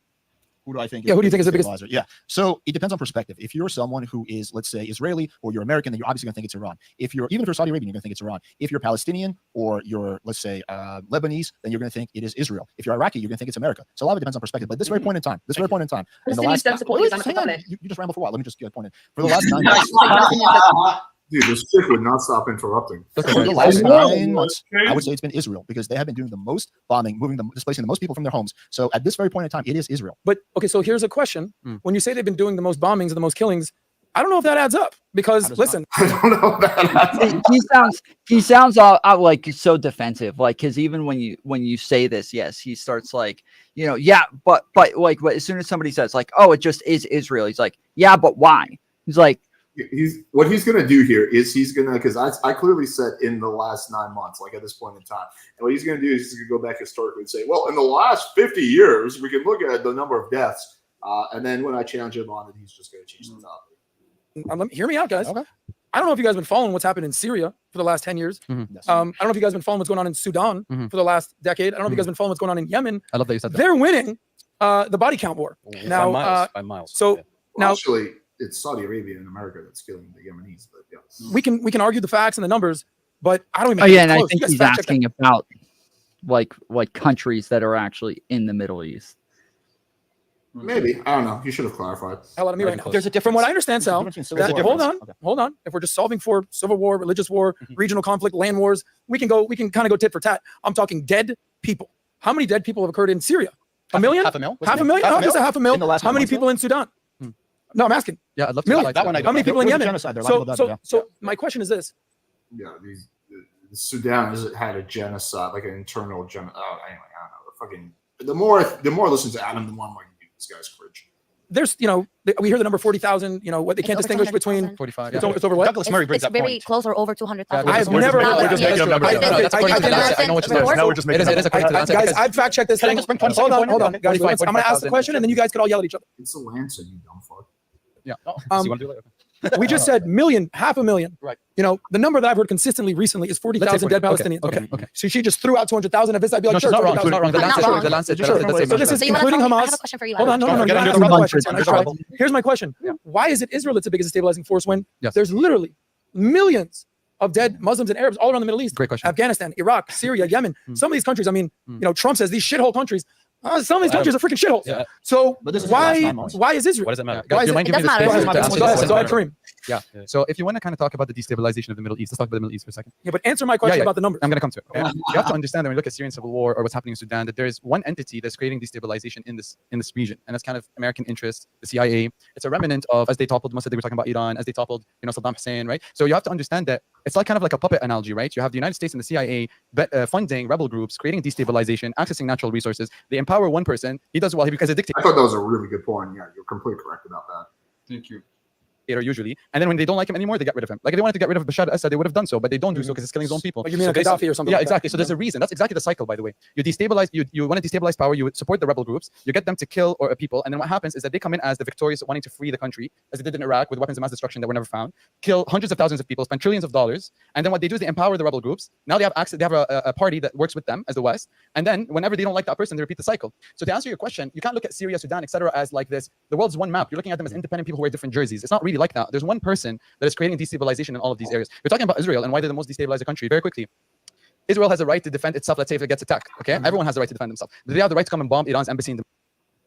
Who do I think? Yeah, who do you think is the biggest- stabilizer? Yeah. So it depends on perspective. If you're someone who is, let's say, Israeli or you're American, then you're obviously going to think it's Iran. Even if you're Saudi Arabian, you're going to think it's Iran. If you're Palestinian or you're, let's say, Lebanese, then you're going to think it is Israel. If you're Iraqi, you're going to think it's America. So a lot of it depends on perspective. But this very point in time, in the Palestinians last, don't support Wait, Islamic hang on. Republic. You just ramble for a while. Let me just get pointed. For the last 9 months, Dude, this chick would not stop interrupting. for the last 9 months, I would say it's been Israel because they have been doing the most bombing, displacing the most people from their homes. So at this very point in time, it is Israel. But okay, so here's a question. When you say they've been doing the most bombings and the most killings, I don't know if that adds up because listen, I don't know that. He sounds all like so defensive, like because even when you say this, yes, he starts like but like as soon as somebody says like, oh, it just is Israel, he's like, yeah, but why? He's like, What he's gonna do here is he's gonna, because I clearly said in the last 9 months, like at this point in time, and what he's gonna do is he's gonna go back historically and say, well, in the last 50 years, we can look at the number of deaths, and then when I challenge him on it, he's just gonna change the topic. hear me out, guys. Okay. I don't know if you guys have been following what's happened in Syria for the last 10 years. Yes. I don't know if you guys have been following what's going on in Sudan for the last decade. I don't know if you guys have been following what's going on in Yemen. I love that you said that. They're winning the body count war. Now, by miles. so Yeah. now Actually, it's Saudi Arabia and America that's killing the Yemenis, but yeah. we can argue the facts and the numbers, but I don't even. oh think yeah, it's and I close. think You guys he's fact check that. asking about like countries that are actually in the Middle East. Maybe. I don't know. You should have clarified. Hell out of me right now. There's a difference. From what I understand, Sal, There's a difference between that, civil hold war. on, Okay. hold on. If we're just solving for civil war, religious war, regional conflict, land wars, we can kind of go tit for tat. I'm talking dead people. How many dead people have occurred in Syria? A million? Half a mil? Half a million? Half a No, just a mil? half a mil. In the last How 9 many months, people in Sudan? No, I'm asking. Yeah, I'd love to. Million. Like That one I How don't many know. people in There was a Yemen? genocide. There are a lot of people died, So my question is this. Yeah, Sudan has had a genocide, like an internal genocide. Oh, anyway, I don't know. The more I listen to Adam, the more I'm like, dude, this guy's cringe. There's, we hear the number 40,000, what they It's can't over distinguish between. 200,000. 45. It's over what? Douglas Murray brings It's that very point. close or over 200,000. I've We're never. just making up numbers. No, that's according to the Lancet. I know what you're saying. Now we're just making It is according to the Lancet. Guys, I've fact checked this Can I thing. just bring Hold 20 on, hold on, seconds? guys. 45, I'm gonna ask the 45,000. question, and then you guys can all yell at each other. It's a Lancet, you dumb fuck. Yeah. Um, So you want to do it? We just said million, half a million. Right. The number that I've heard consistently recently is 40,000 dead Palestinians. Okay. Okay. So she just threw out 200,000. If it's, I'd be like, No, sure, she's not wrong. 200,000. She's not wrong. The Not Lancet. wrong. The Lancet. Sure. The same So this measure. is So you wanna including tell me- I Hamas. have a question for you. Hold on, no, Don't no, forget no. under Ask the my rubble. question. Under I the tried. rubble. Here's my question. Why is it Israel that's the biggest destabilizing force when Yes. there's literally millions of dead Muslims and Arabs all around the Middle East? Great question. Afghanistan, Iraq, Syria, Yemen. Some of these countries, Trump says these shithole countries. Some of these countries are freaking shitholes. Yeah. So But this is the last 9 months. why is Israel? What does it matter? Why Guys, is do you mind it- giving me the It doesn't space matter. to answer Go this ahead, question? Kareem. Yeah. So if you want to kind of talk about the destabilization of the Middle East, let's talk about the Middle East for a second. Yeah, but answer my question Yeah. about the numbers. I'm going to come to it. Okay? You have to understand that when you look at Syrian civil war or what's happening in Sudan, that there is one entity that's creating destabilization in this region, and that's kind of American interest, the CIA. It's a remnant of, as they toppled Mossad, they were talking about Iran, as they toppled Saddam Hussein, right? So you have to understand that it's like kind of like a puppet analogy, right? You have the United States and the CIA funding rebel groups, creating destabilization, accessing natural resources. They empower one person. He does well because a dictator. I thought that was a really good point. Yeah, you're completely correct about that. Thank you. Usually, and then when they don't like him anymore, they get rid of him. Like if they wanted to get rid of Bashar al-Assad, they would have done so, but they don't do so because he's killing his own people. Like you mean So like Gaddafi or something? Yeah, like exactly. That. So there's a reason. That's exactly the cycle, by the way. You destabilize. You want to destabilize power. You support the rebel groups. You get them to kill or people, and then what happens is that they come in as the victorious, wanting to free the country, as they did in Iraq with weapons of mass destruction that were never found, kill hundreds of thousands of people, spend trillions of dollars, and then what they do is they empower the rebel groups. Now they have access. They have a party that works with them as the West, and then whenever they don't like that person, they repeat the cycle. So to answer your question, you can't look at Syria, Sudan, etc. as like this. The world's one map. You're looking at them as independent people who wear different jerseys. It's not really like that. There's one person that is creating destabilization in all of these areas. We're talking about Israel and why they're the most destabilized country. Very quickly, Israel has a right to defend itself. Let's say if it gets attacked, okay? Everyone has the right to defend themselves. Do they have the right to come and bomb Iran's embassy in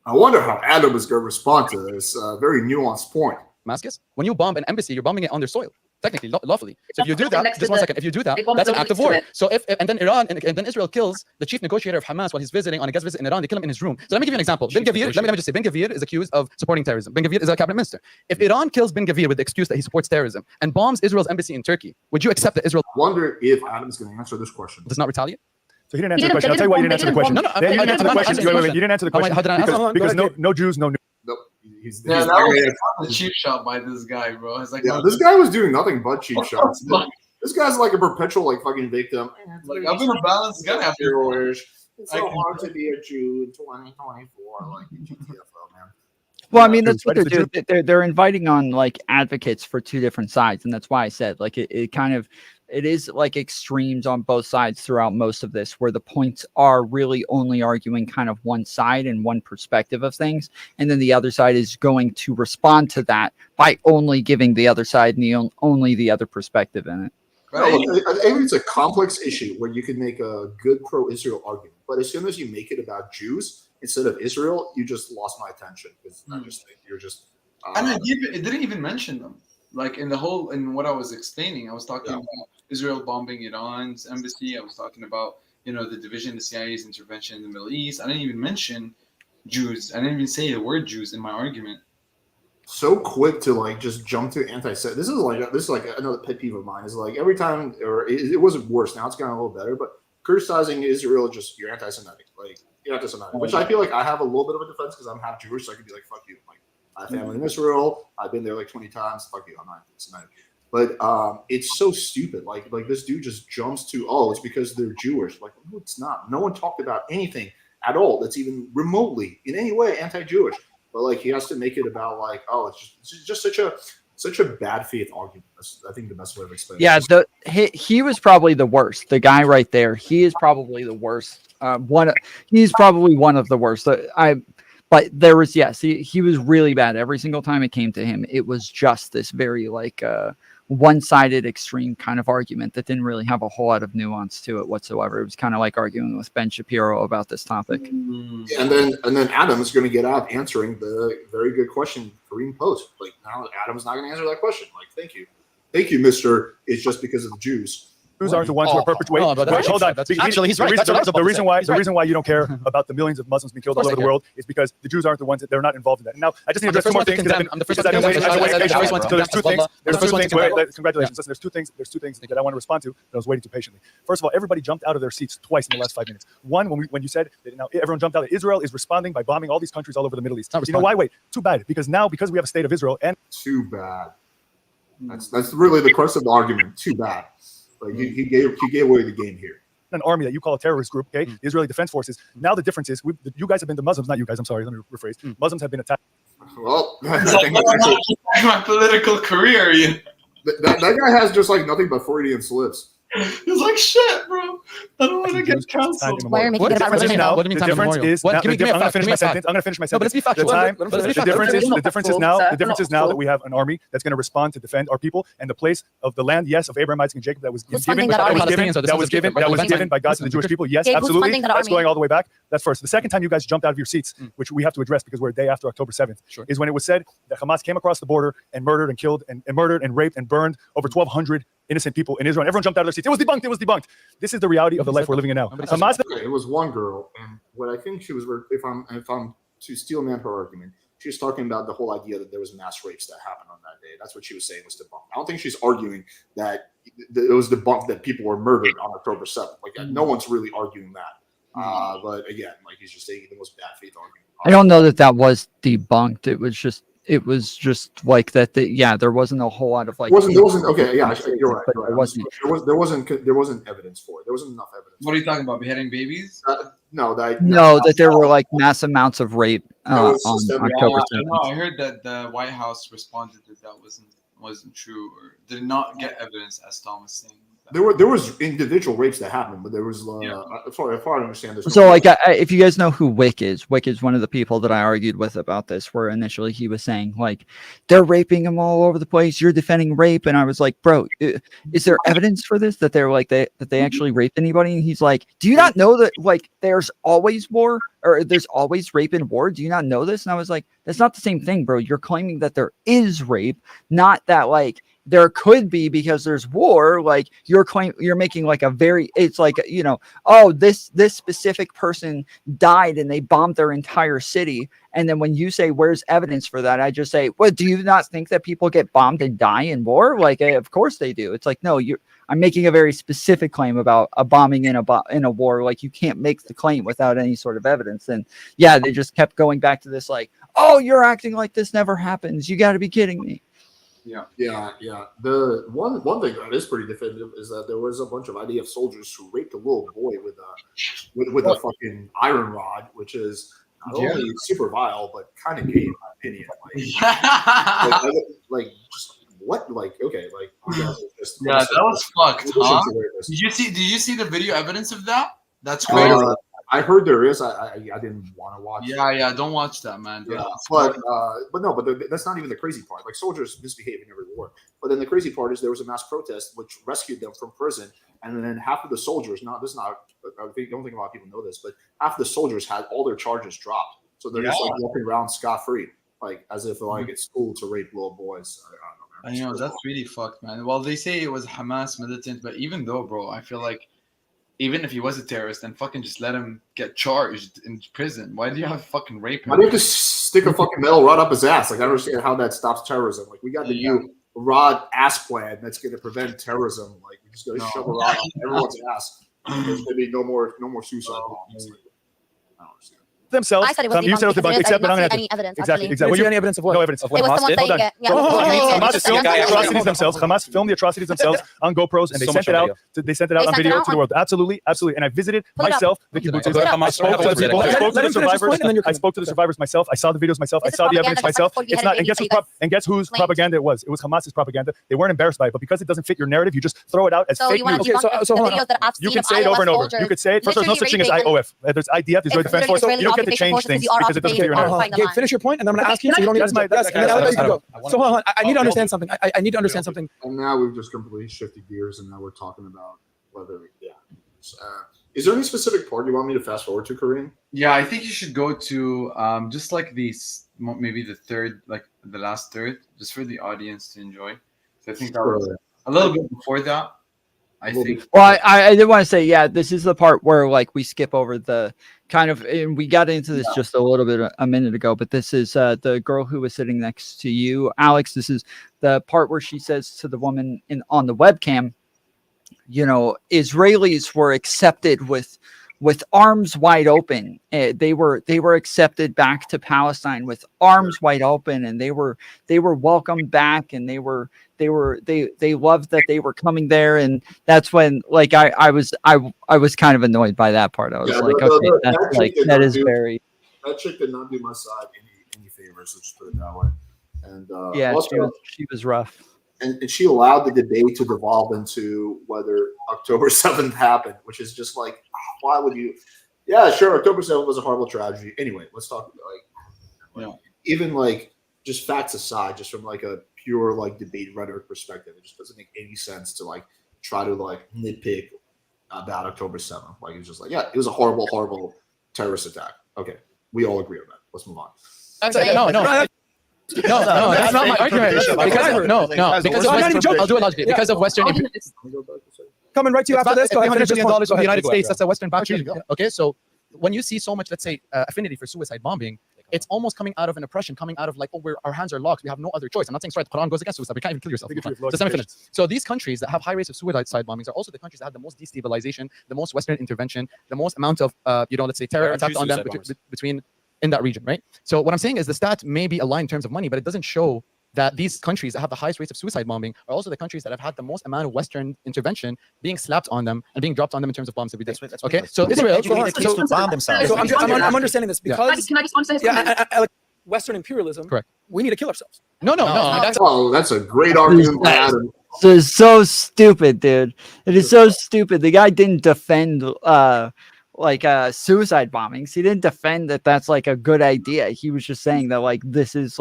I wonder how Adam is going to respond to this very nuanced point. Damascus? When you bomb an embassy, you're bombing it on their soil. technically, lawfully. So if you do Nothing that, next just to one the- second. If you do that, they want that's an to act of build war. next So if and then Iran and then Israel kills the chief negotiator of Hamas while he's visiting on a guest visit in Iran, they kill him in his room. So let me give you an example. Ben Gvir, let me just say, Ben Gvir is accused of supporting terrorism. Ben Gvir is a cabinet minister. If Iran kills Ben Gvir with the excuse that he supports terrorism and bombs Israel's embassy in Turkey, would you accept that Israel I wonder if Adam's going to answer this question. does not retaliate? So he didn't answer the question. I'll tell you why you didn't answer the question. No, no, You didn't answer the question. You didn't answer the question How did I answer? because no Jews, no. Nope. He's Yeah, he's that not was gonna- a cheap shot by this guy, bro. It's like, yeah, no, this guy was doing nothing but cheap What the shots. fuck? This guy's like a perpetual like fucking victim. like, I've been a balanced guy after. Jewish. It's I so can- hard to be a Jew in 2024. Like GTFO, man. Well, I mean, that's Jews, what right? they're It's the doing. They're inviting on like advocates for two different sides, and that's why I said like it kind of it is like extremes on both sides throughout most of this, where the points are really only arguing kind of one side and one perspective of things, and then the other side is going to respond to that by only giving the other side only the other perspective in it. No, look, I think it's a complex issue where you could make a good pro-Israel argument, but as soon as you make it about Jews instead of Israel, you just lost my attention because I just think you're just. And it didn't even mention them. Like in what I was explaining, I was talking about Israel bombing Iran's embassy. I was talking about the division, the CIA's intervention in the Middle East. I didn't even mention Jews. I didn't even say the word Jews in my argument. So quick to like just jump to anti-Semitic. This is like another pet peeve of mine. Is like every time, or it wasn't worse. Now it's gotten a little better, but criticizing Israel, just you're anti-Semitic. Like you're anti-Semitic, which I feel like I have a little bit of a defense because I'm half Jewish, so I could be like, fuck you. Like I have family in Israel. I've been there like 20 times. Fuck you. I'm not anti-Semitic. But it's so stupid. Like this dude just jumps to, oh, it's because they're Jewish. Like no, it's not. No one talked about anything at all that's even remotely in any way anti-Jewish. But like he has to make it about like, oh, it's just such a bad faith argument. That's, I think, the best way of explaining. Yeah, he was probably the worst. The guy right there, he is probably the worst. He's probably one of the worst. But there was he was really bad. Every single time it came to him, it was just this very like one-sided extreme kind of argument that didn't really have a whole lot of nuance to it whatsoever. It was kind of like arguing with Ben Shapiro about this topic. Yeah, and then Adam's going to get out answering the very good question Kareem posed. Like now Adam's not going to answer that question. Like thank you, Mister. It's just because of the Jews. Jews aren't the ones who are perpetuating. No, but Wait, hold on. Actually, he's right. That's what I was about The to reason say. why He's the right. reason why you don't care about the millions of Muslims being killed all over the world is because the Jews aren't the ones that they're not involved in that. Now, I just need to address two more things. I'm the first one to condemn. So there's two things. There's two things. Congratulations. Yeah. Listen, there's two things that I want to respond to that I was waiting too patiently. First of all, everybody jumped out of their seats twice in the last 5 minutes. One, when you said that now everyone jumped out that Israel is responding by bombing all these countries all over the Middle East. You know why? Wait, too bad. Because we have a state of Israel and too bad. That's really the crux of the argument. Too bad. Like he gave away the game here. An army that you call a terrorist group, okay? The Israeli Defense Forces. Now the difference is, you guys have been the Muslims, not you guys. I'm sorry, let me rephrase. Muslims have been attacked. Well, My political career, that guy has just like nothing but Freudian slips. He's like, shit, bro. I don't want to get canceled. Why are you making it about religion? What do you mean The time difference immemorial? is, What? Give me I'm a going to fact. finish Give me my a fact. sentence. I'm going to finish my No, but sentence. let's be factual. The difference is now that we have an army that's going to respond to defend our people and the place of the land, yes, of Abraham, Isaac, and Jacob that was given by God to the Jewish people. Yes, Gabe, who's absolutely. funding that That's army? going all the way back. That's first. The second time you guys jumped out of your seats, which we have to address because we're a day after October 7th, is when it was said that Hamas came across the border and murdered and killed and murdered and raped and burned over 1,200 innocent people in Israel. Everyone jumped out of their seats. It was debunked. This is the reality of the life we're living in now. Hamas. Okay, it was one girl, and what I think she was, if I'm to steel man her argument, she was talking about the whole idea that there was mass rapes that happened on that day. That's what she was saying was debunked. I don't think she's arguing that it was debunked that people were murdered on October 7th. Like no one's really arguing that. But again, like he's just saying the most bad faith argument. I don't know that was debunked. It was just like that. There wasn't a whole lot of like. There wasn't. Okay, yeah, you're right. But it wasn't. There wasn't evidence for it. There wasn't enough evidence. What are you talking about? Beheading babies? That there were like mass amounts of rape on October 7th. No, I heard that the White House responded that wasn't true or did not get evidence, as Tom was saying. There was individual rapes that happened, but there was as far as I understand this. So like if you guys know who Wick is one of the people that I argued with about this, where initially he was saying like they're raping them all over the place, you're defending rape, and I was like, bro, is there evidence for this that they're like that they actually raped anybody? And he's like, do you not know that like there's always war? or there's always rape in war. Do you not know this? And I was like, that's not the same thing, bro. You're claiming that there is rape, not that like there could be because there's war. Like you're making like a very, it's like, you know, oh, this specific person died and they bombed their entire city. And then when you say, where's evidence for that? I just say, well, do you not think that people get bombed and die in war? Like, of course they do. It's like, no, I'm making a very specific claim about a bombing in a war. Like you can't make the claim without any sort of evidence. And yeah, they just kept going back to this, like, oh, you're acting like this never happens. You got to be kidding me. Yeah. The one thing that is pretty definitive is that there was a bunch of IDF soldiers who raped a little boy with a fucking iron rod, which is not only super vile but kind of gay in my opinion. Like just what? Like okay, like you guys just that was fucked, huh? Did you see the video evidence of that? That's crazy. I heard there is. I didn't want to watch. Yeah. Don't watch that, man. Yeah, but that's not even the crazy part. Like soldiers misbehave in every war. But then the crazy part is there was a mass protest which rescued them from prison, and then half of the soldiers. I don't think a lot of people know this, but half of the soldiers had all their charges dropped, so they're just like walking around scot free, like as if like it's cool to rape little boys. I don't know, man. I know that's really fucked, man. Well, they say it was Hamas militant, but even though, bro, I feel like even if he was a terrorist, then fucking just let him get charged in prison. Why do you have to fucking rape him? Why do you have to stick a fucking metal rod up his ass? Like I don't understand how that stops terrorism. Like we got the new rod ass plan that's going to prevent terrorism. Like we just got to shove a rod up everyone's ass. There's going to be no more suicide bombs. Like, I don't understand. Themselves. I said it was You said it was debunked, except, but I'm going to any evidence. exactly. Did you any evidence of what? No evidence of what It was someone saying it. Yeah. Hamas filmed the atrocities themselves. Hamas filmed the atrocities themselves on GoPros, and they sent it out. They sent it out on video to the world. Absolutely. And I visited myself the kibbutzim. I spoke to the survivors myself. I saw the videos myself. I saw the evidence myself. It's not. And guess whose propaganda it was? It was Hamas's propaganda. They weren't embarrassed by it, but because it doesn't fit your narrative, you just throw it out as fake news. So hold on. You can say it over and over. You could say it. First, there's no such thing as IOF. There's IDF. There's Israeli Defense Force. You don't get to change things because it doesn't fit your narrative. Okay, finish your point, and then I'm going to ask you. So you don't need to. Yes, and then I'll let you go. So hold on. I need to understand something. I need to understand something. And now we've just completely shifted gears, and now we're talking about whether is there any specific part you want me to fast forward to, Kareem? Yeah, I think you should go to just like maybe the third, like the last third, just for the audience to enjoy. So I think that was a little bit before that. I think. Well, I did want to say, yeah, this is the part where like we skip over the kind of, and we got into this just a little bit a minute ago, but this is the girl who was sitting next to you, Alex. This is the part where she says to the woman on the webcam, you know, Israelis were accepted with arms wide open. They were accepted back to Palestine with arms wide open, and they were welcomed back, and they loved that they were coming there. And that's when like I was kind of annoyed by that part. I was like, okay, that chick did not do my side any favors, let's just put it that way. And also, she was rough. And she allowed the debate to devolve into whether October 7th happened, which is just like, why would you? Yeah, sure, October 7th was a horrible tragedy. Anyway, let's talk even like just facts aside, just from like a pure like debate rhetoric perspective, it just doesn't make any sense to like try to like nitpick about October 7th. Like it's just like, yeah, it was a horrible, horrible terrorist attack. Okay, we all agree on that. Let's move on. No, that's not my argument. I'll do it logically. Because of Western coming right to you after this. $300 billion of the United States. That's a Western boundary. Okay, so when you see so much, let's say, affinity for suicide bombing, it's almost coming out of an oppression, coming out of like, oh, our hands are locked. We have no other choice. I'm not saying sorry, the Quran goes against suicide. You can't even kill yourself. Just let me finish. So these countries that have high rates of suicide bombings are also the countries that have the most destabilization, the most Western intervention, the most amount of, let's say, terror attacks on them between in that region, right? So what I'm saying is the stat may be aligned in terms of money, but it doesn't show that these countries that have the highest rates of suicide bombing are also the countries that have had the most amount of Western intervention being slapped on them and being dropped on them in terms of bombs every day. Okay, so Israel, bomb themselves. So I'm understanding this because can I just answer his Western imperialism. Correct. We need to kill ourselves. No. That's a great argument. This is so stupid, dude. It is so stupid. The guy didn't defend suicide bombings. He didn't defend that that's like a good idea. He was just saying that like this is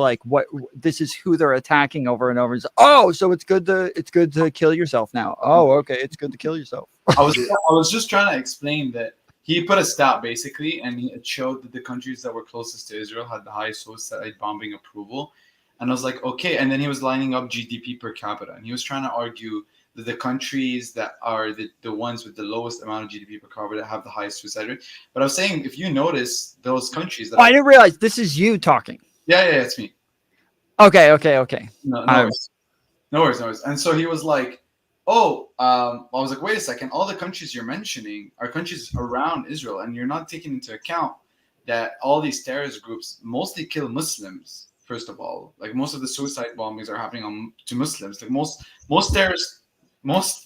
who they're attacking over and over. So it's good to kill yourself now. Oh, okay, it's good to kill yourself. I was just trying to explain that he put a stat basically, and it showed that the countries that were closest to Israel had the highest suicide bombing approval. And I was like, okay. And then he was lining up GDP per capita, and he was trying to argue that the countries that are the ones with the lowest amount of GDP per capita have the highest suicide rate. But I was saying, if you notice those countries that I didn't realize this is you talking. yeah, it's me. Okay. No worries. And so he was like, oh, I was like, wait a second. All the countries you're mentioning are countries around Israel, and you're not taking into account that all these terrorist groups mostly kill Muslims. First of all, like most of the suicide bombings are happening to Muslims. Like most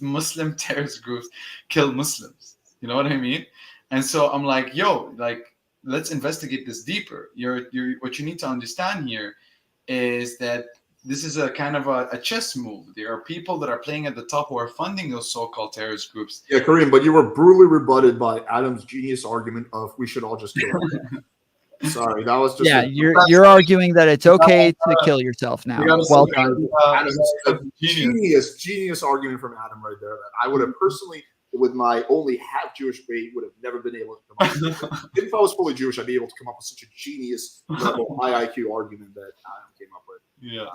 Muslim terrorist groups kill Muslims. You know what I mean? And so I'm like, yo, like, let's investigate this deeper. What you need to understand here is that this is a kind of a chess move. There are people that are playing at the top who are funding those so-called terrorist groups. Yeah, Kareem, but you were brutally rebutted by Adam's genius argument of we should all just kill him. Sorry, that was just you're arguing that it's okay to kill yourself now. Well done. Genius argument from Adam right there. That I would have personally, with my only half Jewish brain, would have never been able to come up with. If I was fully Jewish, I'd be able to come up with such a genius level high IQ argument that Adam came up with. Yeah.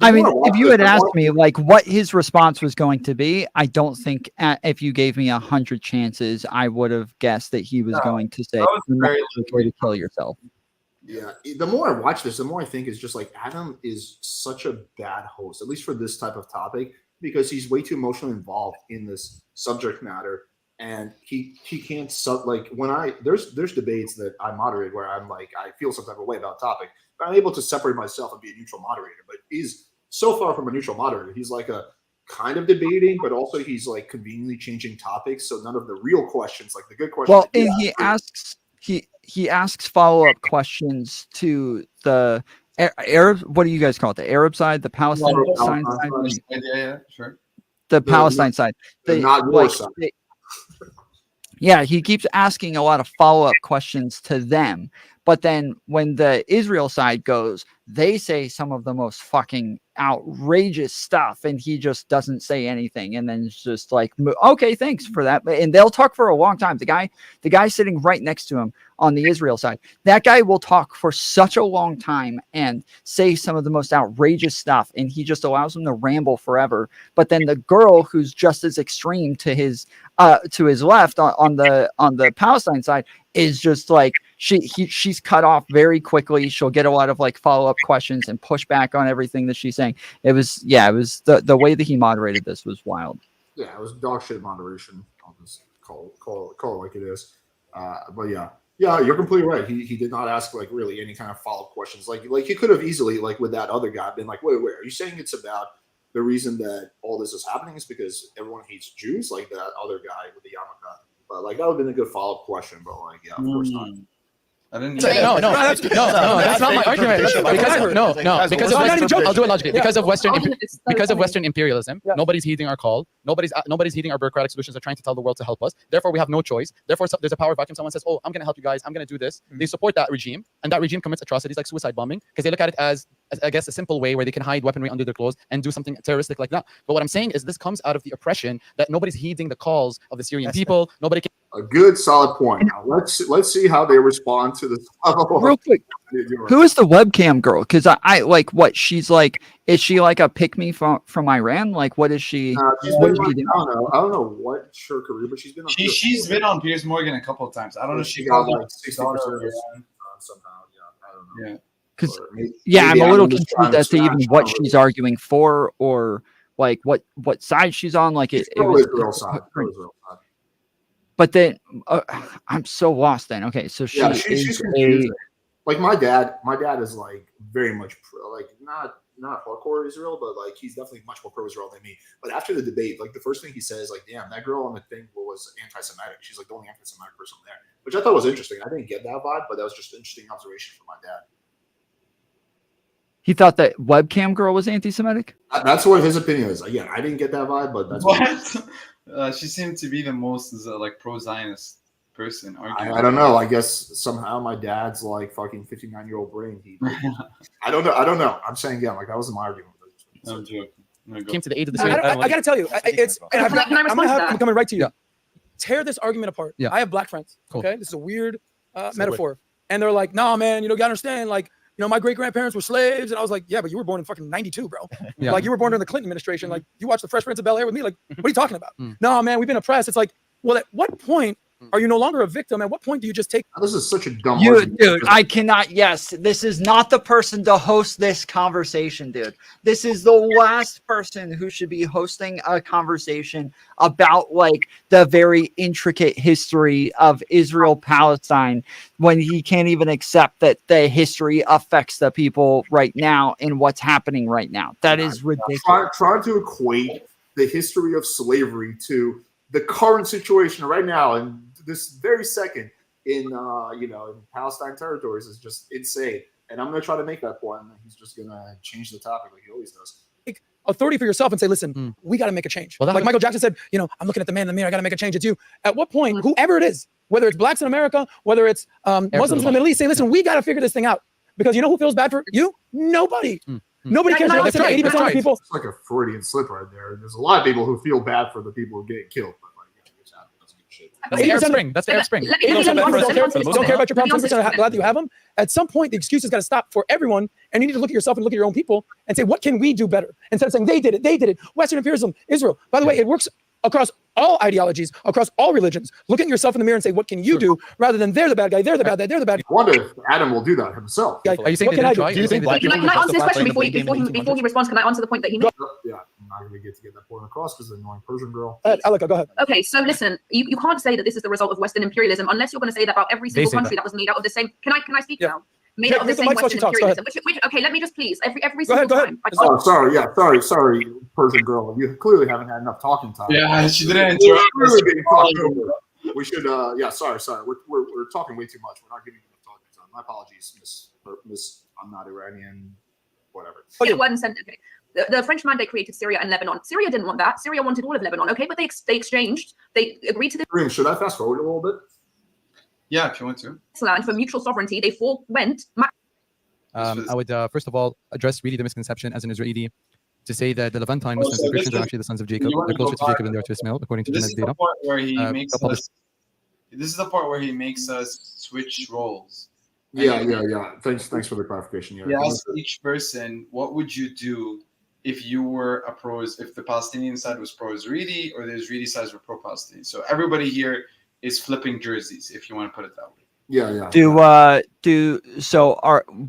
I mean, if you had asked me like what his response was going to be, I don't think if you gave me 100 chances, I would have guessed that he was going to say it's okay to kill yourself. Yeah. The more I watch this, the more I think it's just like Adam is such a bad host, at least for this type of topic, because he's way too emotionally involved in this subject matter. And he can't like when there's debates that I moderate where I'm like, I feel some type of way about a topic, but I'm able to separate myself and be a neutral moderator. But he's so far from a neutral moderator. He's like a kind of debating, but also he's like conveniently changing topics. So none of the real questions, like the good questions. Well, and he asks follow-up questions to the Arab. What do you guys call it? The Arab side, the Palestine side? Yeah, sure. The Palestine side. Not war side. Yeah, he keeps asking a lot of follow-up questions to them. But then when the Israel side goes, they say some of the most fucking outrageous stuff, and he just doesn't say anything. And then it's just like, okay, thanks for that. And they'll talk for a long time. The guy sitting right next to him on the Israel side, that guy will talk for such a long time and say some of the most outrageous stuff, and he just allows him to ramble forever. But then the girl who's just as extreme to his left on the Palestine side is just like she's cut off very quickly. She'll get a lot of like follow-up questions and push back on everything that she's saying. It was the way that he moderated this was wild. Yeah, it was dog shit moderation. I'll just call it like it is. But yeah, you're completely right. He did not ask like really any kind of follow-up questions. Like he could have easily, like with that other guy, been like, wait, are you saying it's about the reason that all this is happening is because everyone hates Jews, like that other guy with the yarmulke? But like that would have been a good follow-up question. But like, yeah, of course not. I didn't. No, that's not my argument. Because I'll do it logically. Because of Western imperialism, nobody's heeding our call. Nobody's heeding our bureaucratic solutions. They're trying to tell the world to help us. Therefore, we have no choice. Therefore, there's a power vacuum. Someone says, "Oh, I'm going to help you guys. I'm going to do this." They support that regime, and that regime commits atrocities like suicide bombing because they look at it as, I guess, a simple way where they can hide weaponry under their clothes and do something terroristic like that. But what I'm saying is, this comes out of the oppression that nobody's heeding the calls of the Syrian people. Nobody can. A good solid point. Now let's see how they respond to this. Real quick, who is the webcam girl? Because I like what she's like. Is she like a pick me from Iran? Like what is she? What is she doing? I don't know what her career, but she's been on. She's been on Piers Morgan a couple of times. I don't know if she got like 60% somehow. Yeah, I don't know. Yeah, because I'm a little confused as to even what she's arguing for or like what side she's on. Like it was Israel side. But then I'm so lost. Then okay, so she's confusing. Like my dad is like very much like not hardcore Israel, but like he's definitely much more pro-Israel than me. But after the debate, like the first thing he says, like, "Damn, that girl on the thing was anti-Semitic." She's like the only anti-Semitic person there, which I thought was interesting. I didn't get that vibe, but that was just an interesting observation from my dad. He thought that webcam girl was anti-Semitic? That's what his opinion is. Again, I didn't get that vibe, but that's what she seemed to be the most like pro-Zionist person. I don't know. I guess somehow my dad's like fucking 59-year-old brain. I don't know. I'm saying again, like that was my argument. I'm joking. Came to the aid of the Syrian. I gotta tell you, I'm coming right to you. tear this argument apart. Yeah. I have black friends. Cool. Okay, this is a weird metaphor, and they're like, "Nah, man, you gotta understand, like, my great grandparents were slaves," and I was like, "Yeah, but you were born in fucking '92, bro. Yeah. Like, you were born during the Clinton administration. Like, you watched the Fresh Prince of Bel Air with me. Like, what are you talking about? Mm. No, man, we've been oppressed." It's like, well, at what point are you no longer a victim? At what point do you just take? This is such a dumb You, argument. dude, I cannot. Yes, this is not the person to host this conversation, dude. This is the last person who should be hosting a conversation about like the very intricate history of Israel-Palestine when he can't even accept that the history affects the people right now and what's happening right now. That is ridiculous. Trying to equate the history of slavery to the current situation right now and this very second in in Palestine territories is just insane. And I'm gonna try to make that point, and he's just gonna change the topic like he always does. Take authority for yourself and say, listen, we got to make a change. Well, like Michael Jackson said, I'm looking at the man in the mirror. I got to make a change. It's you. At what point, whoever it is, whether it's blacks in America, whether it's Muslims in the Middle East, say, listen, we got to figure this thing out. Because you know who feels bad for you? Nobody. Nobody cares. That's right. 80% of people. It's like a Freudian slip right there. There's a lot of people who feel bad for the people who get killed. But like, it's not, that's good shit. That's the Arab Spring. That's the Arab Spring. Let me Don't care about your problems. Let me answer- Glad you have them. At some point, the excuses got to stop for everyone, and you need to look at yourself and look at your own people and say, what can we do better? Instead of saying they did it. Western imperialism, Israel. By the way, it works across all ideologies, across all religions. Look at yourself in the mirror and say, what can you do? Rather than they're the bad guy, they're the bad guy, they're the bad I wonder if Adam will do that himself. guy. Are you saying What they can I didn't do? try? Do you think black Can people I answer this justify question playing the before game he responds? Can I answer the point that he made? Yeah, I'm not going to get that point across because the annoying Persian girl. Alika, go ahead. Okay, so listen, you can't say that this is the result of Western imperialism unless you're going to say that about every single say country that. that was made out of the same. Can I speak Yeah. now? Made Yeah, out of the get the same mic so Western she talks, go ahead. imperialism. Which okay, let me just please every Go single ahead. time. Oh, sorry, Persian girl. You clearly haven't had enough talking time. Yeah, she didn't You're interrupt really us. being talked over. We should. Sorry. We're talking way too much. We're not giving you enough talking time. My apologies, Miss. I'm not Iranian. Whatever. Yeah, one sentence. Okay. The French mandate created Syria and Lebanon. Syria didn't want that. Syria wanted all of Lebanon. Okay, but they exchanged. They agreed to Green, should I fast forward a little bit? Yeah, if you want to. this land for mutual sovereignty. They forewent. I would first of all address really the misconception as an Israeli to say that the Levantine Muslims and Christians are actually the sons of Jacob. They're closer to Jacob than they are to Ismail, according to This genetic is the data. part where he makes published- us. This is the part where he makes us switch roles. Yeah. Thanks for the clarification. He asks each person, what would you do if you were if the Palestinian side was pro-Israeli or the Israeli side were pro-Palestinian? So everybody here is flipping jerseys, if you want to put it that way. Yeah.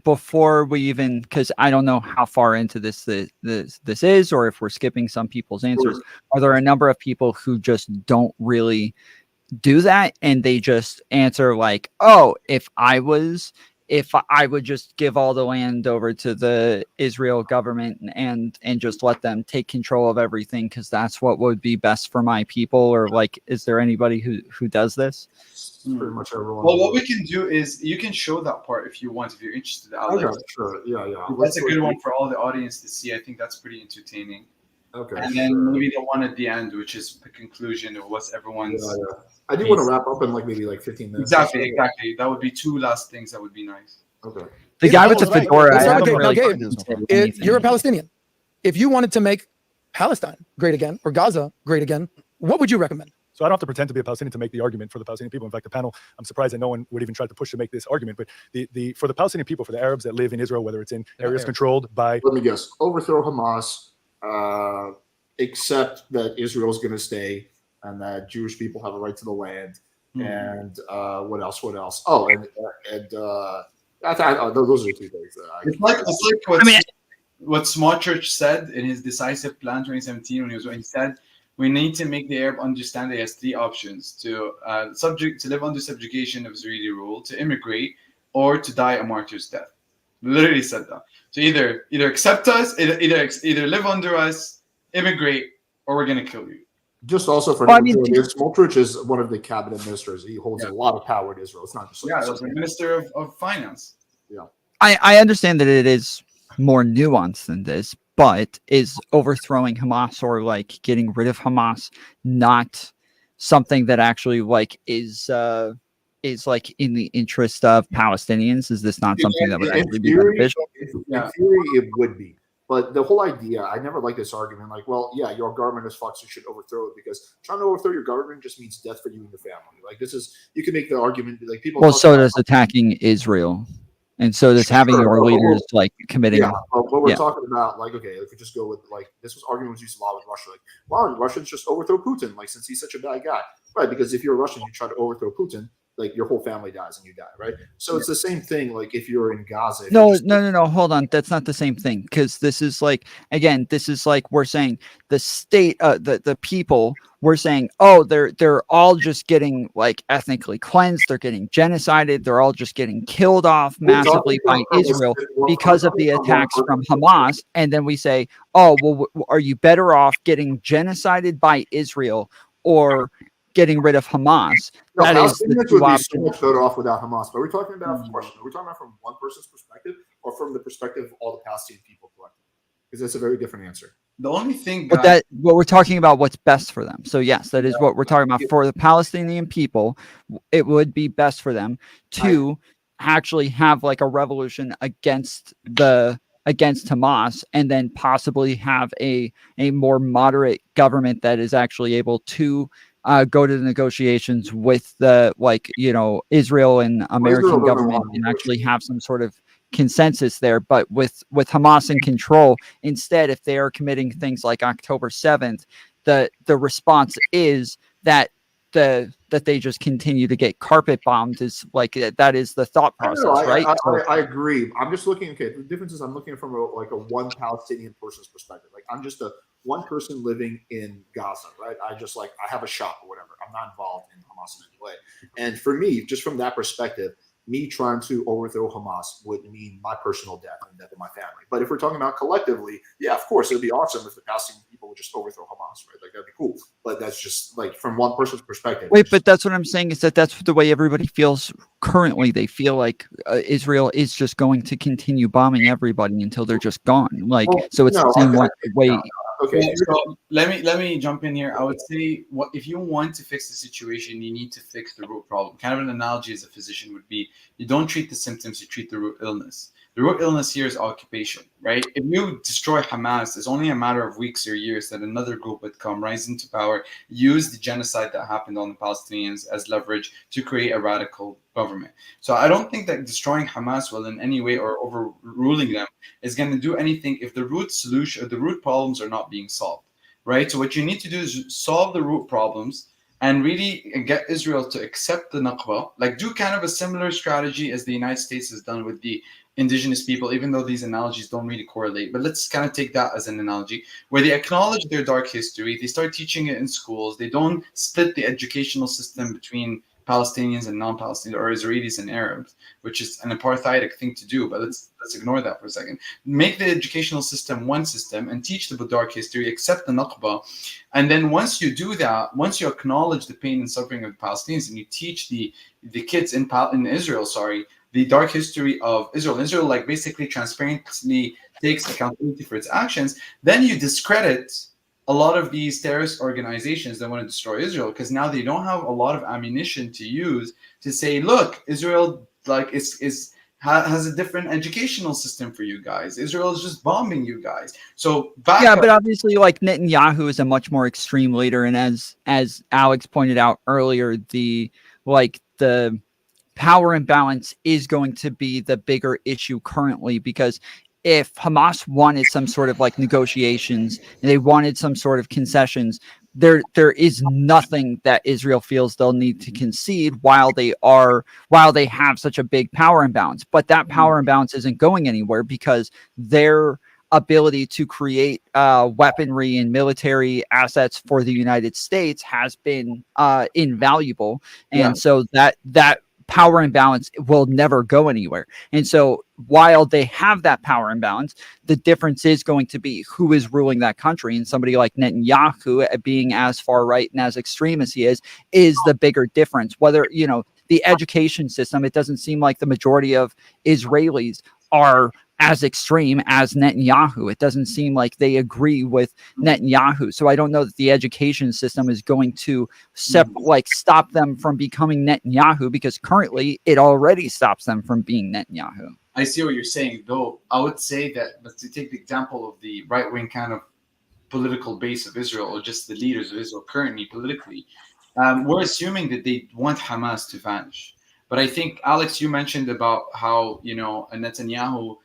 Before we even, because I don't know how far into this is, or if we're skipping some people's answers, are there a number of people who just don't really do that and they just answer like, oh, if I would just give all the land over to the Israel government and just let them take control of everything because that's what would be best for my people? Or like, is there anybody who does this? Pretty much everyone. Well, what we can do is you can show that part if you want, if you're interested. Okay, sure. Yeah. That's a good one for all the audience to see. I think that's pretty entertaining. Okay. And then maybe the one at the end, which is the conclusion of what's everyone's. Yeah. I do want to wrap up in maybe 15 minutes. Exactly. That would be two last things that would be nice. Okay. The guy with the fedora. Let's I start haven't with Gabe. really Now, Gabe, considered if anything. you're a Palestinian, if you wanted to make Palestine great again or Gaza great again, what would you recommend? So I don't have to pretend to be a Palestinian to make the argument for the Palestinian people. In fact, the panel, I'm surprised that no one would even try to push to make this argument. But for the Palestinian people, for the Arabs that live in Israel, whether it's in areas controlled by, Let me guess. Overthrow Hamas, accept that Israel is going to stay and that Jewish people have a right to the land. And what else? Oh, and those are the two things. It's like what Smotrich said in his decisive plan 2017 when he said, we need to make the Arab understand he has three options: to live under subjugation of Israeli rule, to immigrate, or to die a martyr's death. Literally said that. So either accept us, either live under us, immigrate, or we're gonna kill you. Just also for Smotrich is one of the cabinet ministers. He holds a lot of power in Israel. It's not just the minister of finance. Yeah, I understand that it is more nuanced than this, but is overthrowing Hamas or like getting rid of Hamas not something that actually is like in the interest of Palestinians? Is this not something that would actually be beneficial? In theory, it would be. But the whole idea, I never like this argument. Like, well, yeah, your government is fucked, so you should overthrow it, because trying to overthrow your government just means death for you and your family. Like, this is, you can make the argument, like people. Well, so does attacking Israel, and so does having your leaders like committing. Yeah, but we're talking about, like, okay, if we just go with, like, this was argument was used a lot with Russia. Like, why don't Russians just overthrow Putin? Like, since he's such a bad guy, right? Because if you're a Russian, you try to overthrow Putin, like, your whole family dies and you die, right? So it's the same thing. Like, if you're in Gaza, No, hold on, that's not the same thing, because this is like, again, this is like, we're saying the state, the people, we're saying, oh, they're all just getting like ethnically cleansed, they're getting genocided, they're all just getting killed off massively by Israel because of the attacks from Hamas, and then we say, oh, well, are you better off getting genocided by Israel or getting rid of Hamas? No, that is the two would be so options. much better off without Hamas. But we're talking about, are we talking about from one person's perspective or from the perspective of all the Palestinian people collectively? Because that's a very different answer. The only thing, But what we're talking about, what's best for them. So yes, that is what we're talking about. For the Palestinian people, it would be best for them to actually have like a revolution against Hamas, and then possibly have a more moderate government that is actually able to go to the negotiations with the, like, you know, Israel and American government, and actually have some sort of consensus there. But with Hamas in control, instead, if they are committing things like October 7th, the response is that they just continue to get carpet bombed. Is like, that is the thought process, right? I agree. I'm just looking. Okay, the difference is I'm looking from a one Palestinian person's perspective. Like, I'm just a one person living in Gaza, right? I have a shop or whatever. I'm not involved in Hamas in any way. And for me, just from that perspective, me trying to overthrow Hamas would mean my personal death and death of my family. But if we're talking about collectively, yeah, of course, it'd be awesome if the Palestinian people would just overthrow Hamas, right? Like, that'd be cool. But that's just like from one person's perspective. Wait, but that's what I'm saying, is that's the way everybody feels currently. They feel like Israel is just going to continue bombing everybody until they're just gone. Like, so it's the same way. Okay, so let me jump in here. I would say, if you want to fix the situation, you need to fix the root problem. Kind of an analogy as a physician would be, you don't treat the symptoms, you treat the root illness. The root illness here is occupation, right? If you destroy Hamas, it's only a matter of weeks or years that another group would come, rise into power, use the genocide that happened on the Palestinians as leverage to create a radical government. So I don't think that destroying Hamas will in any way, or overruling them, is going to do anything if the root solution or the root problems are not being solved, right? So what you need to do is solve the root problems and really get Israel to accept the Nakba, like do kind of a similar strategy as the United States has done with the indigenous people, even though these analogies don't really correlate. But let's kind of take that as an analogy, where they acknowledge their dark history, they start teaching it in schools, they don't split the educational system between Palestinians and non-Palestinians, or Israelis and Arabs, which is an apartheidic thing to do, but let's ignore that for a second. Make the educational system one system and teach the dark history, accept the Nakba. And then once you do that, once you acknowledge the pain and suffering of the Palestinians, and you teach the kids in Israel, the dark history of Israel. Israel, like, basically transparently takes accountability for its actions. Then you discredit a lot of these terrorist organizations that want to destroy Israel, because now they don't have a lot of ammunition to use to say, look, Israel, like, has a different educational system for you guys. Israel is just bombing you guys. So but obviously, like, Netanyahu is a much more extreme leader, and as Alex pointed out earlier, the power imbalance is going to be the bigger issue currently, because if Hamas wanted some sort of like negotiations and they wanted some sort of concessions, there is nothing that Israel feels they'll need to concede while they have such a big power imbalance. But that power imbalance isn't going anywhere, because their ability to create weaponry and military assets for the United States has been invaluable. And so that power imbalance will never go anywhere. And so while they have that power imbalance, the difference is going to be who is ruling that country. And somebody like Netanyahu, being as far right and as extreme as he is the bigger difference. Whether, you know, the education system, it doesn't seem like the majority of Israelis are as extreme as Netanyahu. It doesn't seem like they agree with Netanyahu. So I don't know that the education system is going to stop them from becoming Netanyahu, because currently it already stops them from being Netanyahu. I see what you're saying, though. I would say that, but to take the example of the right wing kind of political base of Israel, or just the leaders of Israel currently politically, we're assuming that they want Hamas to vanish. But I think, Alex, you mentioned about how, Netanyahu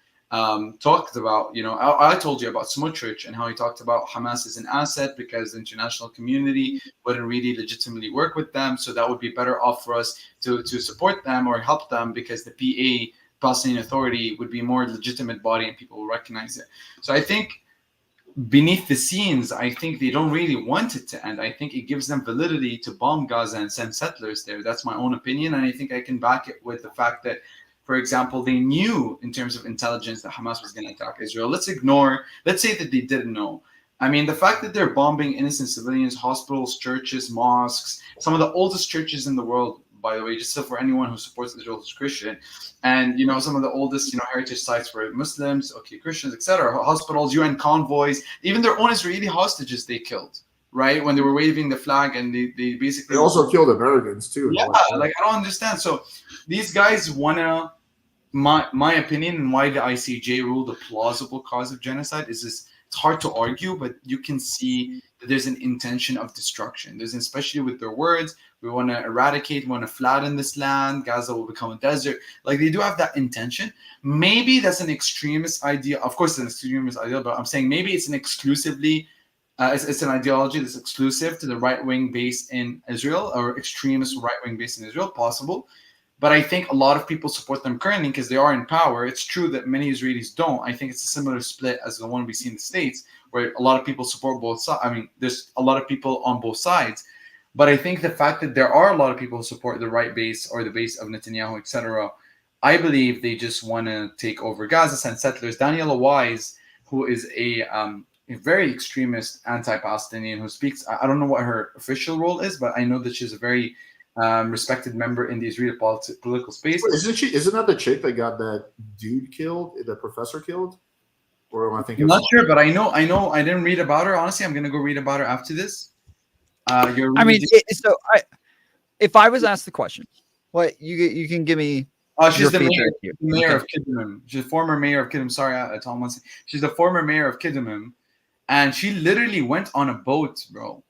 talked about, I told you about Smotrich and how he talked about Hamas as an asset because the international community wouldn't really legitimately work with them. So that would be better off for us to support them or help them because the PA, Palestinian Authority, would be a more legitimate body and people will recognize it. So I think beneath the scenes, I think they don't really want it to end. I think it gives them validity to bomb Gaza and send settlers there. That's my own opinion. And I think I can back it with the fact that, for example, they knew in terms of intelligence that Hamas was going to attack Israel. Let's say that they didn't know. I mean, the fact that they're bombing innocent civilians, hospitals, churches, mosques, some of the oldest churches in the world, by the way, just so for anyone who supports Israel who's Christian, and some of the oldest heritage sites for Muslims, Christians, etc., hospitals, UN convoys, even their own Israeli hostages they killed, right, when they were waving the flag, and they basically also killed Americans too. Yeah, like I don't understand. So these guys wanna, my opinion, and why the ICJ ruled a plausible cause of genocide is this. It's hard to argue, but you can see that there's an intention of destruction. There's, especially with their words, we want to eradicate, we want to flatten this land, Gaza will become a desert. Like, they do have that intention. Maybe that's an extremist idea. Of course, it's an extremist idea, but I'm saying maybe it's an exclusively, it's an ideology that's exclusive to the right-wing base in Israel, or extremist right-wing base in Israel, possible. But I think a lot of people support them currently because they are in power. It's true that many Israelis don't. I think it's a similar split as the one we see in the States, where a lot of people support both sides. I mean, there's a lot of people on both sides. But I think the fact that there are a lot of people who support the right base or the base of Netanyahu, etc., I believe they just want to take over Gaza, send settlers. Daniela Wise, who is a very extremist anti-Palestinian who speaks, I don't know what her official role is, but I know that she's a very respected member in the Israeli political space. Isn't that the chick that got that dude killed, the professor killed? Or am I thinking? I'm not sure, but I know. I didn't read about her. Honestly, I'm gonna go read about her after this. If I was asked the question, what you can give me? She's the mayor of Kidumim. She's the former mayor of Kidumim. Sorry, I told him. She's the former mayor of Kidumim, and she literally went on a boat, bro,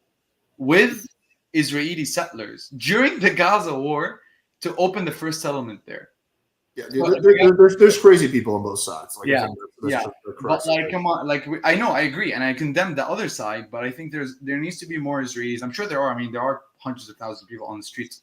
with Israeli settlers during the Gaza war to open the first settlement there. Yeah, there's crazy people on both sides. Like, yeah. But like, come on, like I know, I agree, and I condemn the other side, but I think there needs to be more Israelis. I'm sure there are. I mean, there are hundreds of thousands of people on the streets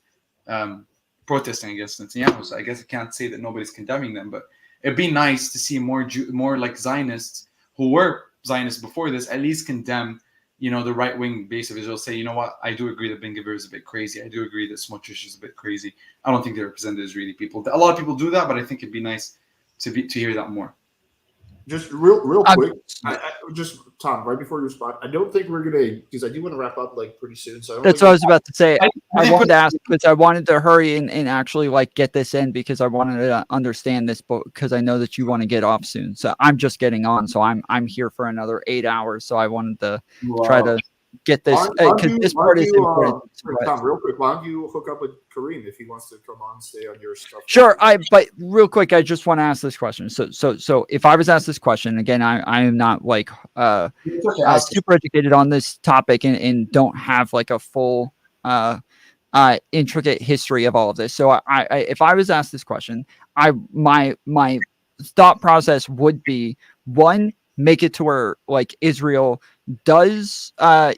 protesting against Netanyahu. So I guess I can't say that nobody's condemning them, but it'd be nice to see more like Zionists who were Zionists before this at least condemn, the right-wing base of Israel, say, you know what, I do agree that Ben Gvir is a bit crazy. I do agree that Smotrich is a bit crazy. I don't think they represent the Israeli people. A lot of people do that, but I think it'd be nice to hear that more. Just real quick, just Tom, right before you respond, I don't think we're gonna, because I do want to wrap up like pretty soon. So that's what I was about to say. I wanted to ask, because I wanted to hurry and actually like get this in, because I wanted to understand this book, because I know that you want to get off soon. So I'm just getting on, so I'm here for another 8 hours. So I wanted to try to get this, because this part is important. Tom, real quick, why don't you hook up with Kareem if he wants to come on, stay on your stuff? Sure. But real quick, I just want to ask this question. So if I was asked this question again, I am not like super educated on this topic and don't have like a full intricate history of all of this. So I if I was asked this question, my thought process would be, one, make it to where like Israel does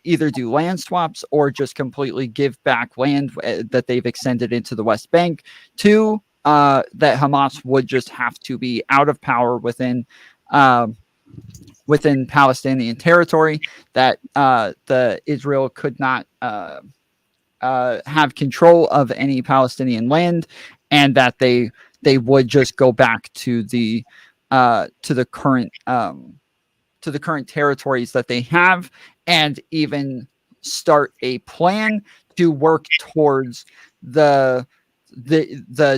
either do land swaps or just completely give back land that they've extended into the West Bank. Two, that Hamas would just have to be out of power within Palestinian territory, that the Israel could not have control of any Palestinian land, and that they would just go back to the current territories that they have, and even start a plan to work towards the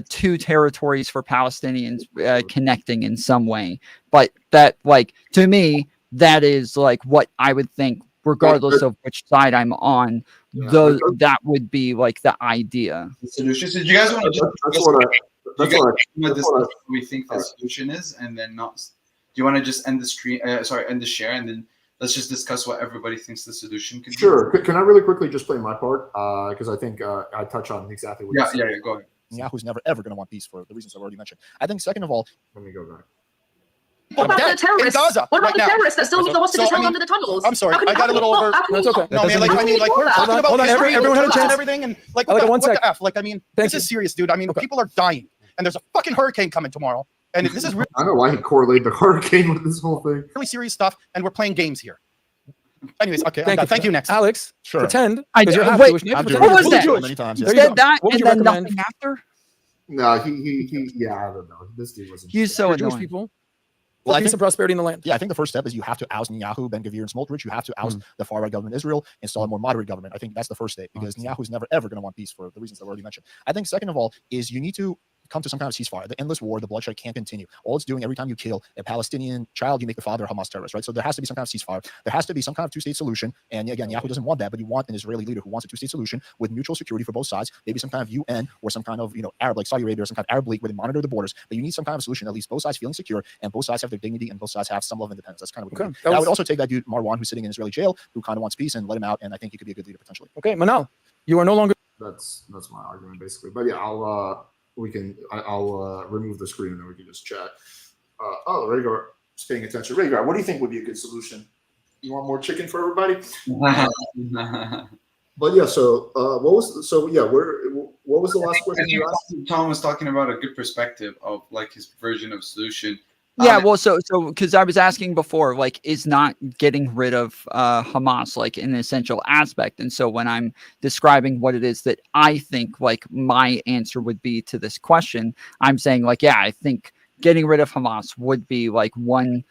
two territories for Palestinians connecting in some way. But that, like, to me, that is like what I would think, regardless of which side I'm on. That would be like the idea. Did you guys want to Do you That's what guys I- want to discuss what we think the solution is, and then not? Do you want to just end the screen? End the share, and then let's just discuss what everybody thinks the solution could be. Sure. Can I really quickly just play my part? Because I think I touch on exactly what. Yeah, go ahead. Netanyahu's never ever going to want peace for the reasons I've already mentioned. I think second of all, Let me go back. What about the terrorists? Gaza What about right the now. terrorists that still need the hostages So, I held mean, under the tunnels? I'm sorry, How can I got a little over. That's okay. No, man, like I mean, like we're talking about hold on, history, everyone had a and chance. everything, and like Like, what, one what sec. the f? Like I mean, Thank this you. is serious, dude. I mean, people are dying, and there's a fucking hurricane coming tomorrow, and this is I don't know why he correlated the hurricane with this whole thing. really serious stuff, and we're playing games here. Anyways, okay, Thank you. Next, Alex, sure. pretend. I 'cause you're did- half wait, Jewish. You have I'm to Jewish. pretend What was you're that? Jewish. Many times, You yes. said that, What would and you then recommend? nothing after. No, he yeah, I don't know. This dude wasn't. He's so For Jewish annoying. people. Well, I Peace think- and prosperity in the land. Yeah, I think the first step is you have to oust Netanyahu, Ben Gvir, and Smotrich. You have to oust the far right government Israel, install a more moderate government. I think that's the first step because Netanyahu's never ever going to want peace for the reasons I've already mentioned. I think second of all is you need to come to some kind of ceasefire. The endless war, the bloodshed can't continue. All it's doing every time you kill a Palestinian child, you make the father a Hamas terrorist, right? So there has to be some kind of ceasefire. There has to be some kind of two-state solution. And again, Netanyahu doesn't want that, but you want an Israeli leader who wants a two-state solution with mutual security for both sides. Maybe some kind of UN or some kind of Arab, like Saudi Arabia or some kind of Arab League where they monitor the borders. But you need some kind of solution, at least both sides feeling secure and both sides have their dignity and both sides have some level of independence. That's kind of what we need. That I was- would also take that dude Marwan who's sitting in Israeli jail who kind of wants peace and let him out. And I think he could be a good leader potentially. Okay, Manal, you are no longer. That's my argument basically. But yeah, I'll remove the screen and then we can just chat. Rhaegar, just paying attention. Rhaegar, what do you think would be a good solution? You want more chicken for everybody? But yeah, so what was the last I question think you asked? Tom was talking about a good perspective of like his version of solution. Yeah, well, so because I was asking before, like, is not getting rid of Hamas like an essential aspect? And so when I'm describing what it is that I think like my answer would be to this question, I'm saying like, yeah, I think getting rid of Hamas would be like one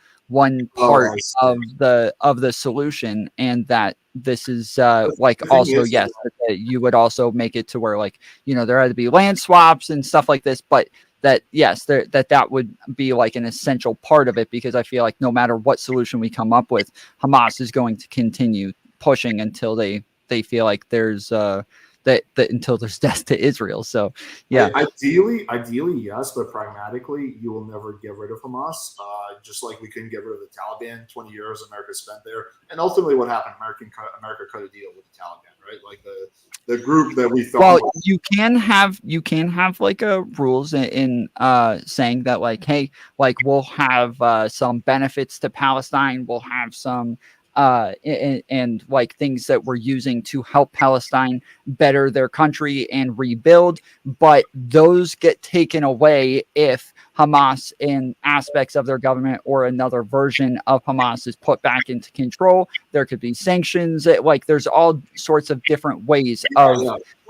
part of the solution, and that this is like also yes, that you would also make it to where like there had to be land swaps and stuff like this, but that yes, that would be like an essential part of it, because I feel like no matter what solution we come up with, Hamas is going to continue pushing until they feel like there's that until there's death to Israel. So yeah, Ideally, yes, but pragmatically, you will never get rid of Hamas. Just like we couldn't get rid of the Taliban. 20 years America spent there, and ultimately, what happened? America cut a deal with the Taliban, right? Like the group that we thought. Well, you can have like rules in saying that like, hey, like we'll have some benefits to Palestine. We'll have some and like things that we're using to help Palestine better their country and rebuild, but those get taken away if Hamas in aspects of their government or another version of Hamas is put back into control. There could be sanctions. Like there's all sorts of different ways of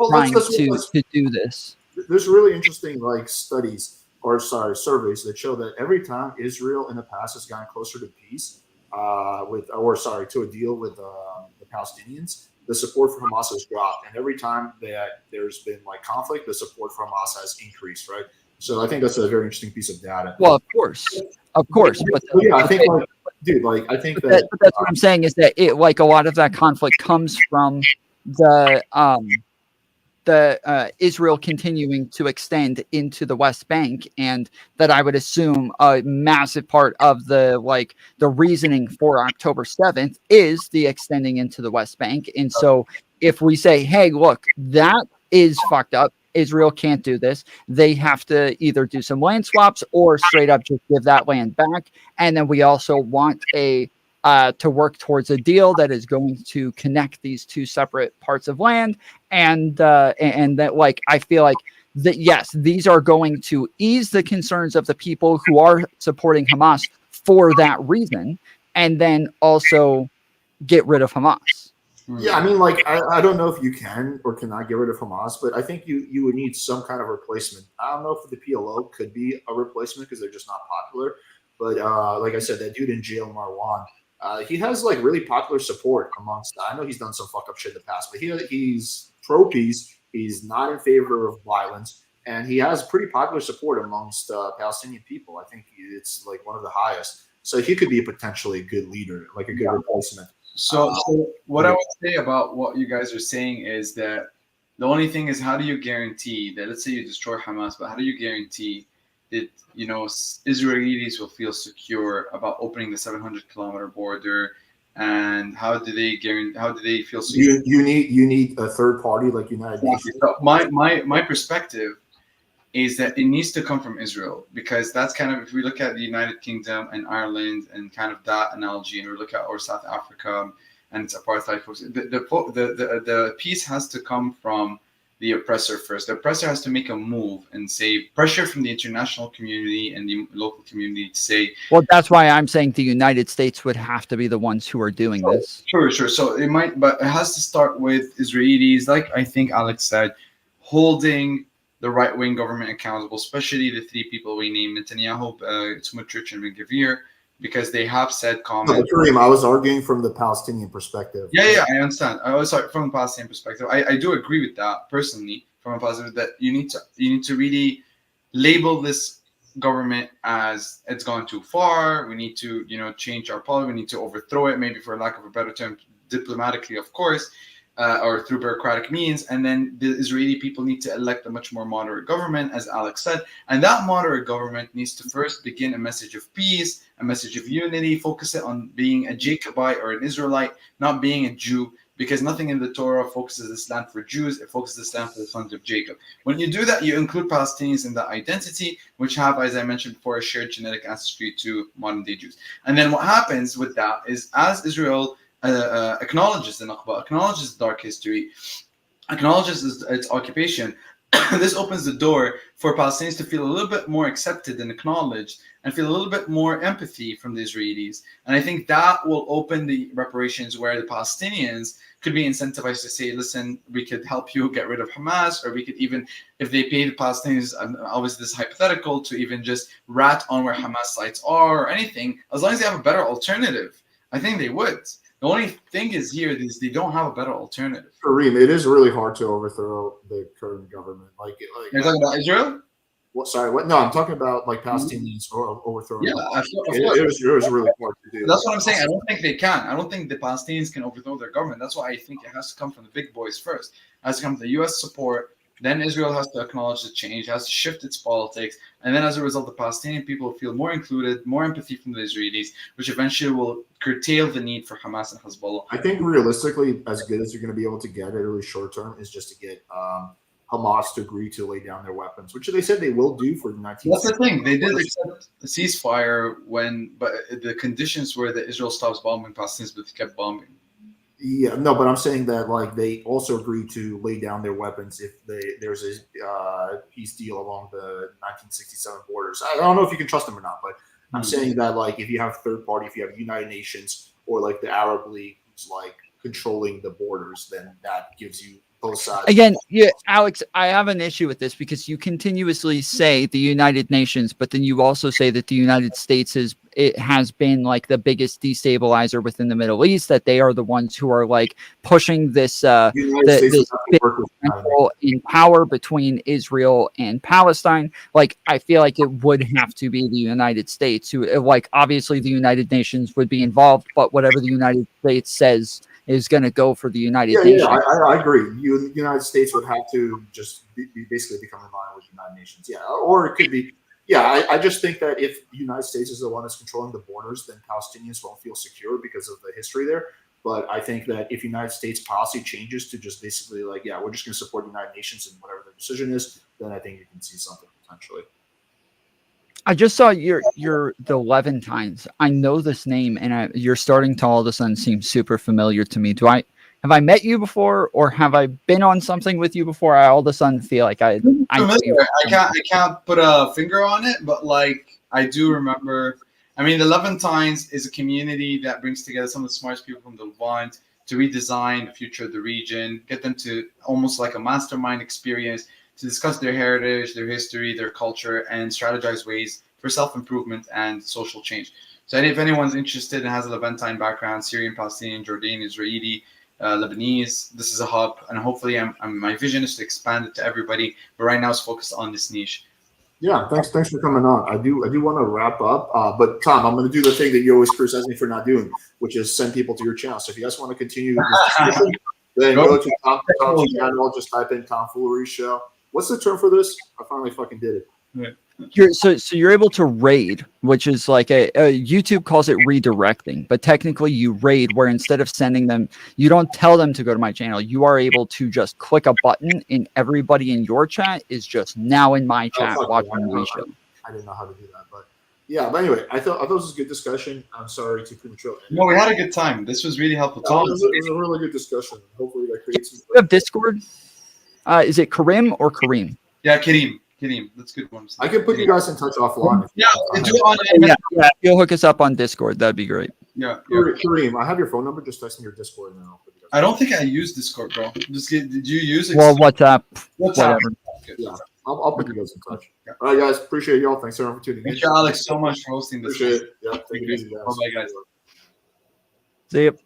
trying to do this. There's really interesting like surveys that show that every time Israel in the past has gotten closer to peace, to a deal with the Palestinians, the support for Hamas has dropped, and every time that there's been like conflict, the support for Hamas has increased, right? So I think that's a very interesting piece of data. Well, of course, but yeah, I think I think that that's what I'm saying is that it like a lot of that conflict comes from the Israel continuing to extend into the West Bank, and that I would assume a massive part of the reasoning for October 7th is the extending into the West Bank. And so if we say, hey, look, that is fucked up, Israel can't do this, they have to either do some land swaps or straight up just give that land back. And then we also want to work towards a deal that is going to connect these two separate parts of land, and that like I feel like that yes, these are going to ease the concerns of the people who are supporting Hamas for that reason, and then also get rid of Hamas. Yeah, I mean, like, I don't know if you can or cannot get rid of Hamas, but I think you would need some kind of replacement. I don't know if the PLO could be a replacement because they're just not popular. But like I said, that dude in jail, Marwan, he has like really popular support amongst. I know he's done some fuck up shit in the past, but he's pro peace. He's not in favor of violence, and he has pretty popular support amongst Palestinian people. I think it's like one of the highest. So he could be a potentially good leader, like a good replacement. So what I would say about what you guys are saying is that The only thing is, how do you guarantee that? Let's say you destroy Hamas, but how do you guarantee that Israelis will feel secure about opening the 700-kilometer border? And how do they guarantee? How do they feel secure? You need a third party like United Nations. So my perspective is that it needs to come from Israel, because that's kind of, if we look at the United Kingdom and Ireland and kind of that analogy, and we look at or South Africa and its apartheid, the peace has to come from the oppressor first. The oppressor has to make a move and say, pressure from the international community and the local community to say. Well, that's why I'm saying the United States would have to be the ones who are doing this. Sure. So it might, but it has to start with Israelis, like I think Alex said, holding the right-wing government accountable, especially the three people we named, Netanyahu, Smotrich, and Ben-Gvir, because they have said comments. No, Kareem, I was arguing from the Palestinian perspective. Yeah, I understand. I was sorry, from the Palestinian perspective. I do agree with that personally, from a positive, that you need to really label this government as it's gone too far. We need to change our policy. We need to overthrow it, maybe for lack of a better term, diplomatically, of course. Or through bureaucratic means, and then the Israeli people need to elect a much more moderate government, as Alex said, and that moderate government needs to first begin a message of peace, a message of unity, focus it on being a Jacobite or an Israelite, not being a Jew, because nothing in the Torah focuses Islam for Jews, it focuses Islam for the sons of Jacob. When you do that, you include Palestinians in that identity, which have, as I mentioned before, a shared genetic ancestry to modern-day Jews. And then what happens with that is, as Israel acknowledges the Nakba, acknowledges dark history, acknowledges its occupation, this opens the door for Palestinians to feel a little bit more accepted and acknowledged, and feel a little bit more empathy from the Israelis. And I think that will open the reparations where the Palestinians could be incentivized to say, listen, we could help you get rid of Hamas, or we could even, if they pay the Palestinians, obviously this is hypothetical, to even just rat on where Hamas sites are or anything, as long as they have a better alternative. I think they would. The only thing is here is they don't have a better alternative. Kareem, it is really hard to overthrow the current government. You're talking about Israel? What? Sorry, what? No, I'm talking about like Palestinians or overthrowing. Yeah, it was really hard to do. That's what I'm saying. I don't think they can. I don't think the Palestinians can overthrow their government. That's why I think it has to come from the big boys first. It has to come from the U.S. support. Then Israel has to acknowledge the change, has to shift its politics, and then as a result, the Palestinian people will feel more included, more empathy from the Israelis, which eventually will curtail the need for Hamas and Hezbollah. I think realistically, as good as you're going to be able to get at really short term is just to get Hamas to agree to lay down their weapons, which they said they will do for the 1960s. That's the thing. They did accept the ceasefire but the conditions were that Israel stops bombing Palestinians, but they kept bombing. Yeah, no, but I'm saying that like they also agreed to lay down their weapons if there's a peace deal along the 1967 borders. I don't know if you can trust them or not, but I'm saying that like if you have third party, if you have United Nations or like the Arab League who's like controlling the borders, then that gives you both sides. Again, yeah, Alex, I have an issue with this because you continuously say the United Nations, but then you also say that the United States has been like the biggest destabilizer within the Middle East, that they are the ones who are like pushing this this in power between Israel and Palestine. Like, I feel like it would have to be the United States who, like, obviously the United Nations would be involved, but whatever the United States says is going to go for the United Nations. Yeah, I agree. The United States would have to just basically become in line with the United Nations. Yeah, or it could be. Yeah, I just think that if the United States is the one that's controlling the borders, then Palestinians won't feel secure because of the history there. But I think that if United States policy changes to just basically like, yeah, we're just going to support the United Nations and whatever their decision is, then I think you can see something potentially. I just saw the Levantines. I know this name, and you're starting to all of a sudden seem super familiar to me. Have I met you before, or have I been on something with you before? I all of a sudden feel like I can't put a finger on it, but like I do remember. I mean, the Levantines is a community that brings together some of the smartest people from the Levant to redesign the future of the region, get them to almost like a mastermind experience to discuss their heritage, their history, their culture, and strategize ways for self-improvement and social change. So if anyone's interested and has a Levantine background, Syrian, Palestinian, Jordanian, Israeli, Lebanese, this is a hub, and hopefully my vision is to expand it to everybody, but right now it's focused on this niche. Yeah, thanks for coming on. I do want to wrap up, but Tom, I'm going to do the thing that you always criticize me for not doing, which is send people to your channel. So if you guys want to continue this discussion, Then go to Tom's channel, just type in Tomfoolery Show. What's the term for this? I finally fucking did it. So you're able to raid, which is like YouTube calls it redirecting, but technically you raid where instead of sending them, you don't tell them to go to my channel. You are able to just click a button and everybody in your chat is just now in my chat watching the show. I didn't know how to do that, but yeah. But anyway, I thought this was a good discussion. I'm sorry to premature. No, we had a good time. This was really helpful. It was a really good discussion. Hopefully that creates some. You have Discord? Is it Karim or Kareem? Yeah, Kareem. That's good ones. I can put you guys in touch offline. Yeah, yeah. You'll hook us up on Discord. That'd be great. Yeah. Kareem, I have your phone number. Just text me your Discord and I'll put you guys. I don't think I use Discord, bro. Did you use it? Well, WhatsApp. Whatever. Yeah, I'll put you guys in touch. All right, guys. Appreciate y'all. Thanks everyone for tuning in. Thank you, Alex, so much for hosting this. Appreciate it. Yeah, take it easy, guys. Bye, guys. See you.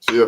See ya.